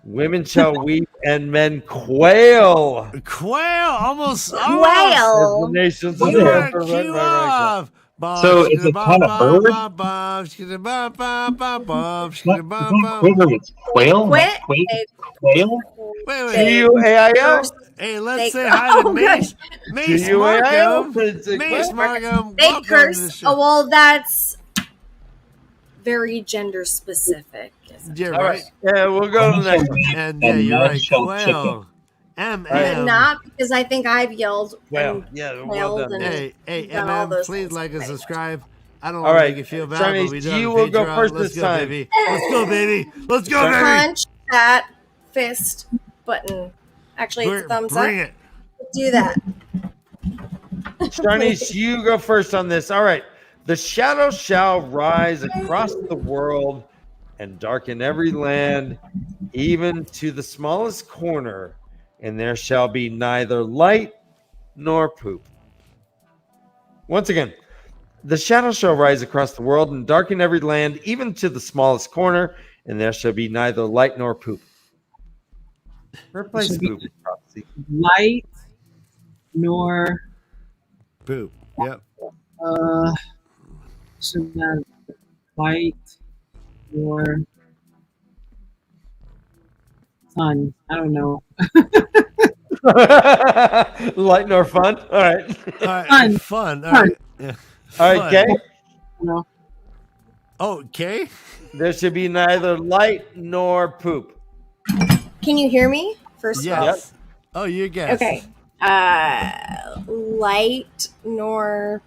Women shall weep and men quail.
Quail, almost.
Quail.
The nations of the earth are rent
off.
So it's a kind of bird? It's quail? Quail?
Wait.
Q-A-I-L?
Hey, let's say hi to Mace. Mace Markham. Mace Markham.
They curse. Oh, well, that's very gender specific.
Yeah, right.
Yeah, we'll go to the next one.
And yeah, you're right. Quail.
Not because I think I've yelled.
Well, yeah, well done.
Hey, please like and subscribe. I don't
want
to make you feel bad, but we do.
You will go first this time.
Baby. Let's go, baby. Let's go, baby.
Punch that fist button. Actually, it's a thumbs up.
Bring it.
Do that.
Sharnise, you go first on this. All right. The shadow shall rise across the world and darken every land, even to the smallest corner, and there shall be neither light nor poop. Once again, the shadow shall rise across the world and darken every land, even to the smallest corner, and there shall be neither light nor poop. Replace
should be-
poop with prophecy.
Light nor
Poop. Yep.
should not light nor sun. I don't know.
Light nor fun. All right.
All right.
Fun.
Fun. All
Fun.
right. Yeah.
All right,
Fun.
Kay.
No.
Oh, Kay?
There should be neither light nor poop.
Can you hear me? First of all.
Yes. Oh, you guess.
Okay. Light nor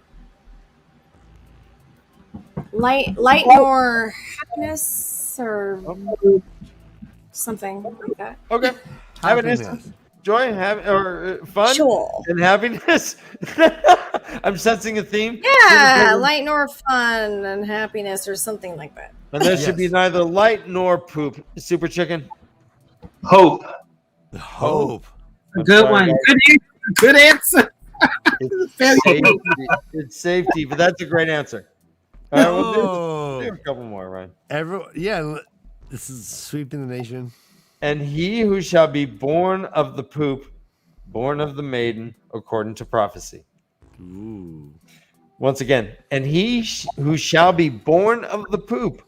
happiness or something like that.
Okay. Happiness,
Happiness.
joy, or fun,
Sure.
and happiness. I'm sensing a theme.
Yeah, light nor fun and happiness or something like that.
And there should be
Yes.
neither light nor poop. Super chicken.
Hope.
Hope.
I'm
Good
sorry,
one.
guys.
Good answer.
It's
Very
safety. It's safety, but that's a great answer. All right, we'll
Oh.
do a couple more, Ryan.
This is sweeping the nation.
And he who shall be born of the poop, born of the maiden, according to prophecy.
Ooh.
Once again, and who shall be born of the poop,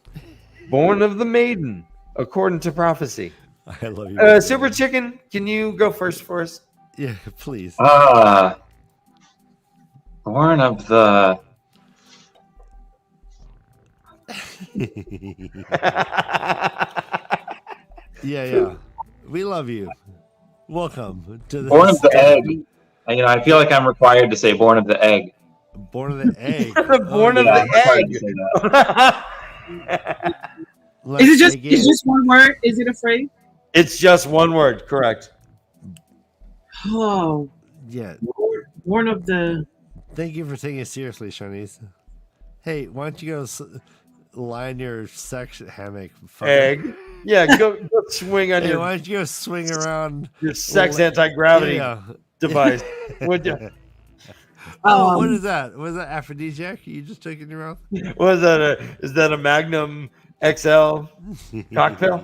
born of the maiden, according to prophecy.
I love you.
Super Chicken, can you go first for us?
Yeah, please.
Born of the.
Yeah. We love you. Welcome to the
Born of the egg. I feel like I'm required to say born of the egg.
Born of the egg.
Born of
Yeah, I'm
the
required
egg.
to say that.
Is it just one word? Is it a phrase?
It's just one word, correct.
Oh,
Yeah.
born of the.
Thank you for taking it seriously, Sharnise. Hey, why don't you go lie in your sex hammock? fucker?
Egg. Yeah, go swing on
Hey, why don't you go swing around?
your sex anti-gravity
Yeah.
device. Would you?
Oh, what is that? Was that aphrodisiac you just took in your mouth?
Was that is that a Magnum XL cocktail?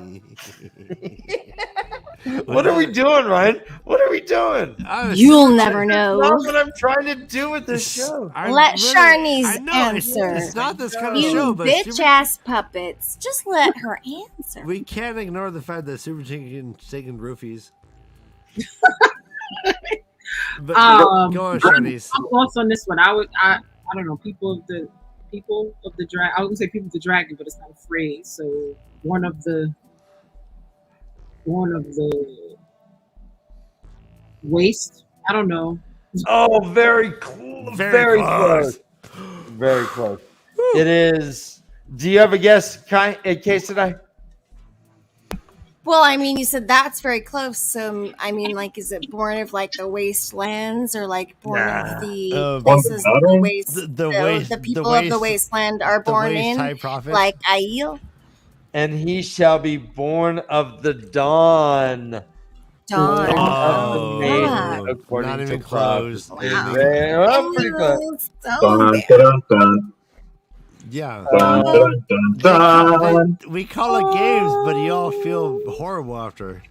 What are we doing, Ryan? What are we doing?
You'll never
That's
know.
what I'm trying to do with this show.
Let Sharnise
I know,
answer.
It's not this kind of
You
show, but
bitch ass puppets. Just let her answer.
we can't ignore the fact that Super Chicken taking roofies. But go on, Sharnise.
I'm lost on this one. I don't know. People of the dragon. I was gonna say people of the dragon, but it's not a phrase. So born of the waste. I don't know.
Oh, very close. Very close. Very close. It is. Do you have a guess, Kai? Case today?
Well, I mean, you said that's very close. So, I mean, like, is it born of like the wastelands or like born of the places the waste, the people of the wasteland are born in? Like Aiel?
And he shall be born of the dawn.
Dawn.
Oh,
Yeah.
According
not
to
even close.
prophecy. Well, pretty close.
Dun, dun, dun,
Yeah.
dun, dun, dun, dun.
We call it games, but you all feel horrible after.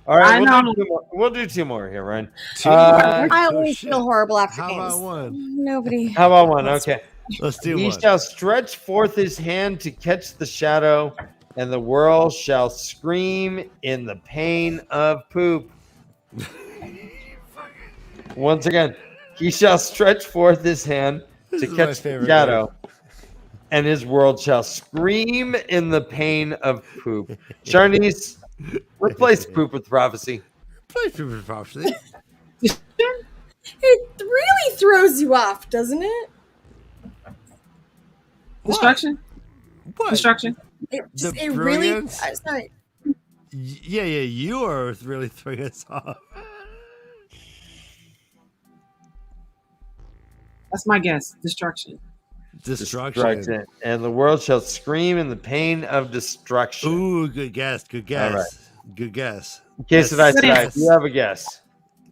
All right,
I know.
we'll do two more here, Ryan.
I
Oh,
always
shit.
feel horrible after
How
games.
about one?
Nobody.
How about one? Okay.
Let's do
He
one.
shall stretch forth his hand to catch the shadow, and the world shall scream in the pain of poop. Once again, he shall stretch forth his hand
This
to
is my
catch the
favorite
shadow, and his world shall scream in the pain of poop. Sharnise, replace poop with prophecy.
Play Super Prophecy.
It really throws you off, doesn't it?
Destruction.
What?
Destruction.
It just,
The
it really.
brilliance?
Sorry.
Yeah, you are really throwing us off.
That's my guess. Destruction.
Destruction.
And the world shall scream in the pain of destruction.
Ooh, good guess. Good guess.
All right.
Good guess.
In case that I
That's-
said, do you have a guess?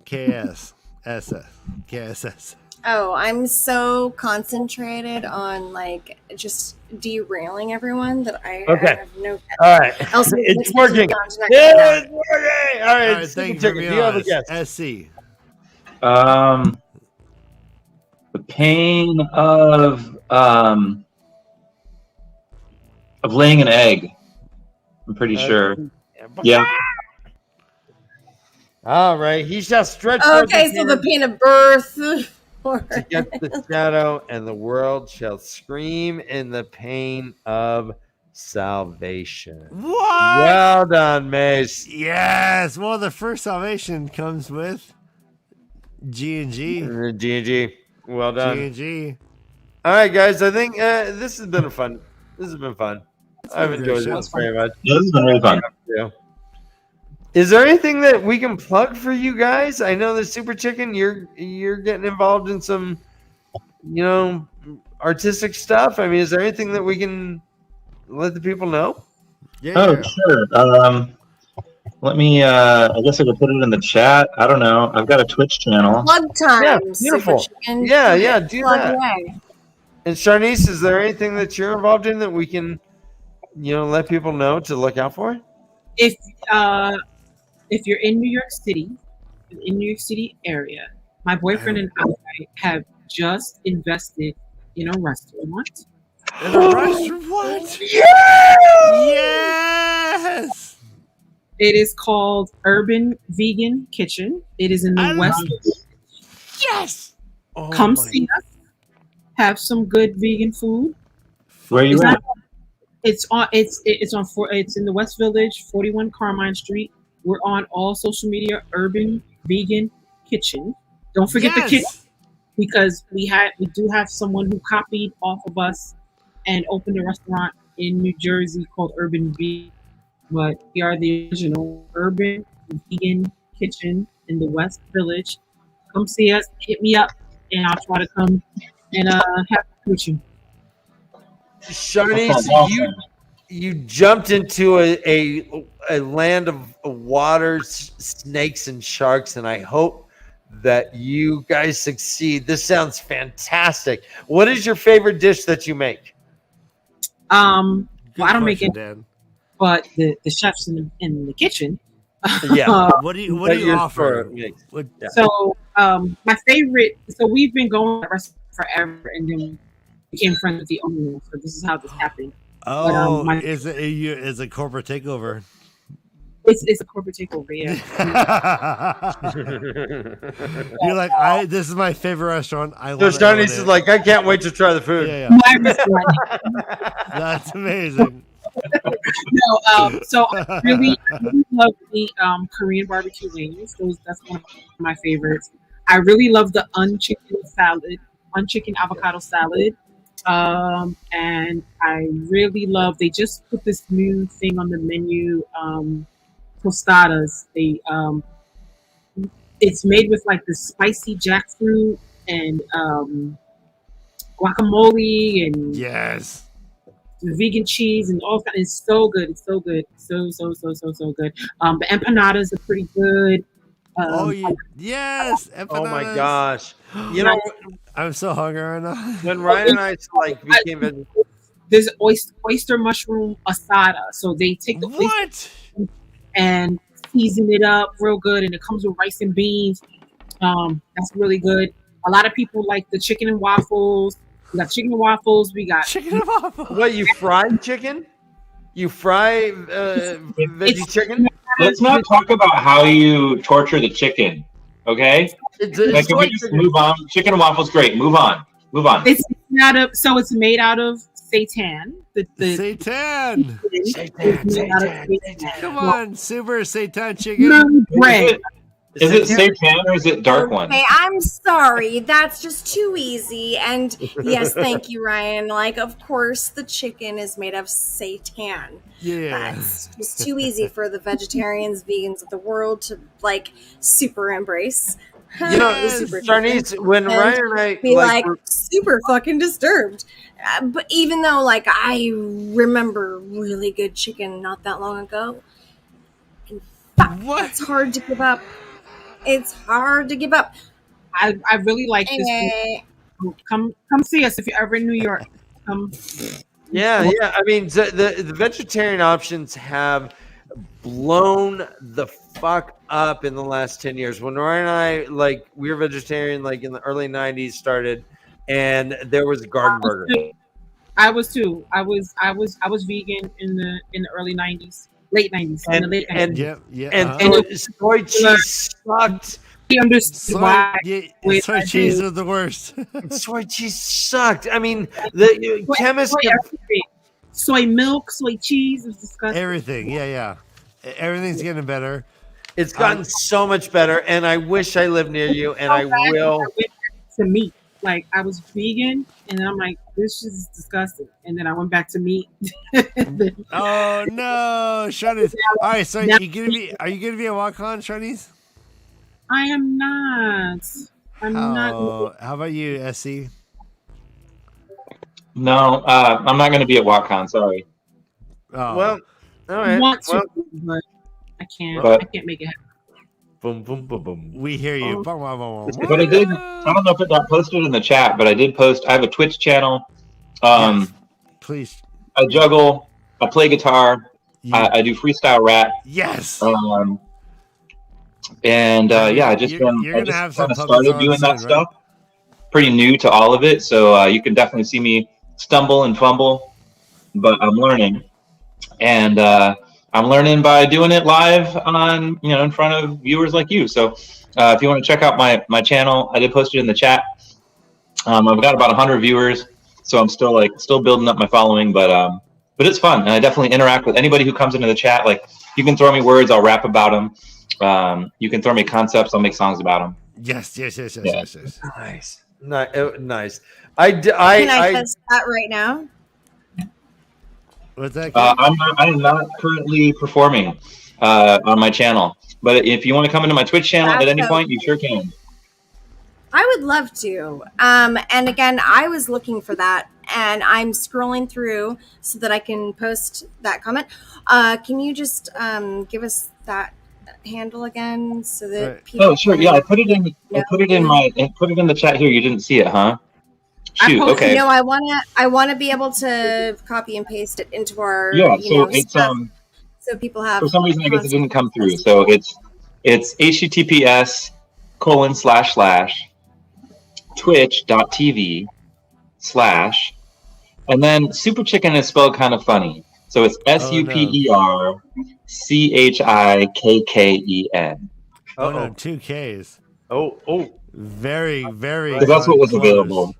KS. SS. KSS.
Oh, I'm so concentrated on like just derailing everyone that I have no.
All right.
Else
It's working.
Yeah,
it's working. All right.
Thank you for
Chicken,
being
do you have a
honest.
guess?
SC.
The pain of laying an egg. I'm pretty sure. Yeah.
All right. He shall stretch.
Okay, so the pain of birth.
To get the shadow, and the world shall scream in the pain of salvation.
What?
Well done, Mace.
Yes. Well, the first salvation comes with G&G.
G&G. Well done.
G&G.
All right, guys. I think this has been fun. I've enjoyed this very much.
Yeah, this has been really fun.
Yeah. Is there anything that we can plug for you guys? I know the Super Chicken, you're getting involved in some, artistic stuff. I mean, is there anything that we can let the people know?
Yeah.
Oh, sure. Let me. I guess I could put it in the chat. I don't know. I've got a Twitch channel.
Plug time.
Yeah, beautiful. Yeah, do
plug
that.
away.
And Sharnise, is there anything that you're involved in that we can, let people know to look out for?
If you're in New York City area, my boyfriend and I have just invested in a restaurant.
In a restaurant? Yes!
It is called Urban Vegan Kitchen. It is in the West.
Yes!
Come see us. Have some good vegan food.
Where are you at?
It's in the West Village, 41 Carmine Street. We're on all social media, Urban Vegan Kitchen. Don't forget the kitchen, because we do have someone who copied off of us and opened a restaurant in New Jersey called Urban Vegan. But we are the original Urban Vegan Kitchen in the West Village. Come see us, hit me up, and I'll try to come and have with you.
Sharnise, you jumped into a land of water, snakes, and sharks, and I hope that you guys succeed. This sounds fantastic. What is your favorite dish that you make?
Well, I don't make it, but the chefs in the kitchen.
Yeah.
What do you offer?
So my favorite. So we've been going to the restaurant forever, and then became friends with the owner. So this is how this happened.
Oh, but, is it corporate takeover?
It's a corporate takeover, yeah.
You're like, this is my favorite restaurant. I love it.
So Sharnise is like, I can't wait to try the food.
Yeah. That's amazing.
No, so I really love the Korean barbecue wings. That's one of my favorites. I really love the unchicken avocado salad. And I really love, they just put this new thing on the menu, tostadas. It's made with like the spicy jackfruit and guacamole and the vegan cheese and all that. It's so good. It's so good. So good. The empanadas are pretty good.
Yes, empanadas.
Oh my gosh.
I'm so hungry right now.
When Ryan and I became vegetarian,
there's oyster mushroom asada. So they take the oyster and season it up real good, and it comes with rice and beans. That's really good. A lot of people like the chicken and waffles. We got chicken and waffles. We got
chicken and waffles.
What, you fried chicken? You fry veggie chicken?
Let's not talk about how you torture the chicken, okay? Can we just move on? Chicken and waffles, great. Move on.
It's made out of seitan.
Seitan.
Seitan.
Come on, super seitan chicken.
Is it seitan or is it dark one?
Hey, I'm sorry. That's just too easy. And yes, thank you, Ryan. Like, of course, the chicken is made of seitan.
Yeah.
That's just too easy for the vegetarians, vegans of the world to, like, super embrace.
Sharnise, when Ryan and I
be like super fucking disturbed. But even though, like, I remember really good chicken not that long ago, in fact, it's hard to give up. It's hard to give up.
I really like this. Come see us if you're ever in New York.
Yeah. I mean, the vegetarian options have blown the fuck up in the last 10 years. When Ryan and I, like, we were vegetarian, like in the early 90s started, and there was a garden burger.
I was too. I was vegan in the early 90s, late 90s,
and,
in the late 90s.
And soy cheese sucked.
Soy cheese is the worst.
Soy cheese sucked. I mean, the chemists
soy milk, soy cheese was disgusting.
Everything, yeah. Everything's getting better.
It's gotten so much better, and I wish I lived near you, and I will.
To meat, like I was vegan, and then I'm like, this is disgusting, and then I went back to meat.
Oh no, Sharnise! All right, so are you gonna be at WalkCon, Sharnise?
I am not. I'm not.
How about you, SC?
No, I'm not going to be at WalkCon. Sorry.
Oh. Well, all right.
I want to, but I can't. I can't make it happen.
Boom, boom, boom, boom.
We hear you.
But I did. I don't know if it got posted in the chat, but I did post. I have a Twitch channel.
Yes. Please.
I juggle. I play guitar. I do freestyle rap.
Yes.
And I just kind of started doing that stuff. Pretty new to all of it, so you can definitely see me stumble and fumble, but I'm learning, and I'm learning by doing it live on in front of viewers like you. So if you want to check out my channel, I did post it in the chat. I've got about 100 viewers, so I'm still building up my following, but it's fun, and I definitely interact with anybody who comes into the chat. Like, you can throw me words, I'll rap about them. You can throw me concepts, I'll make songs about them.
Yes.
Nice. Nice.
Can I test that right now?
What's that?
I'm not currently performing on my channel, but if you want to come into my Twitch channel at any point, you sure can.
I would love to. And again, I was looking for that, and I'm scrolling through so that I can post that comment. Can you just give us that handle again so that people?
Oh, sure. Yeah, I put it in the chat here. You didn't see it, huh? Shoot. Okay.
No, I want to be able to copy and paste it into our
it's
stuff, so people have.
For some reason, I guess it didn't come through. So it's https://twitch.tv/ and then Super Chicken is spelled kind of funny. So it's SUPERCHIKKEN.
Oh no, 2 Ks.
Oh.
Very, very.
Because that's what was available.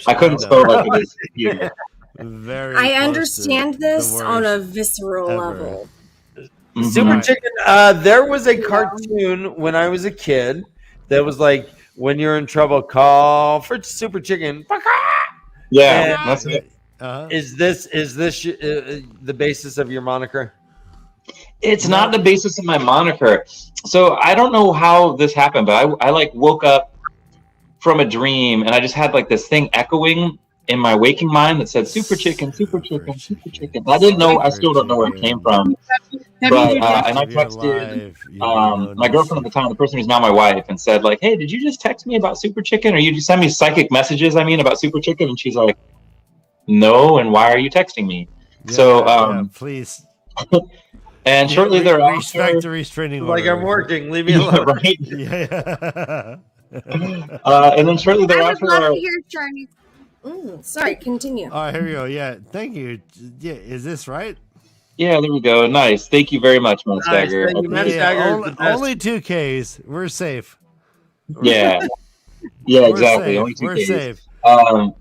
I couldn't spell it like it is here.
Very.
I understand this on a visceral level.
Mm-hmm. Super Chicken. There was a cartoon when I was a kid that was like, when you're in trouble, call for Super Chicken.
Yeah, that's it.
Is this the basis of your moniker?
It's not the basis of my moniker. So I don't know how this happened, but I like woke up from a dream and I just had like this thing echoing in my waking mind that said Super Chicken, Super Chicken, Super Chicken. I still don't know where it came from. But and I texted my girlfriend at the time, the person who's now my wife, and said like, "Hey, did you just text me about Super Chicken, or you just send me psychic messages? About Super Chicken?" And she's like, "No, and why are you texting me?"
Please.
And shortly thereafter,
respect the restraining order.
Like, I'm working, leave me alone.
Right?
Yeah.
And then shortly thereafter,
I would love to hear Sharnise. Sorry, continue.
All right, here we go. Yeah, thank you. Yeah, is this right?
Yeah, there we go. Nice. Thank you very much, Monstagger.
Only 2 Ks. We're safe.
Yeah. Yeah, exactly. Only 2
We're
Ks.
safe.
And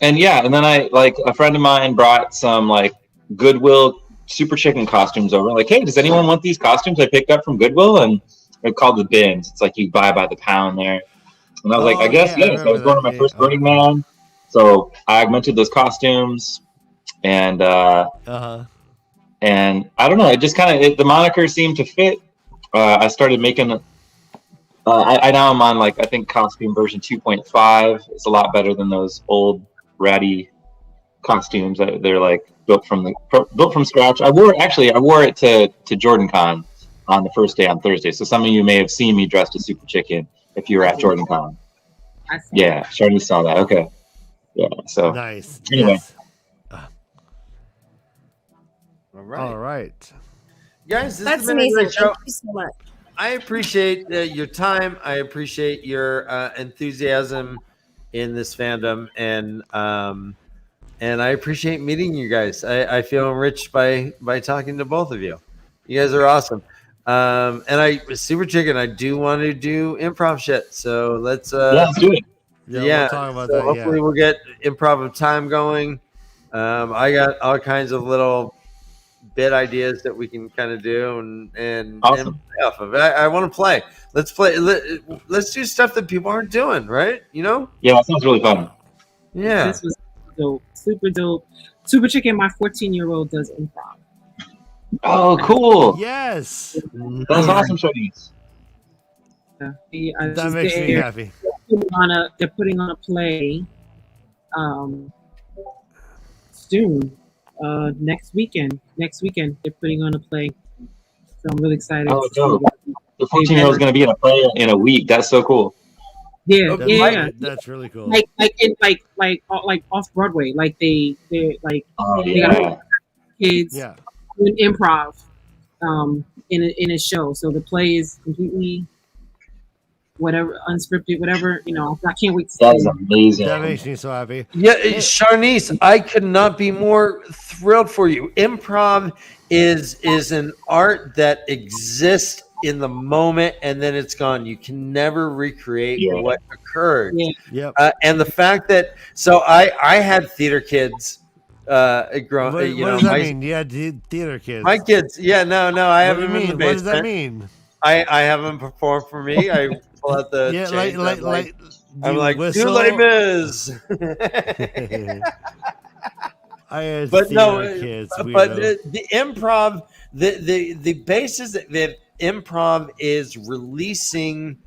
then I a friend of mine brought some like Goodwill Super Chicken costumes over. Like, hey, does anyone want these costumes I picked up from Goodwill? And they're called the bins. It's like you buy by the pound there. And I was like, I guess yes. I was going to my first Burning Man, so I augmented those costumes, and and I don't know. It just kind of the moniker seemed to fit. I started making. I now am on I think costume version 2.5. It's a lot better than those old ratty costumes. They're like built from scratch. I wore it to JordanCon on the first day on Thursday. So some of you may have seen me dressed as Super Chicken if you were at JordanCon. Yeah, Sharnise saw that. Okay. Yeah. So
nice.
Anyway.
Yes.
All
right.
Guys, this
That's
has been
amazing.
a great show.
Thank you so much.
I appreciate your time. I appreciate your enthusiasm in this fandom, and I appreciate meeting you guys. I feel enriched by talking to both of you. You guys are awesome. And Super Chicken, I do want to do improv shit. So let's
let's do it.
Yeah, we'll talk about that.
Hopefully we'll get improv of time going. I got all kinds of little bit ideas that we can kind of do and
awesome.
play off of it. I want to play. Let's play. Let's do stuff that people aren't doing, right? You know?
Yeah, that sounds really fun.
Yeah.
This was dope. Super dope. Super Chicken, my 14-year-old does improv.
Oh, cool.
Yes.
That's awesome, Sharnise.
That makes me happy.
They're putting on a play soon. Next weekend they're putting on a play. So I'm really excited.
Oh, dope. The 14-year-old is going to be in a play in a week. That's so cool.
Yeah,
that's really cool.
Like off Broadway. Like they got kids doing improv in a show. So the play is completely whatever, unscripted, whatever, I can't wait to see.
That's amazing.
That makes me so happy.
Yeah, Sharnise, I could not be more thrilled for you. Improv is an art that exists in the moment and then it's gone. You can never recreate what occurred.
Yeah.
And the fact that I had theater kids growing.
What does that mean? Yeah, theater kids.
My kids. Yeah, no, I have them in the basement.
What does that mean?
I have them perform for me. I pull out the I'm like
whistle?
"Do Les Mis."
I had
but no,
kids,
but the improv, the basis that improv is releasing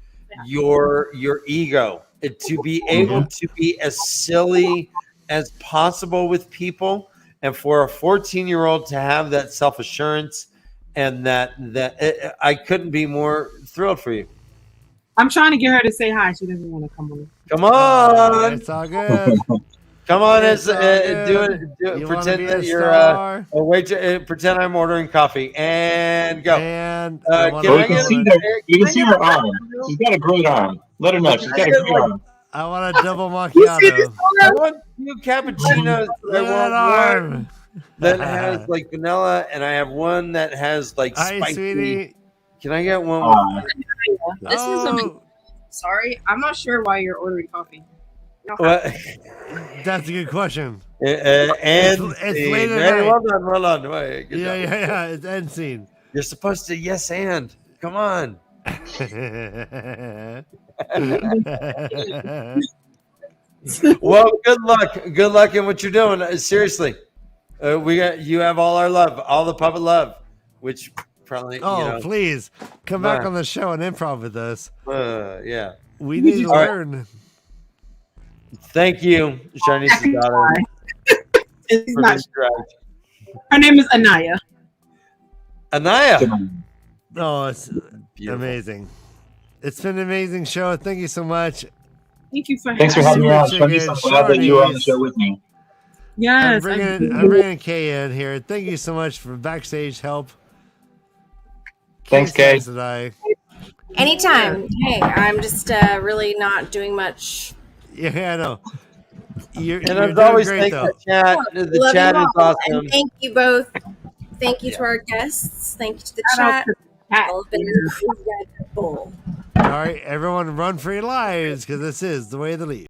your ego to be able to be as silly as possible with people, and for a 14-year-old to have that self-assurance and that I couldn't be more thrilled for you.
I'm trying to get her to say hi. She doesn't want to come on.
Come on,
it's all good.
Come on, pretend that you're a waiter. Pretend I'm ordering coffee and go.
And
you can see her arm. She's got a great arm. Let her know. She's got a great arm.
I want a double macchiato.
I want 2 cappuccinos. I want one that has like vanilla, and I have one that has like spicy.
Hi, sweetie.
Can I get one?
This is sorry, I'm not sure why you're ordering coffee. No.
That's a good question.
It's
later night.
Hold on. Wait,
yeah. It's end scene.
You're supposed to yes and. Come on. Well, good luck in what you're doing. Seriously, you have all our love, all the puppet love, which probably.
Please come back on the show and improv with us.
Yeah,
we need to learn.
Right. Thank you, Sharnise's daughter.
Her name is Anaya.
Oh, it's beautiful. Amazing. It's been an amazing show. Thank you so much.
Thank you for
Thanks for having me on. I'm glad that you were on the show with me.
Yes.
I'm bringing Kay in here. Thank you so much for backstage help.
Thanks, Kay.
Anytime. Hey, I'm just really not doing much.
Yeah, I know. You're
always
great,
the chat. The chat is awesome.
And thank you both. Thank you to our guests. Thank you to the chat. All have been incredible.
All right, everyone, run for your lives because this is the way of the Leaf.